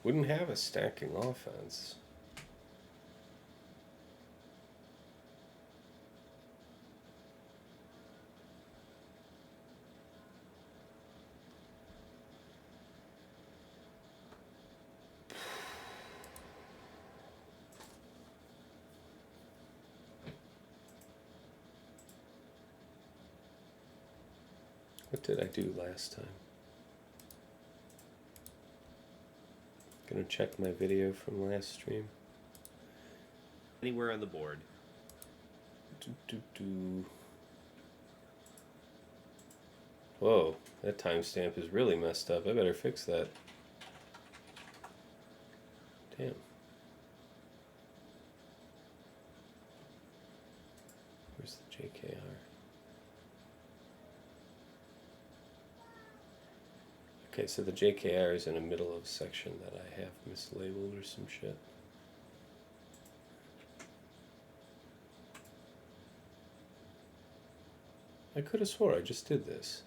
Wouldn't have a stacking offense. What did I do last time? Gonna check my video from last stream. Anywhere on the board. Whoa, that timestamp is really messed up. I better fix that. Damn. Where's the JKR? Okay, so the JKR is in the middle of a section that I have mislabeled or some shit. I could have swore I just did this.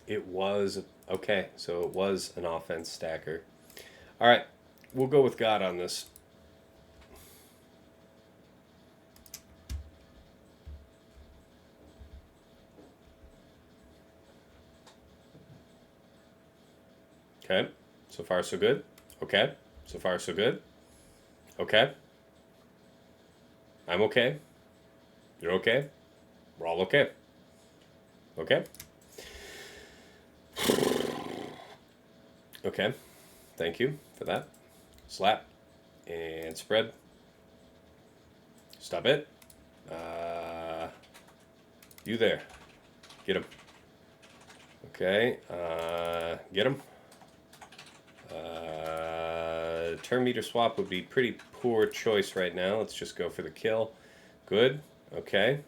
It was, okay, so it was an offense stacker. All right, we'll go with God on this. Okay. So far, so good. Okay. So far, so good. Okay. I'm okay. You're okay. We're all okay. Okay. Okay. Thank you for that. Slap. And spread. Stop it. You there. Get him. Okay. Get him. Turn meter swap would be pretty poor choice right now. Let's just go for the kill. Good. Okay.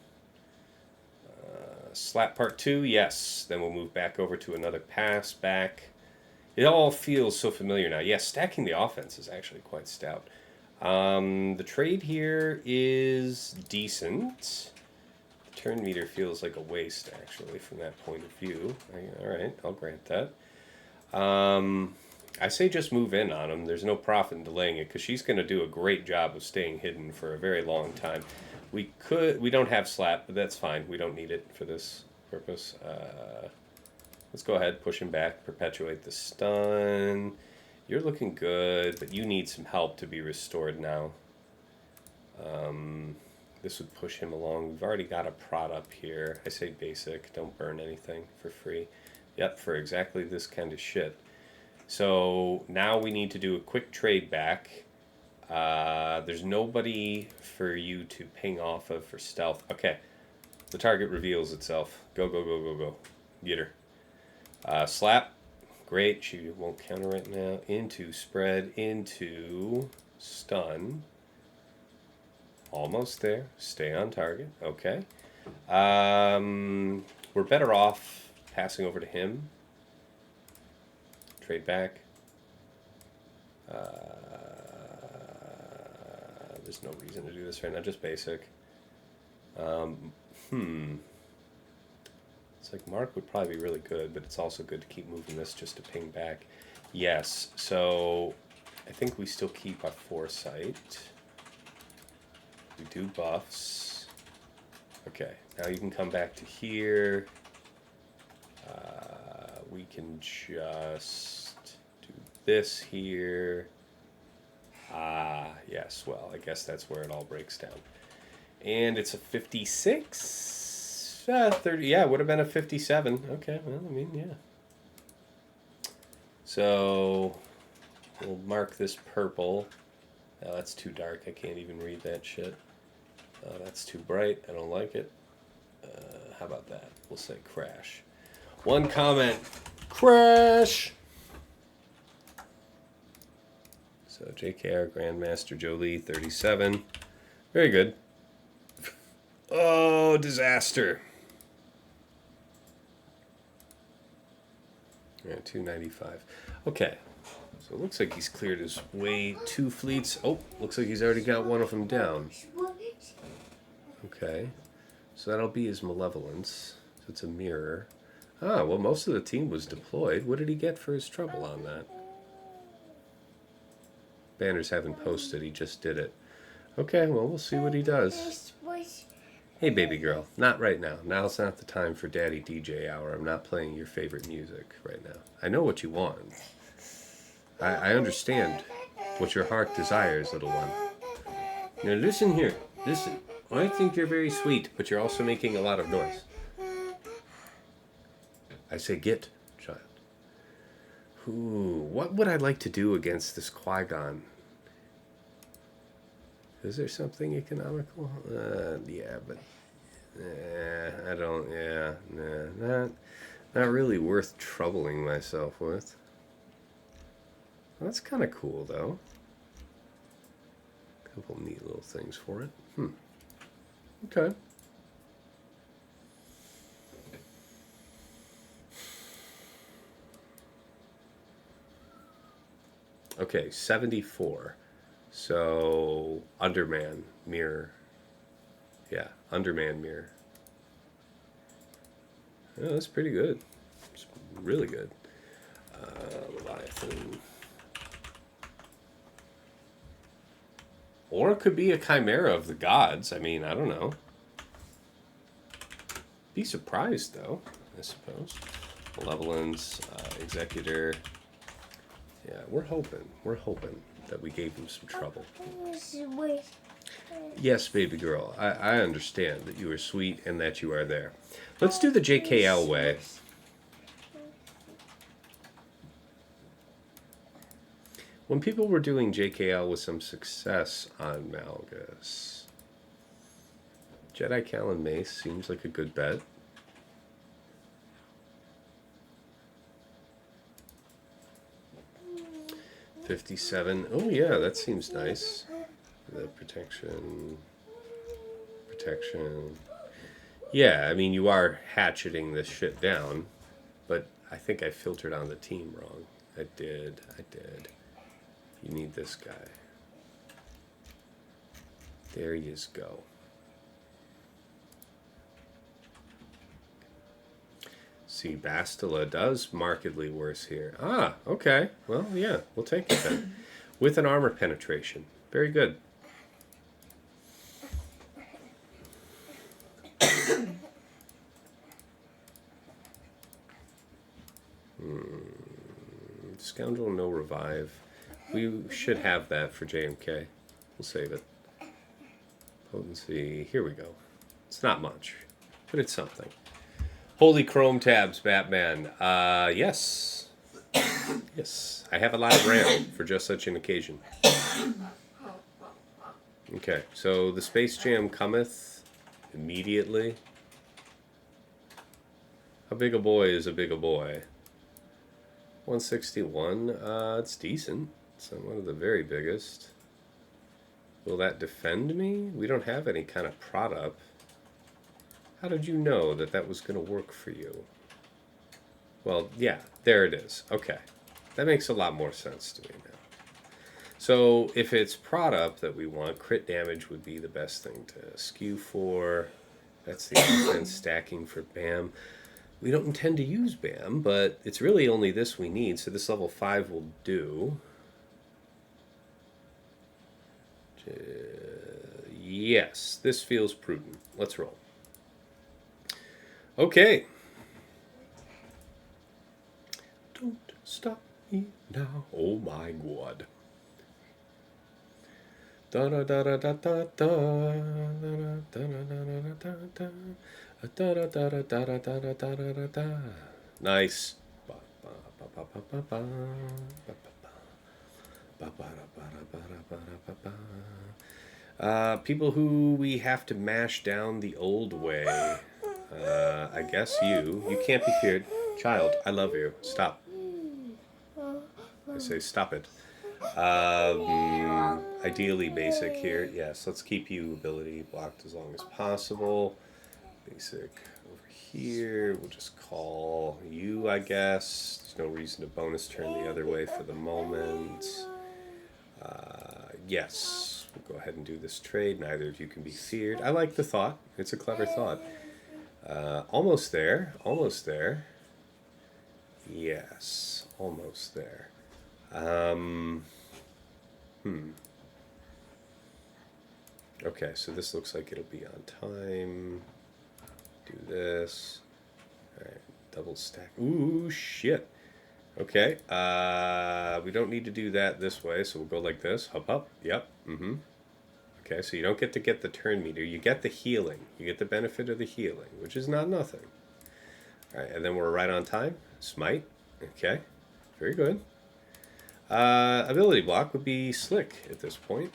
Slap part 2. Yes. Then we'll move back over to another pass back. It all feels so familiar now. Yes, stacking the offense is actually quite stout. The trade here is decent. The turn meter feels like a waste, actually, from that point of view. All right, I'll grant that. I say just move in on him. There's no profit in delaying it, because she's going to do a great job of staying hidden for a very long time. We don't have slap, but that's fine. We don't need it for this purpose. Let's go ahead, push him back, perpetuate the stun. You're looking good, but you need some help to be restored now. This would push him along. We've already got a prod up here. I say basic, don't burn anything for free. Yep, for exactly this kind of shit. So now we need to do a quick trade back. There's nobody for you to ping off of for stealth. Okay, the target reveals itself. Go, go, go, go, go. Get her. Slap. Great. She won't counter right now. Into spread. Into stun. Almost there. Stay on target. Okay. We're better off passing over to him. Trade back. There's no reason to do this right now. Just basic. It's like Mark would probably be really good, but it's also good to keep moving this just to ping back. Yes, so I think we still keep our foresight. We do buffs. Okay, now you can come back to here. We can just do this here. Yes, well, I guess that's where it all breaks down. And it's a 56? 30, yeah, it would have been a 57. Okay, well, I mean, yeah. So, we'll mark this purple. Oh, that's too dark. I can't even read that shit. That's too bright. I don't like it. How about that? We'll say crash. One comment. Crash! So, JKR Grandmaster Jolee, 37. Very good. Oh, disaster. Yeah, 295. Okay. So it looks like he's cleared his way 2 fleets. Oh, looks like he's already got one of them down. Okay. So that'll be his malevolence. So it's a mirror. Ah, well, most of the team was deployed. What did he get for his trouble on that? Banners haven't posted. He just did it. Okay, well, we'll see what he does. Hey, baby girl. Not right now. Now's not the time for Daddy DJ Hour. I'm not playing your favorite music right now. I know what you want. I understand what your heart desires, little one. Now listen here. Listen. I think you're very sweet, but you're also making a lot of noise. I say get, child. Ooh, what would I like to do against this Qui-Gon? Is there something economical? Yeah, but I don't. Yeah, nah, not really worth troubling myself with. That's kind of cool, though. A couple neat little things for it. Okay. Okay, 74. So, Underman mirror. Yeah, Underman mirror. Oh, that's pretty good. It's really good. Leviathan. Or it could be a chimera of the gods. I mean, I don't know. Be surprised, though, I suppose. Malevolence, Executor. Yeah, we're hoping that we gave him some trouble. Yes, baby girl, I understand that you are sweet and that you are there. Let's do the JKL way. When people were doing JKL with some success on Malgus, Jedi Cal and Mace seems like a good bet. $57. Oh yeah, that seems nice. The protection. Yeah, I mean, you are hatcheting this shit down, but I think I filtered on the team wrong. I did. You need this guy. There you go. See, Bastila does markedly worse here. Ah, okay. Well, yeah, we'll take it then. With an armor penetration. Very good. Scoundrel, no revive. We should have that for JMK. We'll save it. Potency, here we go. It's not much, but it's something. Holy Chrome tabs, Batman. Yes. Yes. I have a lot of RAM for just such an occasion. Okay, so the Space Jam cometh immediately. How big a boy is a big a boy? 161. It's decent. It's not one of the very biggest. Will that defend me? We don't have any kind of prod up. How did you know that that was going to work for you? Well, yeah, there it is. Okay. That makes a lot more sense to me now. So if it's prod up that we want, crit damage would be the best thing to skew for. That's the offense stacking for BAM. We don't intend to use BAM, but it's really only this we need, so this level 5 will do. Yes, this feels prudent. Let's roll. Okay. Don't stop me now. Oh my god. Da da da da da da da da da da da da. Nice. People who we have to mash down the old way. I guess you. You can't be feared. Child, I love you. Stop. I say stop it. Ideally basic here. Yes, let's keep you ability blocked as long as possible. Basic over here. We'll just call you, I guess. There's no reason to bonus turn the other way for the moment. Yes, we'll go ahead and do this trade. Neither of you can be feared. I like the thought. It's a clever thought. Almost there. Almost there. Yes, almost there. Okay, so this looks like it'll be on time. Do this. Alright, double stack. Ooh, shit. Okay, we don't need to do that this way, so we'll go like this. Hop up. Yep. Okay, so you don't get to get the turn meter. You get the healing. You get the benefit of the healing, which is not nothing. Alright, and then we're right on time. Smite. Okay, very good. Ability block would be slick at this point.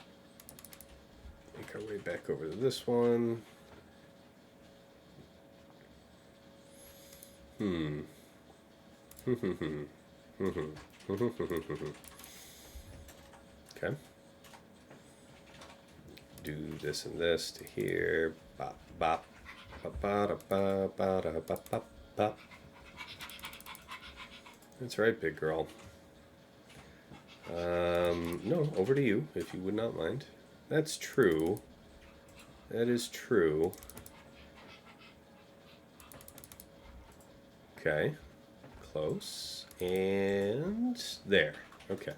Make our way back over to this one. Okay. Do this and this to here. Bop, bop. Bop, bop, bop, bop, bop, bop, bop. That's right, big girl. No, over to you, if you would not mind. That's true. That is true. Okay. Close. And there. Okay.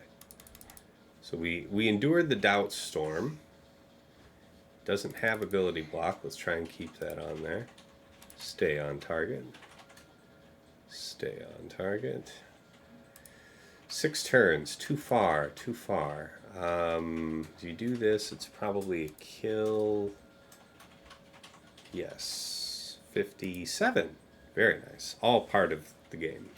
So we endured the doubt storm. Doesn't have ability block. Let's try and keep that on there. Stay on target. Stay on target. 6 turns. Too far. Too far. If you do this, it's probably a kill. Yes. 57. Very nice. All part of the game.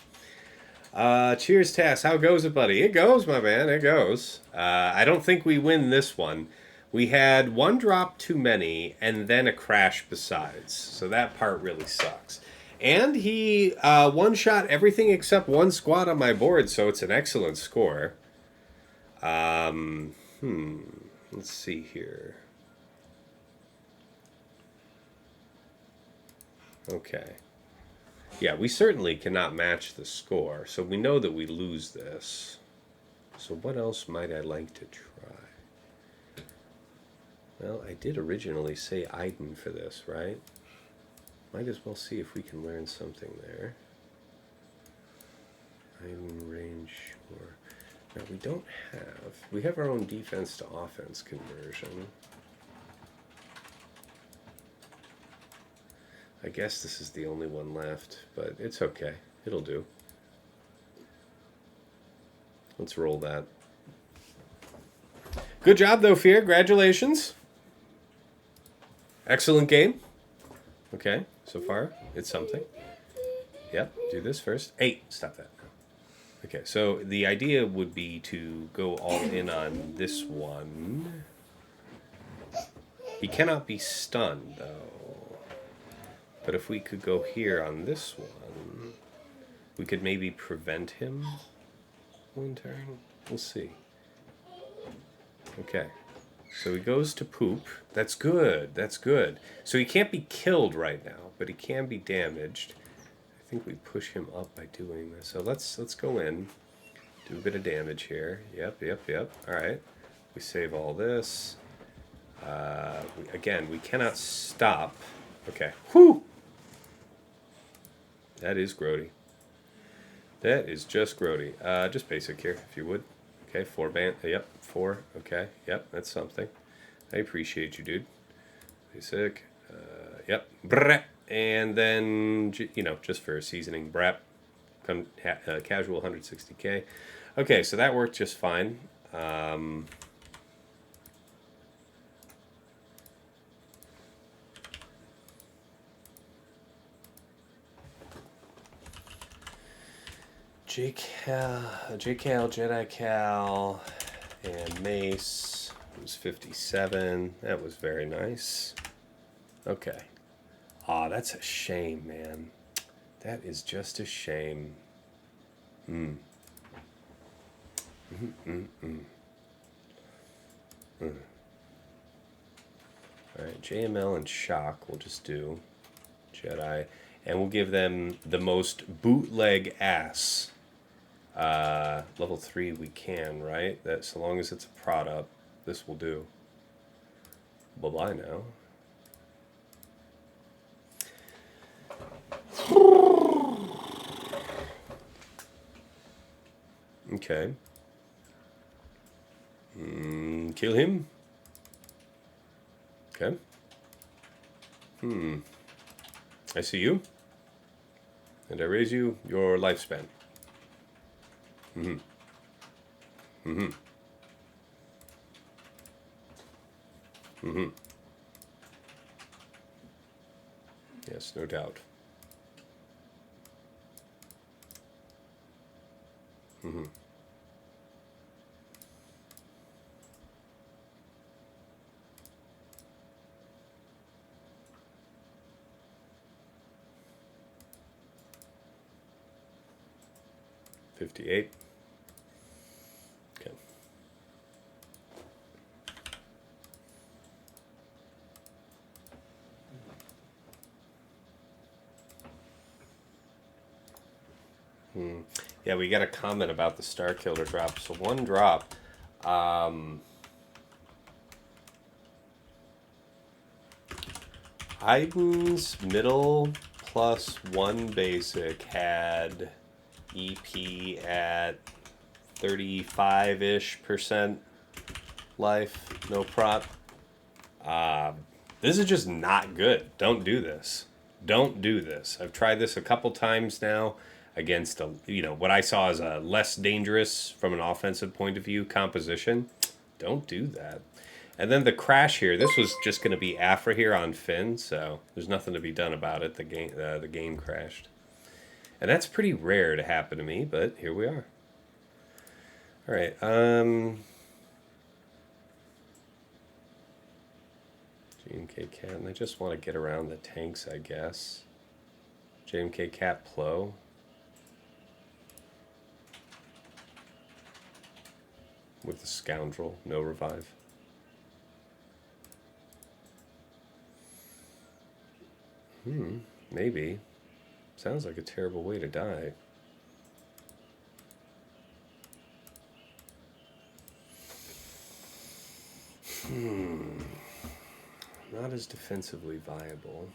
Cheers, Tass. How goes it, buddy? It goes, my man. It goes. I don't think we win this one. We had one drop too many and then a crash besides. So that part really sucks. And he one-shot everything except one squad on my board, so it's an excellent score. Let's see here. Okay. Yeah, we certainly cannot match the score, so we know that we lose this. So what else might I like to try? Well, I did originally say Iden for this, right? Might as well see if we can learn something there. Iden range or... No, we don't have... We have our own defense to offense conversion. I guess this is the only one left, but it's okay. It'll do. Let's roll that. Good job, though, Fear. Congratulations. Excellent game. Okay, so far, it's something. Yep, do this first. Hey, stop that. Okay, so the idea would be to go all in on this one. He cannot be stunned, though. But if we could go here on this one, we could maybe prevent him one turn. We'll see. Okay. So he goes to poop. That's good. That's good. So he can't be killed right now, but he can be damaged. I think we push him up by doing this. So let's go in. Do a bit of damage here. Yep. All right. We save all this. Again, we cannot stop. Okay. Whew! That is grody. That is just grody. Just basic here, if you would. Okay, 4 band. Yep, 4. Okay, yep, that's something. I appreciate you, dude. Basic. Yep. Brep. And then, you know, just for seasoning, brep. Casual 160k. Okay, so that worked just fine. JCal, Jedi Cal, and Mace. It was 57. That was very nice. Okay. Aw, that's a shame, man. That is just a shame. Alright, JML and Shaak we'll just do. Jedi. And we'll give them the most bootleg ass. Level 3 we can, right? That so long as it's a product, this will do. Bye-bye now. Okay. Kill him. Okay. I see you. And I raise you your lifespan. Yes, no doubt. $58. Okay. Yeah, we got a comment about the Star Killer drop. So one drop. Iden's middle plus 1 basic had EP at 35-ish% life, no prop. This is just not good. Don't do this. Don't do this. I've tried this a couple times now. against a, you know, what I saw as a less dangerous from an offensive point of view composition. Don't do that. And then the crash here, this was just going to be Aphra here on Finn, so there's nothing to be done about it. The game crashed. And that's pretty rare to happen to me, but here we are. All right. JMK Cat, and I just want to get around the tanks, I guess. JMK Cat Plo. With the Scoundrel, no revive. Maybe. Sounds like a terrible way to die. Not as defensively viable.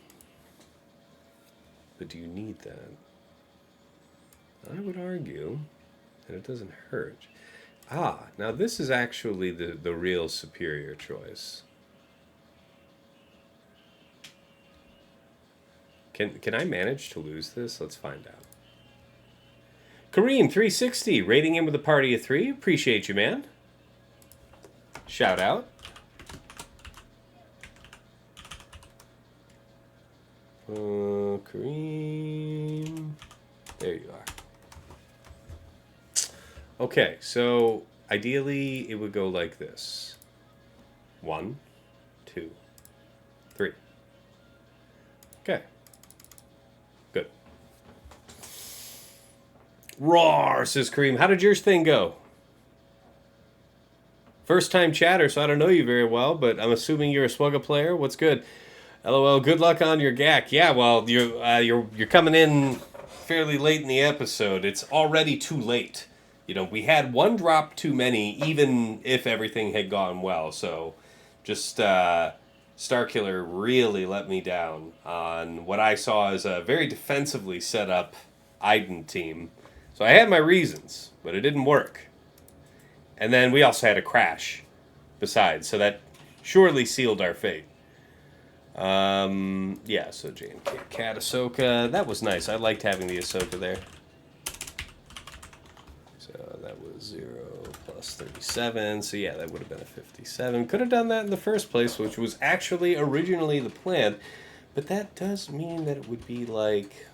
But do you need that? I would argue that it doesn't hurt. Ah, now this is actually the real superior choice. Can I manage to lose this? Let's find out. Kareem360, rating in with a party of 3. Appreciate you, man. Shout out. Kareem. There you are. Okay, so ideally it would go like this. 1, 2, 3. Okay. Good. Roar, says Kareem. How did yours thing go? First time chatter, so I don't know you very well, but I'm assuming you're a Swugga player. What's good? LOL, good luck on your GAC. Yeah, well, you're coming in fairly late in the episode. It's already too late. You know, we had one drop too many, even if everything had gone well. So, just Starkiller really let me down on what I saw as a very defensively set up Iden team. So I had my reasons, but it didn't work. And then we also had a crash besides, so that surely sealed our fate. Yeah, so JMK Cat Ahsoka, that was nice. I liked having the Ahsoka there. So that was 0 plus 37, so yeah, that would have been a 57. Could have done that in the first place, which was actually originally the plan, but that does mean that it would be like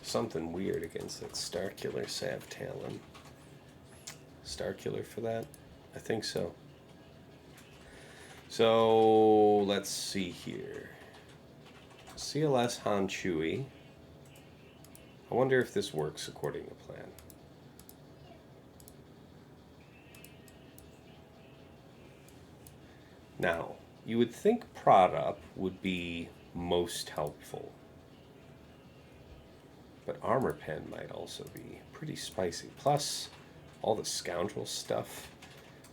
something weird against that Starkiller Sav Talon. Starkiller for that? I think so. So, let's see here. CLS Han Chewie. I wonder if this works according to plan. Now, you would think prod up would be most helpful. But armor pen might also be pretty spicy. Plus, all the scoundrel stuff.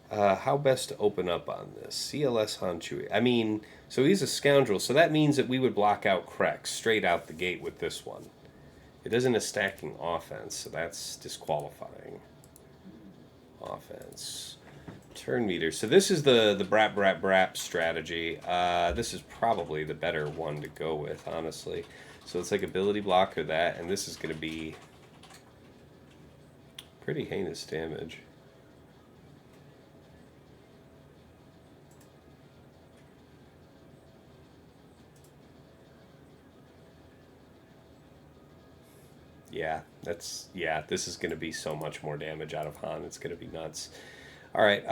How best to open up on this? CLS Han Chewie. I mean, so he's a scoundrel, so that means that we would block out CRex straight out the gate with this one. It isn't a stacking offense, so that's disqualifying. Offense. Turn meter. So this is the brap strategy. This is probably the better one to go with, honestly. So it's like ability block or that, and this is going to be pretty heinous damage. Yeah, this is going to be so much more damage out of Han. It's going to be nuts. All right,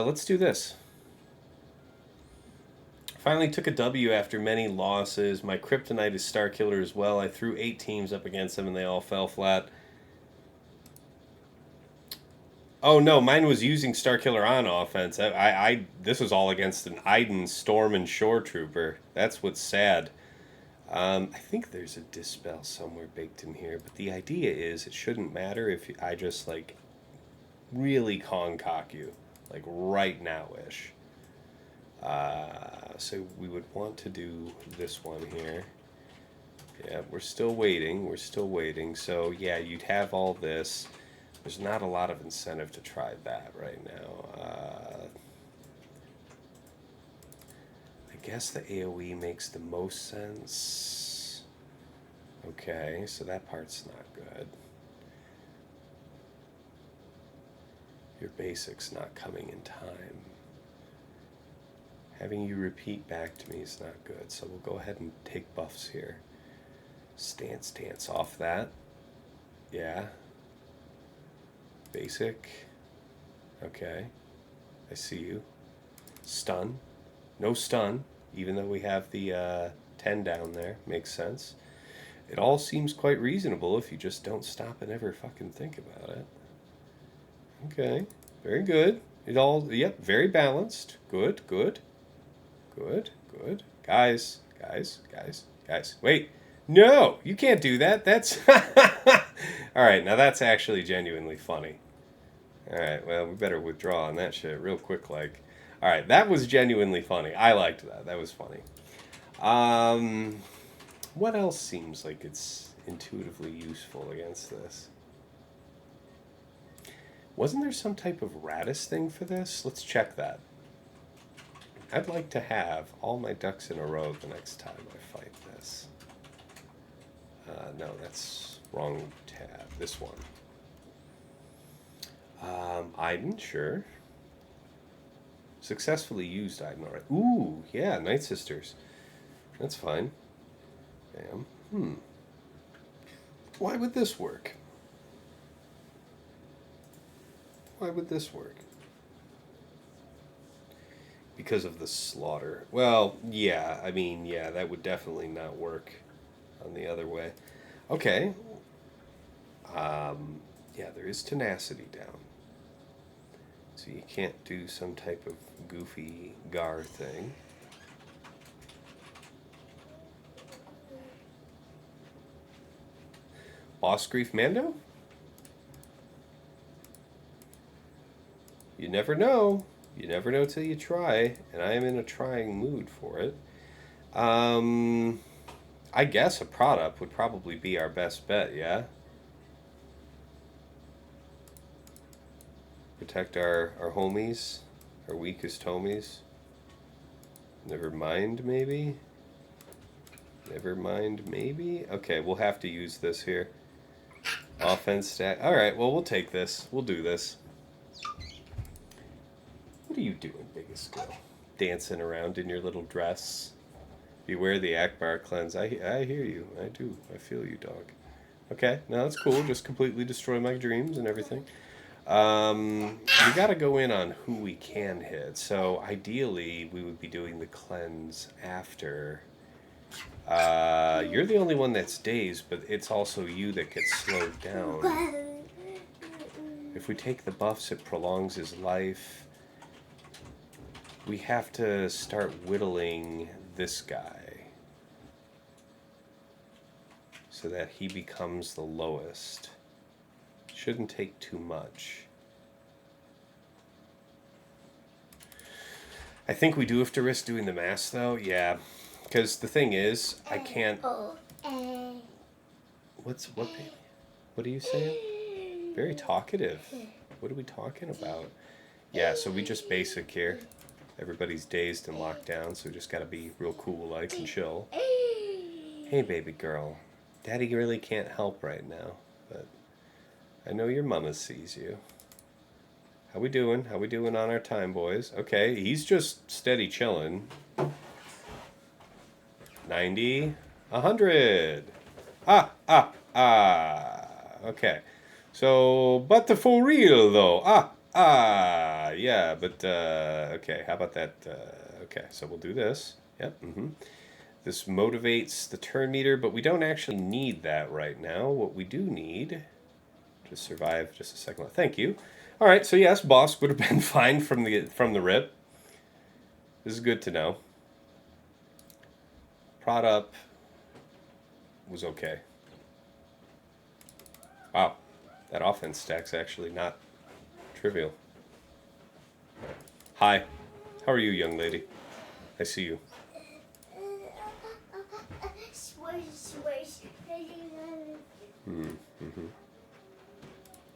let's do this. Finally took a W after many losses. My kryptonite is Starkiller as well. I threw 8 teams up against them and they all fell flat. Oh no, mine was using Starkiller on offense. This was all against an Iden Storm and Shore Trooper. That's what's sad. I think there's a dispel somewhere baked in here, but the idea is it shouldn't matter if I just like really concock you, like right now-ish. So we would want to do this one here. Yeah, we're still waiting. We're still waiting. So yeah, you'd have all this. There's not a lot of incentive to try that right now. I guess the AoE makes the most sense. Okay, so that part's not good. Your basics not coming in time. Having you repeat back to me is not good, so we'll go ahead and take buffs here. Stance off that. Yeah. Basic. Okay. I see you. Stun. No stun, even though we have the 10 down there. Makes sense. It all seems quite reasonable if you just don't stop and ever fucking think about it. Okay. Very good. It all, yep, very balanced. Good. Guys. Wait. No, you can't do that. That's... Alright, now that's actually genuinely funny. Alright, well, we better withdraw on that shit real quick, like. Alright, that was genuinely funny. I liked that. That was funny. What else seems like it's intuitively useful against this? Wasn't there some type of Radis thing for this? Let's check that. I'd like to have all my ducks in a row the next time I fight this. No, that's wrong tab. This one. Iden, sure. Successfully used Iden already. Ooh, yeah, Night Sisters. That's fine. Damn. Why would this work? Why would this work? Because of the slaughter. Well, yeah, I mean, yeah, that would definitely not work on the other way. Okay. Yeah, there is tenacity down. So you can't do some type of goofy gar thing. Boss Grief Mando? You never know. You never know till you try, and I am in a trying mood for it. I guess a product would probably be our best bet, yeah? Protect our homies, our weakest homies. Never mind, maybe? Never mind, maybe? Okay, we'll have to use this here. Offense stat. Alright, well, we'll take this. We'll do this. What are you doing, biggest girl? Dancing around in your little dress. Beware the Akbar cleanse. I hear you. I do. I feel you, dog. Okay, no, that's cool. Just completely destroy my dreams and everything. We gotta go in on who we can hit. So, ideally, we would be doing the cleanse after. You're the only one that's dazed, but it's also you that gets slowed down. If we take the buffs, it prolongs his life. We have to start whittling this guy so that he becomes the lowest. Shouldn't take too much. I think we do have to risk doing the mass, though. Yeah, because the thing is, I can't. What are you saying? Very talkative. What are we talking about? Yeah, so we just basic here. Everybody's dazed and locked down, so we just gotta be real cool, like, and chill. Hey, baby girl. Daddy really can't help right now, but I know your mama sees you. How we doing? How we doing on our time, boys? Okay, he's just steady chilling. 90, 100. Okay. So, but the for real, though. Yeah, but, okay, how about that? Okay, so we'll do this. Yep, This motivates the turn meter, but we don't actually need that right now. What we do need, to survive just a second. Thank you. All right, so yes, Bossk would have been fine from the rip. This is good to know. Prod up was okay. Wow, that offense stack's actually not trivial. Hi, how are you, young lady? I see you.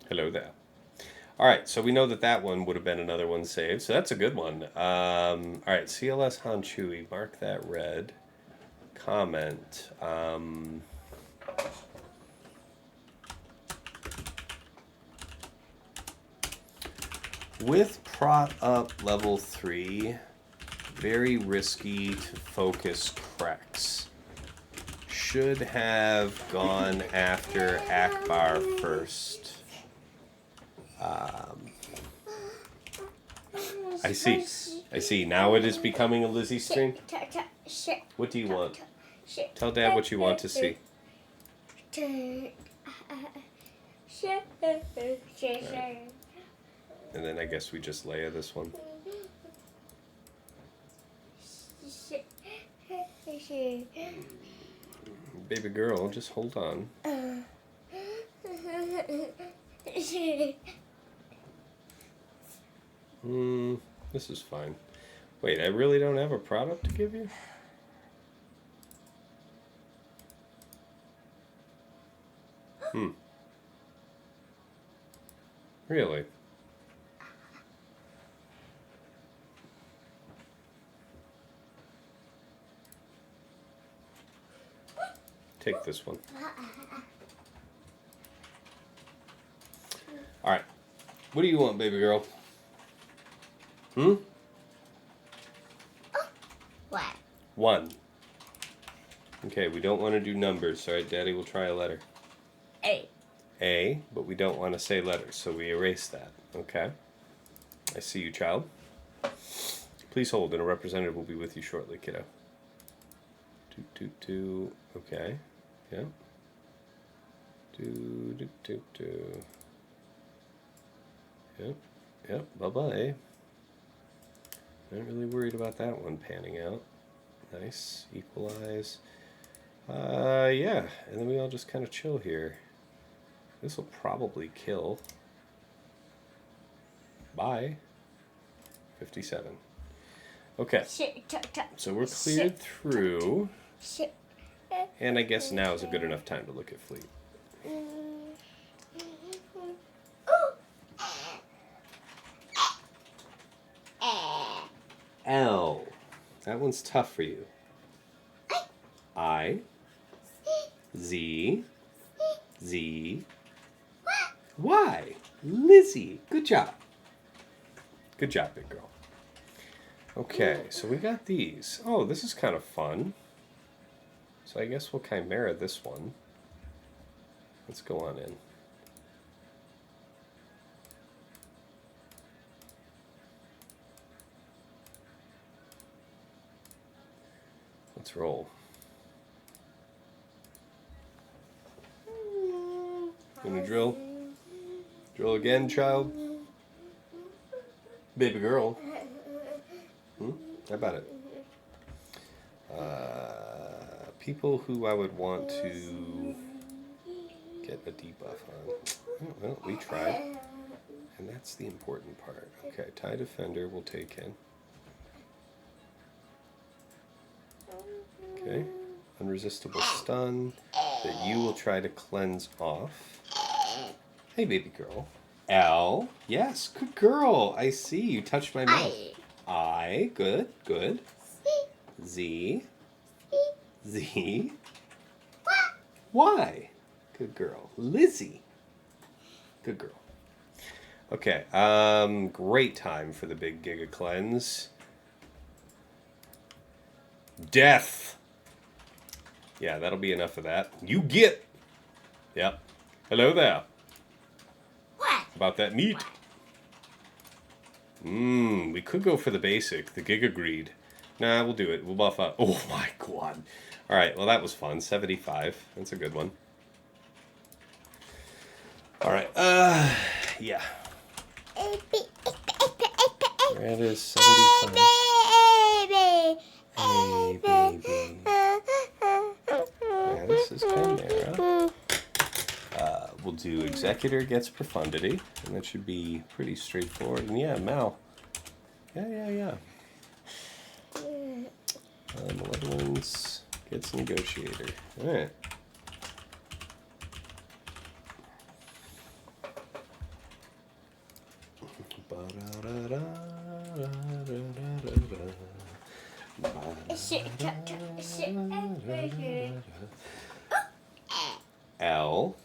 Hello there. All right, so we know that one would have been another one saved, so that's a good one. All right, CLS Han Chewie, mark that red. Comment. With prot up level 3, very risky to focus CRex. Should have gone after Akbar first. I see. Now it is becoming a Lizzie stream. What do you want? Tell Dad what you want to see. Right. And then I guess we just Leia this one. Baby girl, just hold on. This is fine. Wait, I really don't have a product to give you? Really? Take this one. Alright. What do you want, baby girl? What? 1. Okay, we don't want to do numbers, alright? Daddy will try a letter. A. A, but we don't want to say letters, so we erase that. Okay? I see you, child. Please hold, and a representative will be with you shortly, kiddo. 2. Okay. Yep. 2. Yep. Bye-bye. Not really worried about that one panning out. Nice. Equalize. Yeah. And then we all just kind of chill here. This will probably kill. Bye. 57. Okay. So we're cleared through. And I guess now is a good enough time to look at fleet. L. That one's tough for you. I. Z. Y. Lizzie. Good job. Good job, big girl. Okay, so we got these. Oh, this is kind of fun. So I guess we'll Chimera this one. Let's go on in. Let's roll. Gonna drill? Drill again, child? Baby girl. How about it? People who I would want to get a debuff on. Oh, well, we tried. And that's the important part. Okay, TIE Defender we'll take in. Okay, unresistible stun that you will try to cleanse off. Hey, baby girl. L. Yes, good girl. I see. You touched my mouth. I. Good. Z. Y. Good girl. Lizzie. Good girl. Okay. Great time for the big Giga Cleanse. Death. Yeah, that'll be enough of that. You get. Yep. Hello there. What? About that meat. We could go for the basic, the Giga Greed. Nah, we'll do it. We'll buff up. Oh my god. Alright, well that was fun. 75. That's a good one. Alright, yeah. That is 75. Hey, baby. Yeah, this is Chimera. We'll do Executor gets Profundity, and that should be pretty straightforward. And yeah, Mal. Yeah. Malevolence gets Negotiator. Alright. L.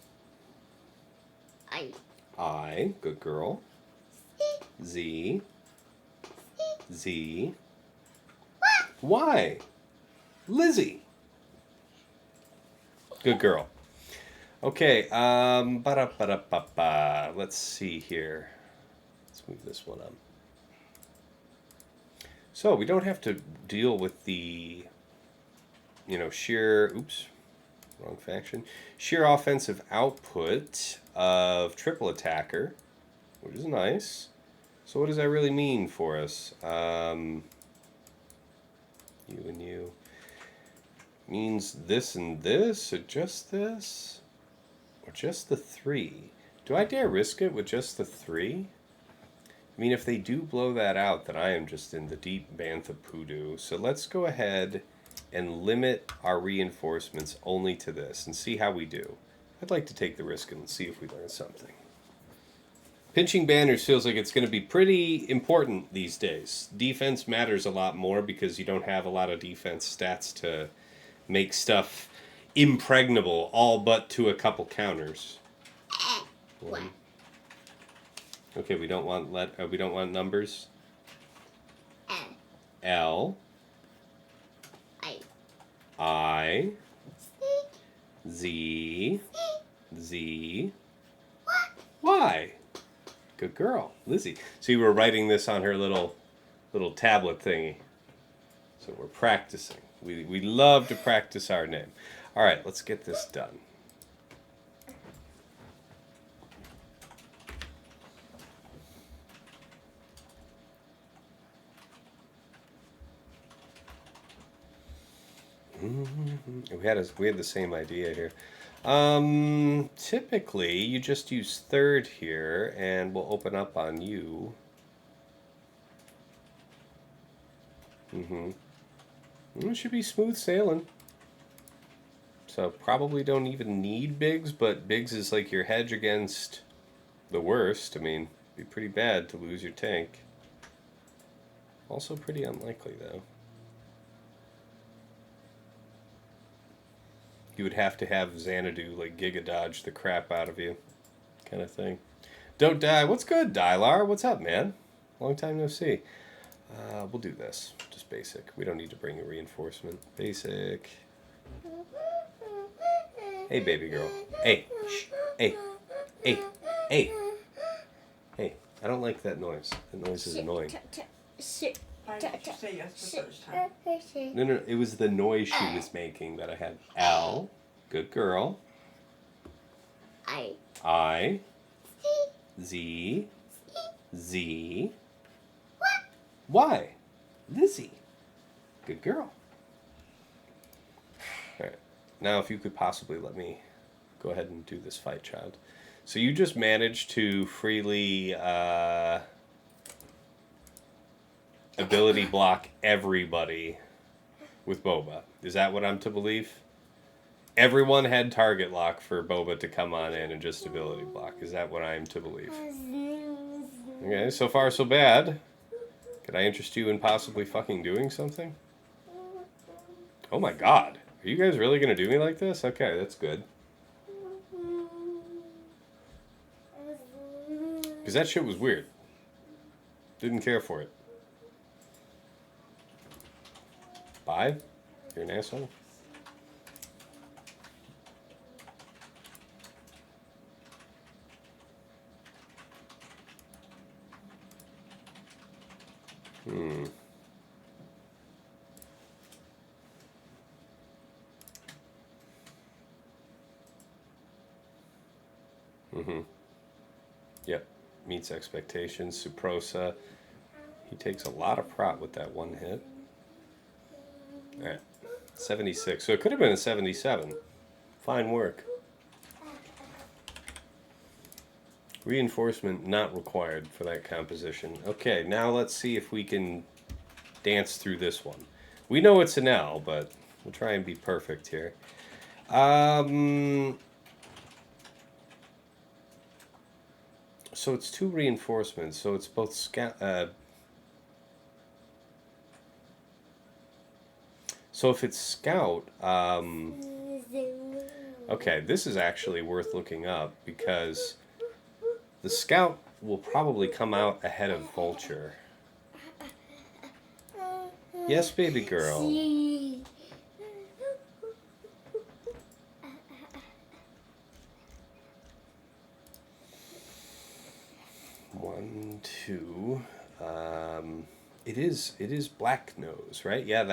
I. Good girl. Z. Z. Y. Lizzie. Good girl. Okay, ba-da-ba-da-ba-ba. Let's see here. Let's move this one up. So we don't have to deal with the, sheer, oops, wrong faction, sheer offensive output of triple attacker, which is nice. So what does that really mean for us? You and you. Means this and this, or just this? Or just the 3? Do I dare risk it with just the 3? I mean, if they do blow that out, then I am just in the deep bantha poodoo. So let's go ahead and limit our reinforcements only to this and see how we do. I'd like to take the risk and see if we learn something. Pinching banners feels like it's going to be pretty important these days. Defense matters a lot more because you don't have a lot of defense stats to make stuff impregnable, all but to a couple counters. What? Okay, we don't want numbers. L. I. Z. Z. Y. Good girl, Lizzie. See, we're writing this on her little tablet thingy. So we're practicing. We love to practice our name. All right, let's get this done. We had the same idea here. Typically, you just use third here, and we'll open up on you. It should be smooth sailing. So probably don't even need Biggs, but Biggs is like your hedge against the worst. I mean, it'd be pretty bad to lose your tank. Also pretty unlikely, though. You would have to have Xanadu like Giga Dodge the crap out of you, kind of thing. Don't die. What's good, Dylar? What's up, man? Long time no see. We'll do this. Just basic. We don't need to bring a reinforcement. Basic. Hey, baby girl. Hey. Shh. Hey. Hey. Hey. Hey. I don't like that noise. That noise is annoying. Why didn't you say yes the first time? No. It was the noise she was making that I had. L. Good girl. I. Z. Z. Y. Lizzie. Good girl. Alright. Now if you could possibly let me go ahead and do this fight, child. So you just managed to freely ability block everybody with Boba. Is that what I'm to believe? Everyone had target lock for Boba to come on in and just ability block. Is that what I'm to believe? Okay, so far so bad. Could I interest you in possibly fucking doing something? Oh my god. Are you guys really going to do me like this? Okay, that's good. Because that shit was weird. Didn't care for it. Bye? You're an asshole? Yep. Meets expectations. Suprosa. He takes a lot of prot with that one hit. Alright. 76. So it could have been a 77. Fine work. Reinforcement not required for that composition. Okay, now let's see if we can dance through this one. We know it's an L, but we'll try and be perfect here. So it's 2 reinforcements, so it's both scout. So if it's scout, okay, this is actually worth looking up because the scout will probably come out ahead of Vulture. Yes, baby girl. One, two. It is Black Nose, right? Yeah,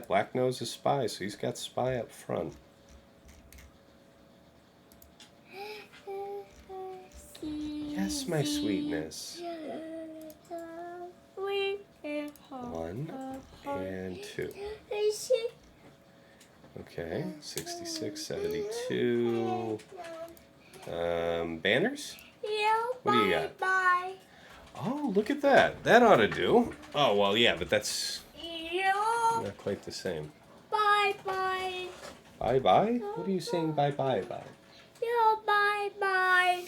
Black Nose is Spy, so he's got Spy up front. Yes, my sweetness. One and two. Okay, 66, 72. Banners? What do you got? Bye. Oh, look at that. That ought to do. Oh, well, yeah, but that's not quite the same. Bye bye. Bye-bye? What are you saying bye-bye about? Bye bye.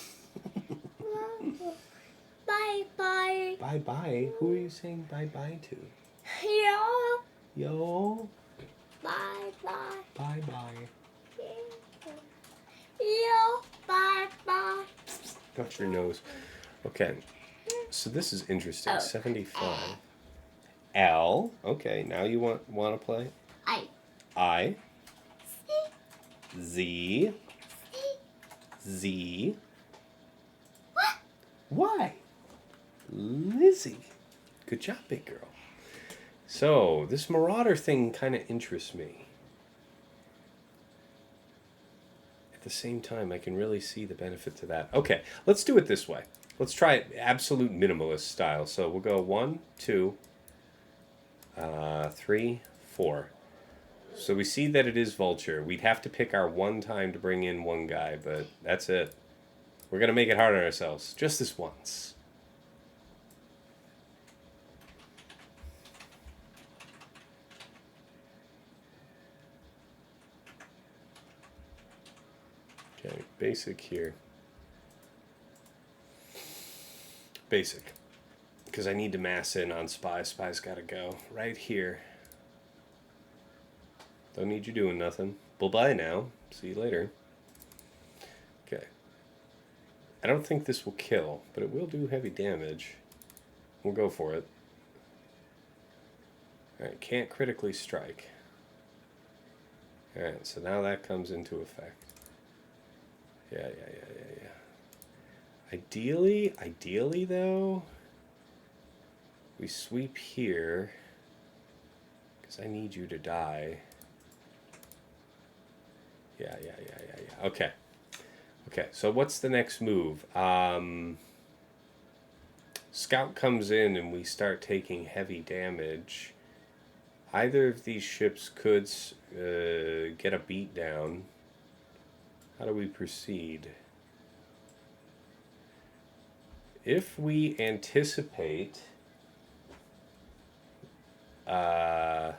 Bye bye. Bye-bye? Who are you saying bye-bye to? Yo? Bye bye. Bye-bye. Bye bye. Got your nose. Okay. So this is interesting. Oh. 75. L. Okay, now you want to play? I. Z. Z. What? Why? Lizzie. Good job, big girl. So, this Marauder thing kind of interests me. At the same time, I can really see the benefit to that. Okay, let's do it this way. Let's try it absolute minimalist style. So we'll go 1, 2, 3, 4. So we see that it is Vulture. We'd have to pick our one time to bring in one guy, but that's it. We're going to make it hard on ourselves. Just this once. Okay, basic here. Basic. Because I need to mass in on Spy. Spy's got to go. Right here. Don't need you doing nothing. Bye-bye now. See you later. Okay. I don't think this will kill, but it will do heavy damage. We'll go for it. Alright, can't critically strike. Alright, so now that comes into effect. Yeah. Ideally though, we sweep here, because I need you to die. Yeah. Okay, so what's the next move? Scout comes in and we start taking heavy damage. Either of these ships could get a beat down. How do we proceed? If we anticipate... yeah,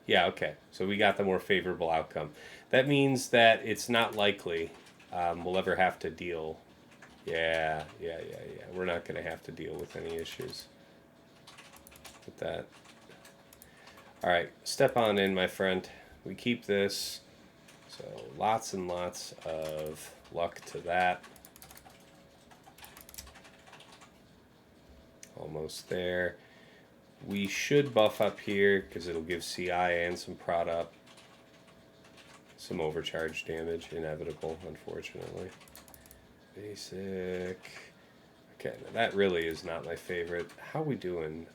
okay. So we got the more favorable outcome. That means that it's not likely we'll ever have to deal... Yeah. We're not going to have to deal with any issues with that. Alright, step on in, my friend. We keep this. So lots and lots of luck to that. Almost there. We should buff up here because it'll give CI and some prod up. Some overcharge damage, inevitable, unfortunately. Basic. Okay, now that really is not my favorite. How are we doing?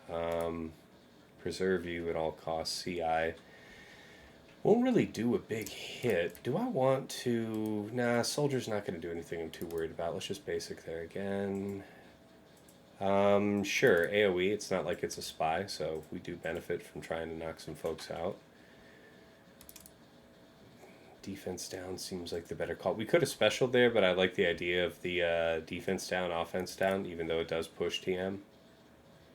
Preserve you at all costs, CI. Won't really do a big hit. Do I want to... Nah, Soldier's not going to do anything I'm too worried about. Let's just basic there again. Sure, AoE. It's not like it's a spy, so we do benefit from trying to knock some folks out. Defense down seems like the better call. We could have specialed there, but I like the idea of the defense down, offense down, even though it does push TM.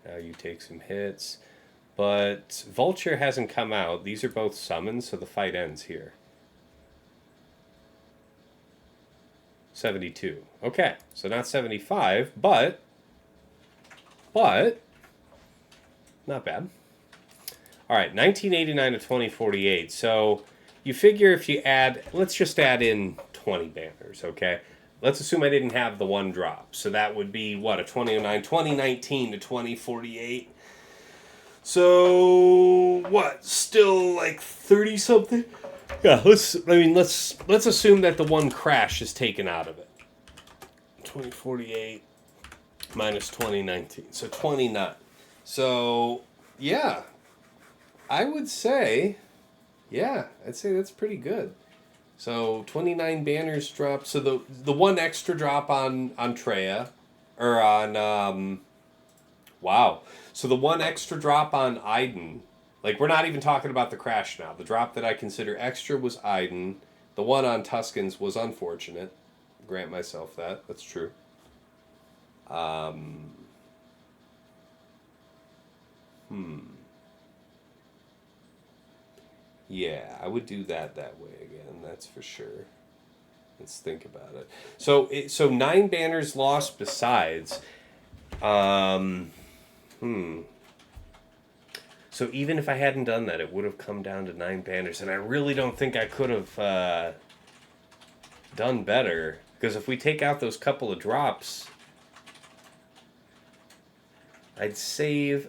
Now you take some hits. But Vulture hasn't come out. These are both summons, so the fight ends here. 72. Okay, so not 75, but not bad. All right, 1989 to 2048. So you figure if you add, let's just add in 20 banners, okay? let's assume I didn't have the one drop. So that would be, what, a 2009, 2019 to 2048. So, what, still like 30-something? Yeah, let's assume that the one crash is taken out of it. 2048 minus 2019, so 29. So, yeah, I would say, I'd say that's pretty good. So 29 banners dropped. So the one extra drop on Traya, or on wow. So the one extra drop on Iden, like we're not even talking about the crash now. The drop that I consider extra was Iden. The one on Tuskens was unfortunate. Grant myself that. That's true. Yeah, I would do that way again. That's for sure. Let's think about it. So 9 banners lost besides. So even if I hadn't done that, it would have come down to 9 banners, and I really don't think I could have done better, because if we take out those couple of drops, I'd save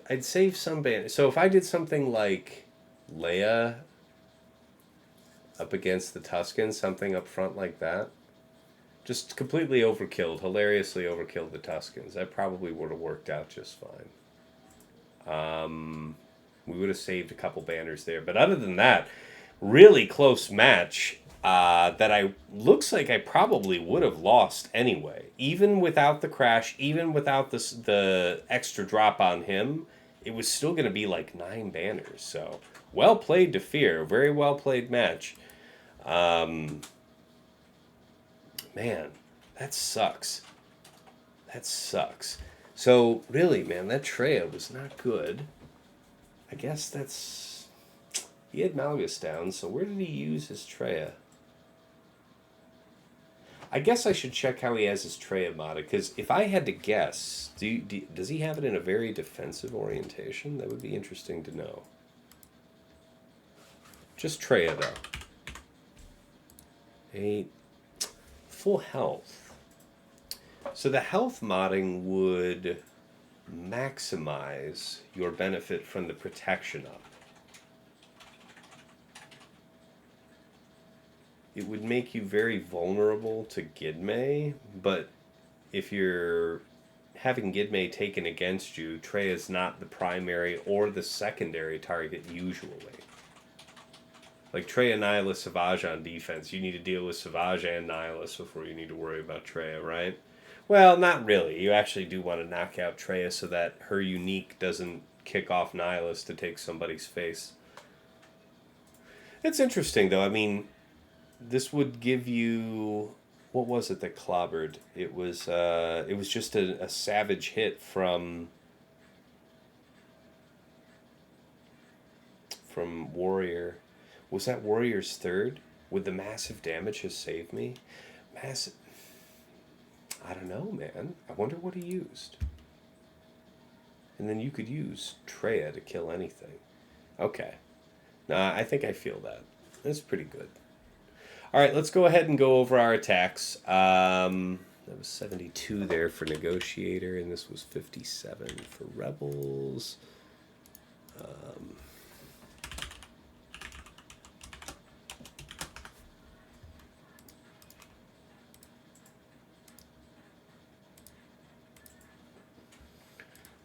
some banners. So if I did something like Leia up against the Tuskens, something up front like that, just completely overkilled, hilariously overkilled the Tuskens, that probably would have worked out just fine. We would have saved a couple banners there, but other than that, really close match that looks like I probably would have lost anyway, even without the crash, even without the extra drop on him. It was still going to be like 9 banners. So well played to Fear, very well played match. Man, that sucks. That sucks. So really, man, that Traya was not good. I guess that's... He had Malgus down, so where did he use his Traya? I guess I should check how he has his Traya modded, because if I had to guess, does he have it in a very defensive orientation? That would be interesting to know. Just Traya, though. 8. Full health. So the health modding would maximize your benefit from the protection up. It would make you very vulnerable to Gidme, but if you're having Gidme taken against you, Trey is not the primary or the secondary target usually. Like Trey and Nihilus Savage on defense, you need to deal with Savage and Nihilus before you need to worry about Traya, right? Well, not really. You actually do want to knock out Traya so that her unique doesn't kick off Nihilus to take somebody's face. It's interesting, though. I mean, this would give you... What was it that clobbered? It was just a savage hit from Warrior. Was that Warrior's third? Would the massive damage have saved me? Massive... I don't know, man. I wonder what he used. And then you could use Traya to kill anything. Okay. Nah, I think I feel that. That's pretty good. All right, let's go ahead and go over our attacks. That was 72 there for Negotiator, and this was 57 for Rebels.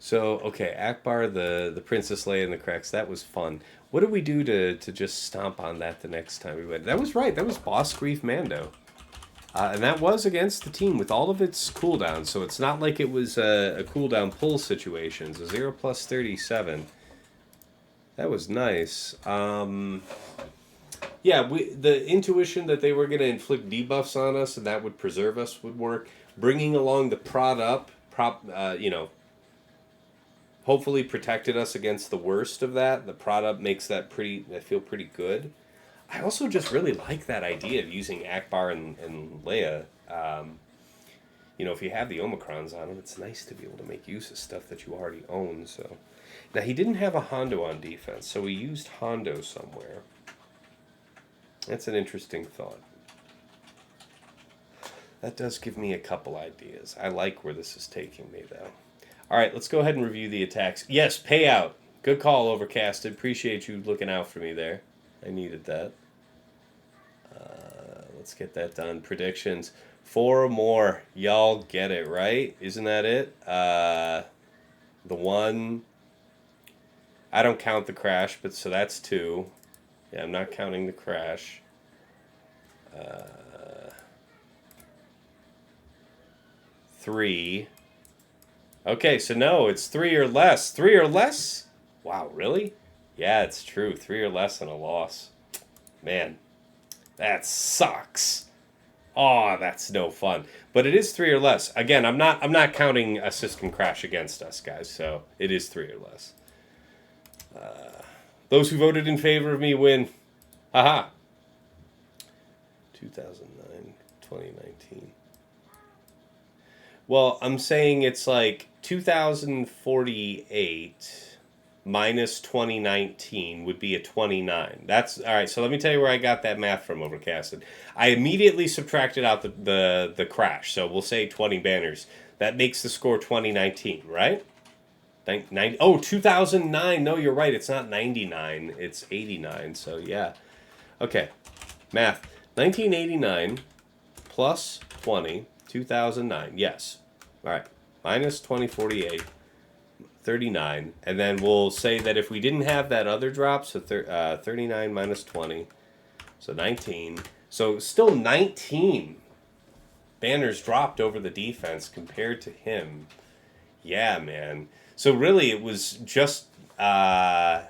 So, okay, Akbar, the Princess Leia, and the CRex, that was fun. What did we do to just stomp on that the next time we went? That was right, that was Boss Grief Mando. And that was against the team with all of its cooldowns, so it's not like it was a cooldown pull situation. So 0 plus 37. That was nice. Yeah, the intuition that they were going to inflict debuffs on us and that would preserve us would work. Bringing along the prod up, hopefully protected us against the worst of that. The prod up makes that I feel pretty good. I also just really like that idea of using Akbar and Leia. If you have the Omicrons on them, it's nice to be able to make use of stuff that you already own. So now he didn't have a Hondo on defense, so we used Hondo somewhere. That's an interesting thought. That does give me a couple ideas. I like where this is taking me, though. All right, let's go ahead and review the attacks. Yes, payout. Good call, Overcasted. Appreciate you looking out for me there. I needed that. Let's get that done. Predictions. 4 or more. Y'all get it, right? Isn't that it? The one... I don't count the crash, but so that's 2. Yeah, I'm not counting the crash. 3. Okay, so no, it's 3 or less. 3 or less? Wow, really? Yeah, it's true. 3 or less and a loss. Man, that sucks. Oh, that's no fun. But it is 3 or less. Again, I'm not counting a system crash against us, guys. So it is 3 or less. Those who voted in favor of me win. Haha. 2009, 2019. Well, I'm saying it's like 2048 minus 2019 would be a 29. That's all right. So let me tell you where I got that math from, Overcasted. I immediately subtracted out the crash. So we'll say 20 banners. That makes the score 2019, right? 2009. No, you're right. It's not 99. It's 89. So yeah. Okay. Math. 1989 plus 20. 2009. Yes. All right. Minus 2048. 39. And then we'll say that if we didn't have that other drop, so 39 minus 20. So 19. So still 19 banners dropped over the defense compared to him. Yeah, man. So really it was just... it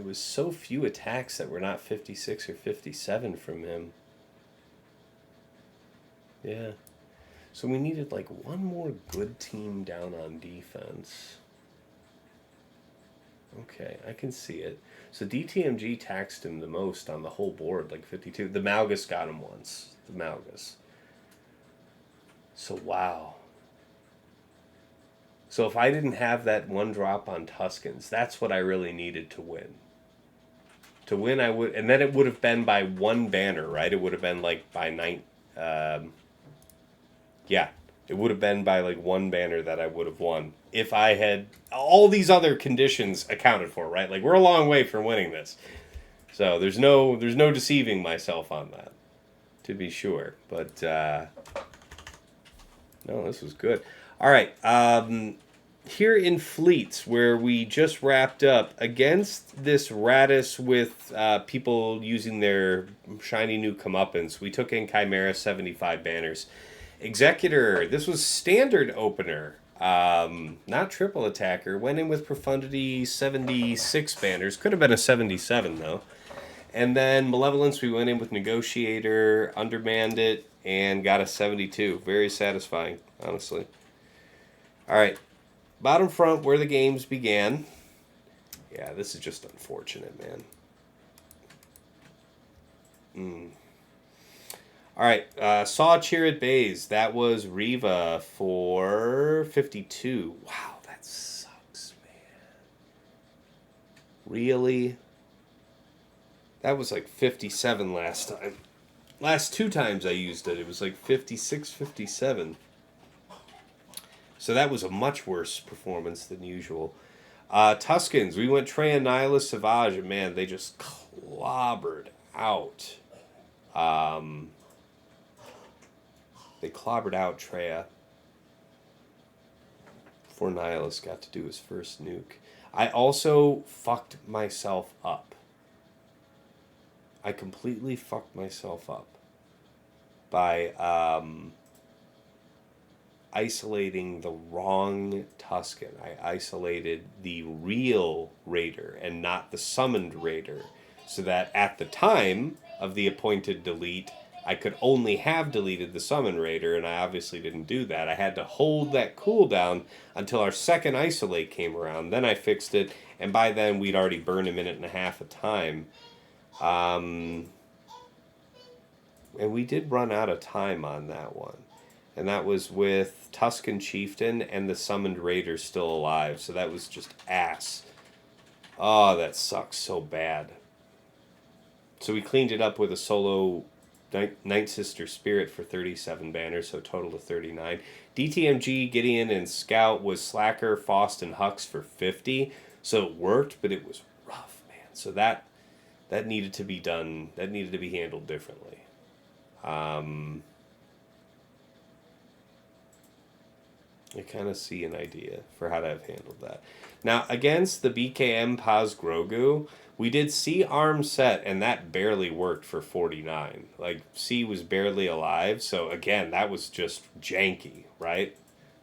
was so few attacks that were not 56 or 57 from him. Yeah. So we needed like one more good team down on defense. Okay, I can see it. So DTMG taxed him the most on the whole board, like 52. The Malgus got him once. The Malgus. So wow. So if I didn't have that one drop on Tuskens, that's what I really needed to win. To win, I would, and then it would have been by one banner, right? It would have been like by 9. Yeah, it would have been by like one banner that I would have won if I had all these other conditions accounted for, right? Like we're a long way from winning this, so there's no deceiving myself on that, to be sure. But no, this was good. All right, here in Fleets, where we just wrapped up against this Radis with people using their shiny new comeuppance, we took in Chimera 75 banners. Executor, this was standard opener, not triple attacker. Went in with Profundity 76 banners. Could have been a 77 though. And then Malevolence, we went in with Negotiator, undermanned it, and got a 72. Very satisfying, honestly. All right, bottom front where the games began. Yeah, this is just unfortunate, man. All right, saw Chirrut Baze. That was Riva for 52. Wow, that sucks, man. Really? That was like 57 last time. Last 2 times I used it, it was like 56, 57. So that was a much worse performance than usual. Tuskens, we went Traya, Nihilus, Savage, and man, they just clobbered out. They clobbered out Traya before Nihilus got to do his first nuke. I also fucked myself up. I completely fucked myself up by isolating the wrong Tusken. I isolated the real Raider and not the summoned Raider, so that at the time of the appointed delete, I could only have deleted the Summon Raider, and I obviously didn't do that. I had to hold that cooldown until our second isolate came around. Then I fixed it, and by then we'd already burned 1.5 minutes of time. And we did run out of time on that one. And that was with Tusken Chieftain and the Summoned Raider still alive. So that was just ass. Oh, that sucks so bad. So we cleaned it up with a solo Night Sister Spirit for 37 banners, so total of 39. DTMG, Gideon, and Scout was Slacker, FOST, and Hux for 50. So it worked, but it was rough, man. So that needed to be done. That needed to be handled differently. I kind of see an idea for how to have handled that. Now, against the BKM Paz Grogu, we did C arm set, and that barely worked for 49. Like, C was barely alive, so again, that was just janky, right?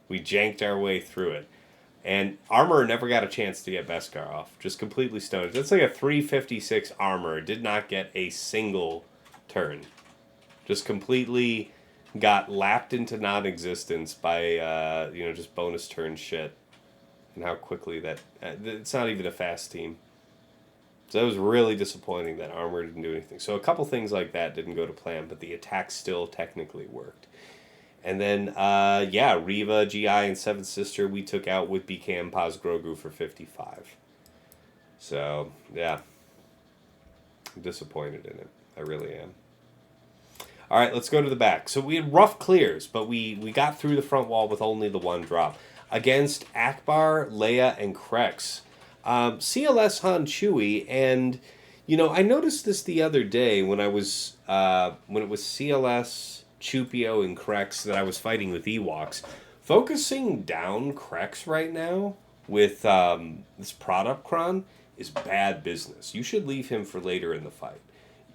We janked our way through it. And Armor never got a chance to get Beskar off. Just completely stoned. That's like a 356 Armor. Did not get a single turn. Just completely got lapped into non-existence by, just bonus turn shit. And how quickly that... it's not even a fast team. So that was really disappointing that Armor didn't do anything. So a couple things like that didn't go to plan, but the attack still technically worked. And then, Reva, GI, and Seventh Sister we took out with BKM Paz Grogu for 55. So, yeah. I'm disappointed in it. I really am. All right, let's go to the back. So we had rough clears, but we got through the front wall with only the one drop. Against Akbar, Leia, and CRex. CLS Han Chewie, and, I noticed this the other day when it was CLS... Chupio and CRex that I was fighting with Ewoks. Focusing down CRex right now with this product cron is bad business. You should leave him for later in the fight.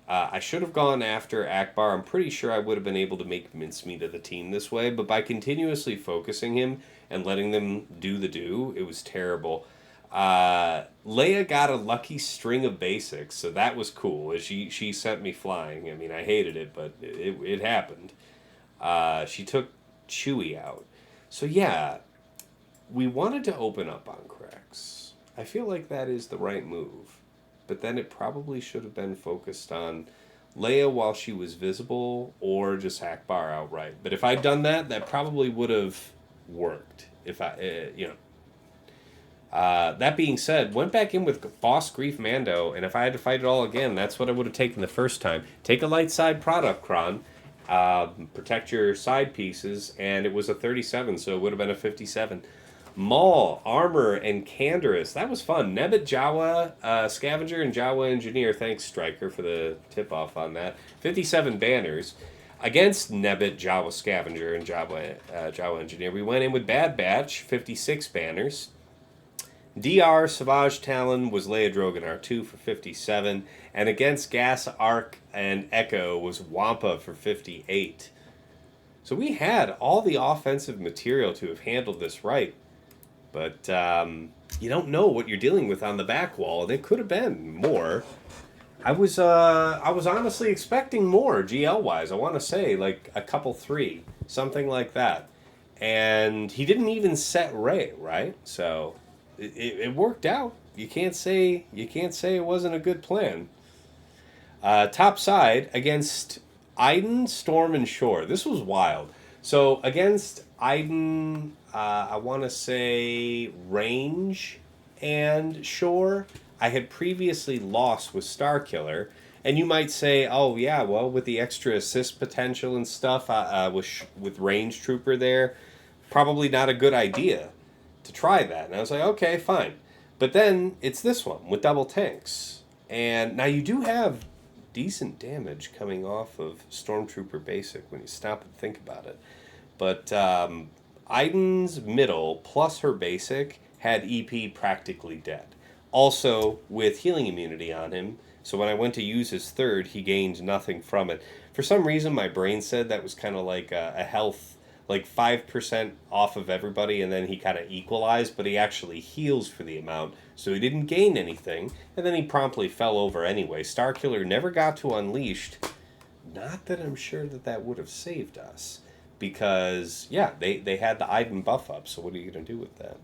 I should have gone after Akbar. I'm pretty sure I would have been able to make mincemeat of the team this way, but by continuously focusing him and letting them do, it was terrible. Leia got a lucky string of basics, so that was cool. She sent me flying. I mean, I hated it, but it happened. She took Chewie out. So yeah, we wanted to open up on CRex. I feel like that is the right move. But then it probably should have been focused on Leia while she was visible, or just Akbar outright. But if I'd done that, that probably would have worked. If that being said, went back in with Boss Grief Mando, and if I had to fight it all again, that's what I would have taken the first time. Take a light side product cron, protect your side pieces, and it was a 37, so it would have been a 57. Maul, Armor, and Canderous. That was fun. Nebit, Jawa, Scavenger, and Jawa Engineer. Thanks, Striker, for the tip-off on that. 57 banners. Against Nebit, Jawa Scavenger, and Jawa Engineer, we went in with Bad Batch, 56 banners. DR, Savage Talon was Leia Drogan R2 for 57. And against Gas, Arc, and Echo was Wampa for 58. So we had all the offensive material to have handled this right. But you don't know what you're dealing with on the back wall, and it could have been more. I was honestly expecting more GL-wise. I want to say like a couple 3, something like that. And he didn't even set Rey, right? So it worked out. You can't say it wasn't a good plan. Top side against Iden, Storm, and Shore. This was wild. So against Iden, I want to say Range and Shore, I had previously lost with Starkiller. And you might say, oh yeah, well, with the extra assist potential and stuff, with Range Trooper there, probably not a good idea to try that. And I was like, okay, fine. But then it's this one with double tanks. And now you do have decent damage coming off of Stormtrooper Basic when you stop and think about it. But Iden's middle plus her basic had EP practically dead. Also with healing immunity on him, so when I went to use his third, he gained nothing from it. For some reason, my brain said that was kind of like a health, like 5% off of everybody, and then he kind of equalized, but he actually heals for the amount, so he didn't gain anything, and then he promptly fell over anyway. Starkiller never got to Unleashed. Not that I'm sure that would have saved us, because, yeah, they had the Iden buff up, so what are you going to do with that?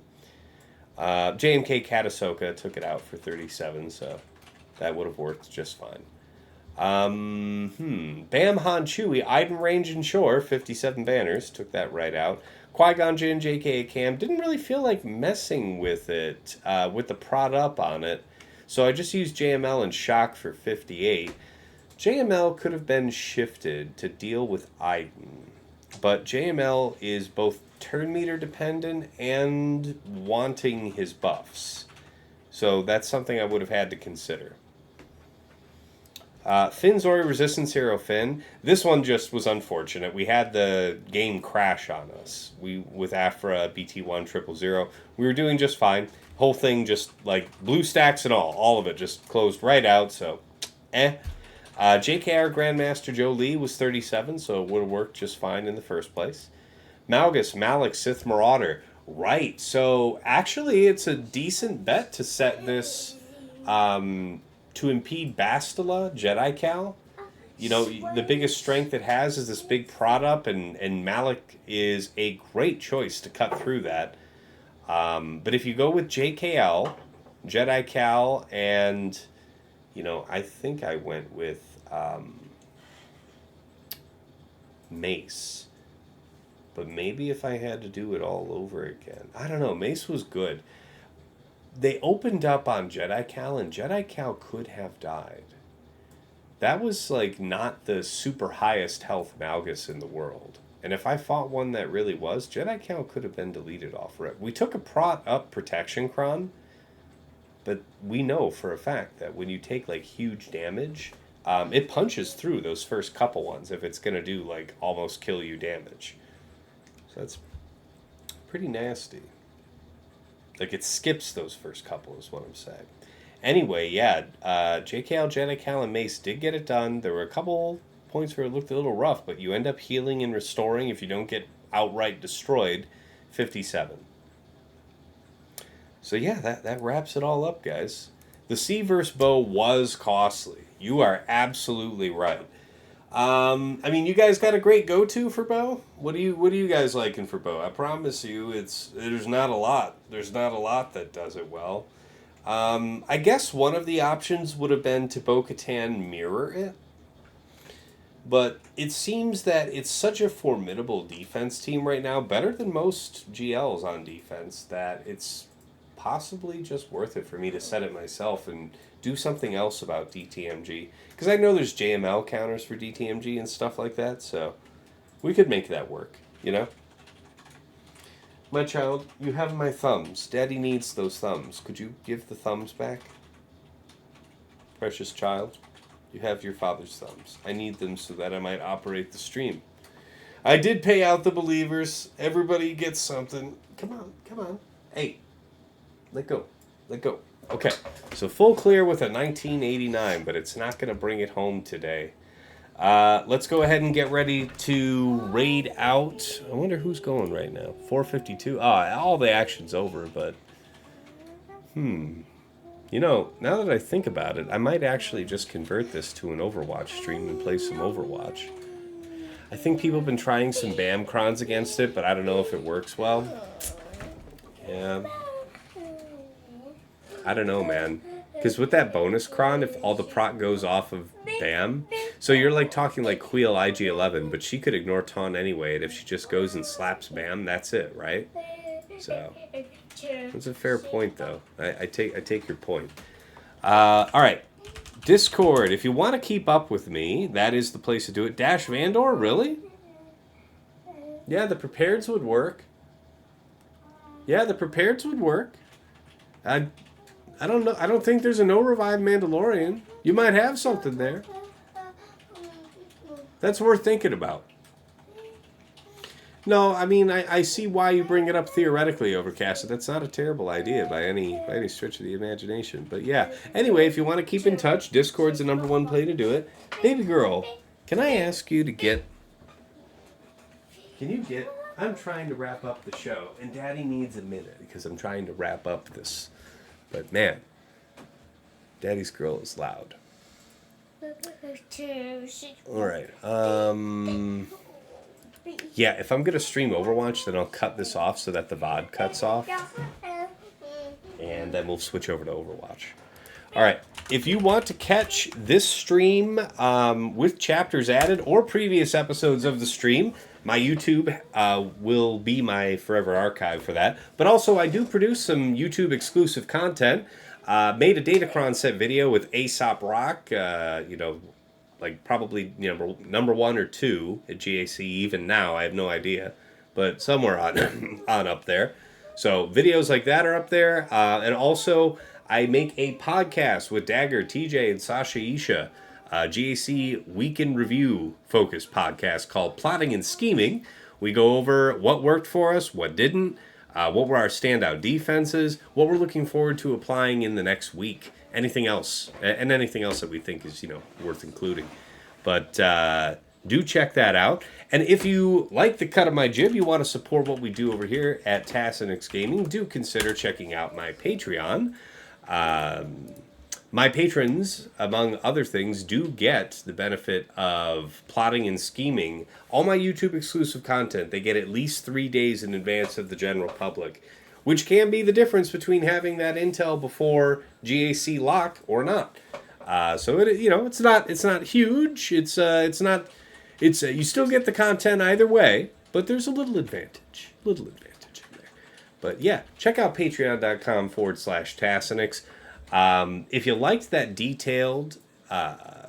JMK Cat Ahsoka took it out for 37, so that would have worked just fine. Bam Han Chewie, Iden Range and Shore, 57 banners, took that right out. Qui-Gon Jinn, JK Cam, didn't really feel like messing with it, with the prod up on it, so I just used JML and Shaak for 58. JML could have been shifted to deal with Iden, but JML is both turn meter dependent and wanting his buffs. So that's something I would have had to consider. Finn Zorii Resistance Hero Finn. This one just was unfortunate. We had the game crash on us. With Aphra, BT1 we were doing just fine. Whole thing just like blue stacks and all of it just closed right out. So, JKR Grandmaster Jolee was 37, so it would have worked just fine in the first place. Malgus, Malak, Sith Marauder. Right, so actually it's a decent bet to set this to impede Bastila, Jedi Cal. You know, the biggest strength it has is this big prod up, and Malak is a great choice to cut through that. But if you go with JKL, Jedi Cal, and, you know, I think I went with Mace. But maybe if I had to do it all over again. I don't know. Mace was good. They opened up on Jedi Cal, and Jedi Cal could have died. That was, like, not the super highest health Malgus in the world. And if I fought one that really was, Jedi Cal could have been deleted off rip. We took a prot up protection cron, but we know for a fact that when you take, like, huge damage, it punches through those first couple ones if it's going to do, like, almost kill you damage. So that's pretty nasty. Like, it skips those first couple is what I'm saying. Anyway, yeah, JKL, Jedi Cal, and Mace did get it done. There were a couple points where it looked a little rough, but you end up healing and restoring if you don't get outright destroyed. 57. So yeah, that wraps it all up, guys. The C-verse bow was costly. You are absolutely right. I mean, you guys got a great go-to for bow? What are you guys liking for bow? I promise you, there's not a lot. There's not a lot that does it well. I guess one of the options would have been to Bo-Katan mirror it. But it seems that it's such a formidable defense team right now, better than most GLs on defense, that it's possibly just worth it for me to set it myself and do something else about DTMG. Because I know there's JML counters for DTMG and stuff like that, so we could make that work, you know? My child, you have my thumbs. Daddy needs those thumbs. Could you give the thumbs back? Precious child, you have your father's thumbs. I need them so that I might operate the stream. I did pay out the believers. Everybody gets something. Come on, come on. Hey, let go. Let go. Okay, so full clear with a 1989, but it's not going to bring it home today. Let's go ahead and get ready to raid out. I wonder who's going right now. 452. All the action's over, but... You know, now that I think about it, I might actually just convert this to an Overwatch stream and play some Overwatch. I think people have been trying some BAM crons against it, but I don't know if it works well. Yeah. I don't know, man. Because with that bonus cron, if all the proc goes off of BAM, so you're like talking like Queel IG-11, but she could ignore taunt anyway, and if she just goes and slaps BAM, that's it, right? So, that's a fair point, though. I take your point. All right. Discord, if you want to keep up with me, that is the place to do it. Dash Vandor, really? Yeah, the prepareds would work. Yeah, the prepareds would work. I don't know. I don't think there's a no revive Mandalorian. You might have something there. That's worth thinking about. No, I mean, I see why you bring it up theoretically, Overcast. That's not a terrible idea by any stretch of the imagination. But yeah. Anyway, if you want to keep in touch, Discord's the #1 play to do it. Baby girl, can I ask you to get... Can you get... I'm trying to wrap up the show, and Daddy needs a minute because I'm trying to wrap up this. But man, Daddy's girl is loud. Alright, yeah, if I'm going to stream Overwatch, then I'll cut this off so that the VOD cuts off. And then we'll switch over to Overwatch. Alright, if you want to catch this stream with chapters added or previous episodes of the stream, my YouTube will be my forever archive for that. But also, I do produce some YouTube-exclusive content. Made a Datacron set video with Aesop Rock, like probably number 1 or 2 at GAC even now. I have no idea, but somewhere on on up there. So videos like that are up there, and also I make a podcast with Dagger, TJ, and Sasha Isha, GAC Week in Review focused podcast called Plotting and Scheming. We go over what worked for us, what didn't, what were our standout defenses, what we're looking forward to applying in the next week, anything else, and anything else that we think is worth including. But do check that out. And if you like the cut of my jib, you want to support what we do over here at TChief Gaming, do consider checking out my Patreon. My patrons, among other things, do get the benefit of plotting and scheming. All my YouTube exclusive content, they get at least 3 days in advance of the general public, which can be the difference between having that intel before GAC lock or not. So it's not huge. You still get the content either way, but there's a little advantage in there. But yeah, check out patreon.com/TChief. If you liked that detailed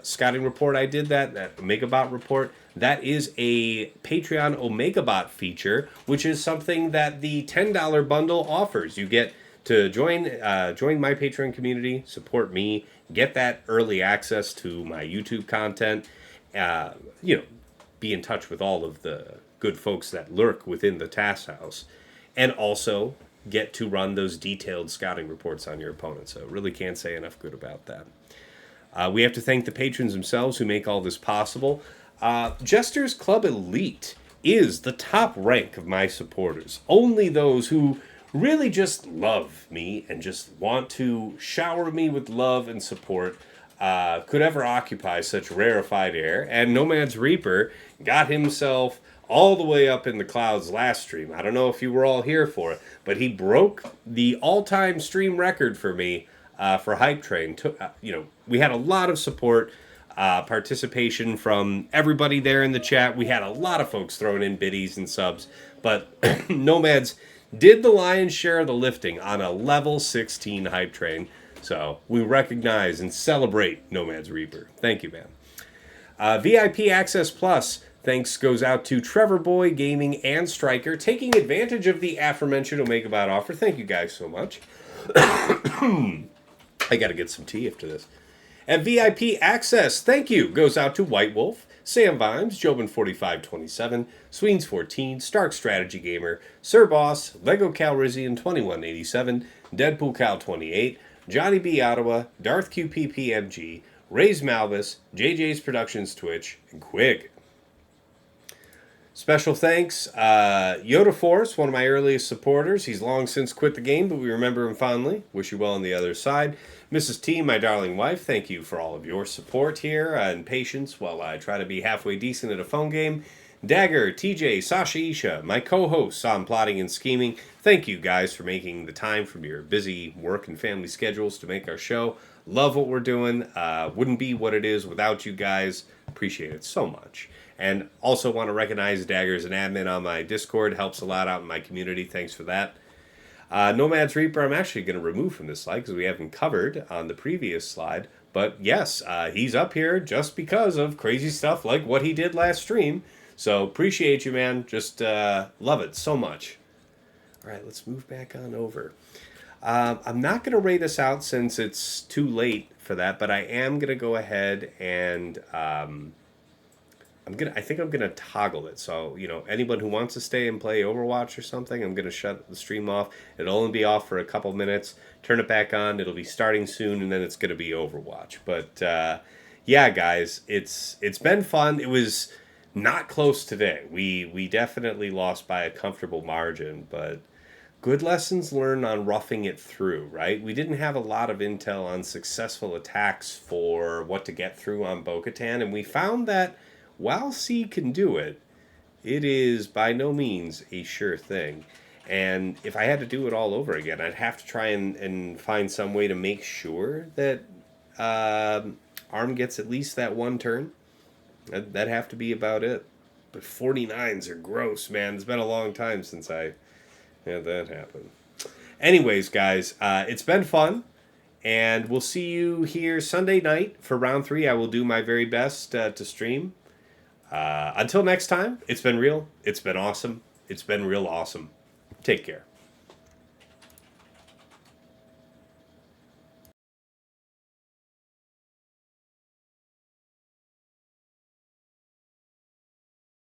scouting report I did, that OmegaBot report, that is a Patreon OmegaBot feature, which is something that the $10 bundle offers. You get to join my Patreon community, support me, get that early access to my YouTube content, be in touch with all of the good folks that lurk within the task house, and also get to run those detailed scouting reports on your opponent. So really can't say enough good about that. We have to thank the patrons themselves who make all this possible. Jester's Club Elite is the top rank of my supporters. Only those who really just love me and just want to shower me with love and support could ever occupy such rarefied air. And Nomad's Reaper got himself all the way up in the clouds last stream. I don't know if you were all here for it, but he broke the all-time stream record for me for Hype Train. We had a lot of support, participation from everybody there in the chat. We had a lot of folks throwing in biddies and subs, but Nomads did the lion's share of the lifting on a level 16 Hype Train. So we recognize and celebrate Nomad's Reaper. Thank you, man. VIP Access Plus, thanks goes out to Trevor Boy Gaming and Striker, taking advantage of the aforementioned OmegaBot offer. Thank you guys so much. I got to get some tea after this. And VIP Access, thank you, goes out to White Wolf, Sam Vimes, Jobin4527, Sweens14, Stark Strategy Gamer, Sir Boss, Lego Calrissian 2187, Deadpool Cal 28, Johnny B. Ottawa, Darth QPPMG, Ray's Malgus, JJ's Productions Twitch, and Quig. Special thanks, Yoda Force, one of my earliest supporters. He's long since quit the game, but we remember him fondly. Wish you well on the other side. Mrs. T, my darling wife, thank you for all of your support here and patience while I try to be halfway decent at a phone game. Dagger, TJ, Sasha Isha, my co-hosts on Plotting and Scheming, thank you guys for making the time from your busy work and family schedules to make our show. Love what we're doing. Wouldn't be what it is without you guys. Appreciate it so much. And also want to recognize Dagger as an admin on my Discord. Helps a lot out in my community. Thanks for that. Nomad's Reaper, I'm actually going to remove from this slide because we haven't covered on the previous slide. But yes, he's up here just because of crazy stuff like what he did last stream. So appreciate you, man. Just love it so much. All right, let's move back on over. I'm not going to rate us out since it's too late for that, but I am going to go ahead and I think I'm gonna toggle it. So anyone who wants to stay and play Overwatch or something, I'm gonna shut the stream off. It'll only be off for a couple minutes. Turn it back on. It'll be starting soon, and then it's gonna be Overwatch. But yeah, guys, it's been fun. It was not close today. We definitely lost by a comfortable margin, but good lessons learned on roughing it through, right? We didn't have a lot of intel on successful attacks for what to get through on Bo-Katan, and we found that while C can do it, it is by no means a sure thing. And if I had to do it all over again, I'd have to try and find some way to make sure that ARM gets at least that one turn. That'd have to be about it. But 49s are gross, man. It's been a long time since I had that happen. Anyways, guys, it's been fun. And we'll see you here Sunday night for round 3. I will do my very best to stream. Until next time, it's been real. It's been awesome. It's been real awesome. Take care.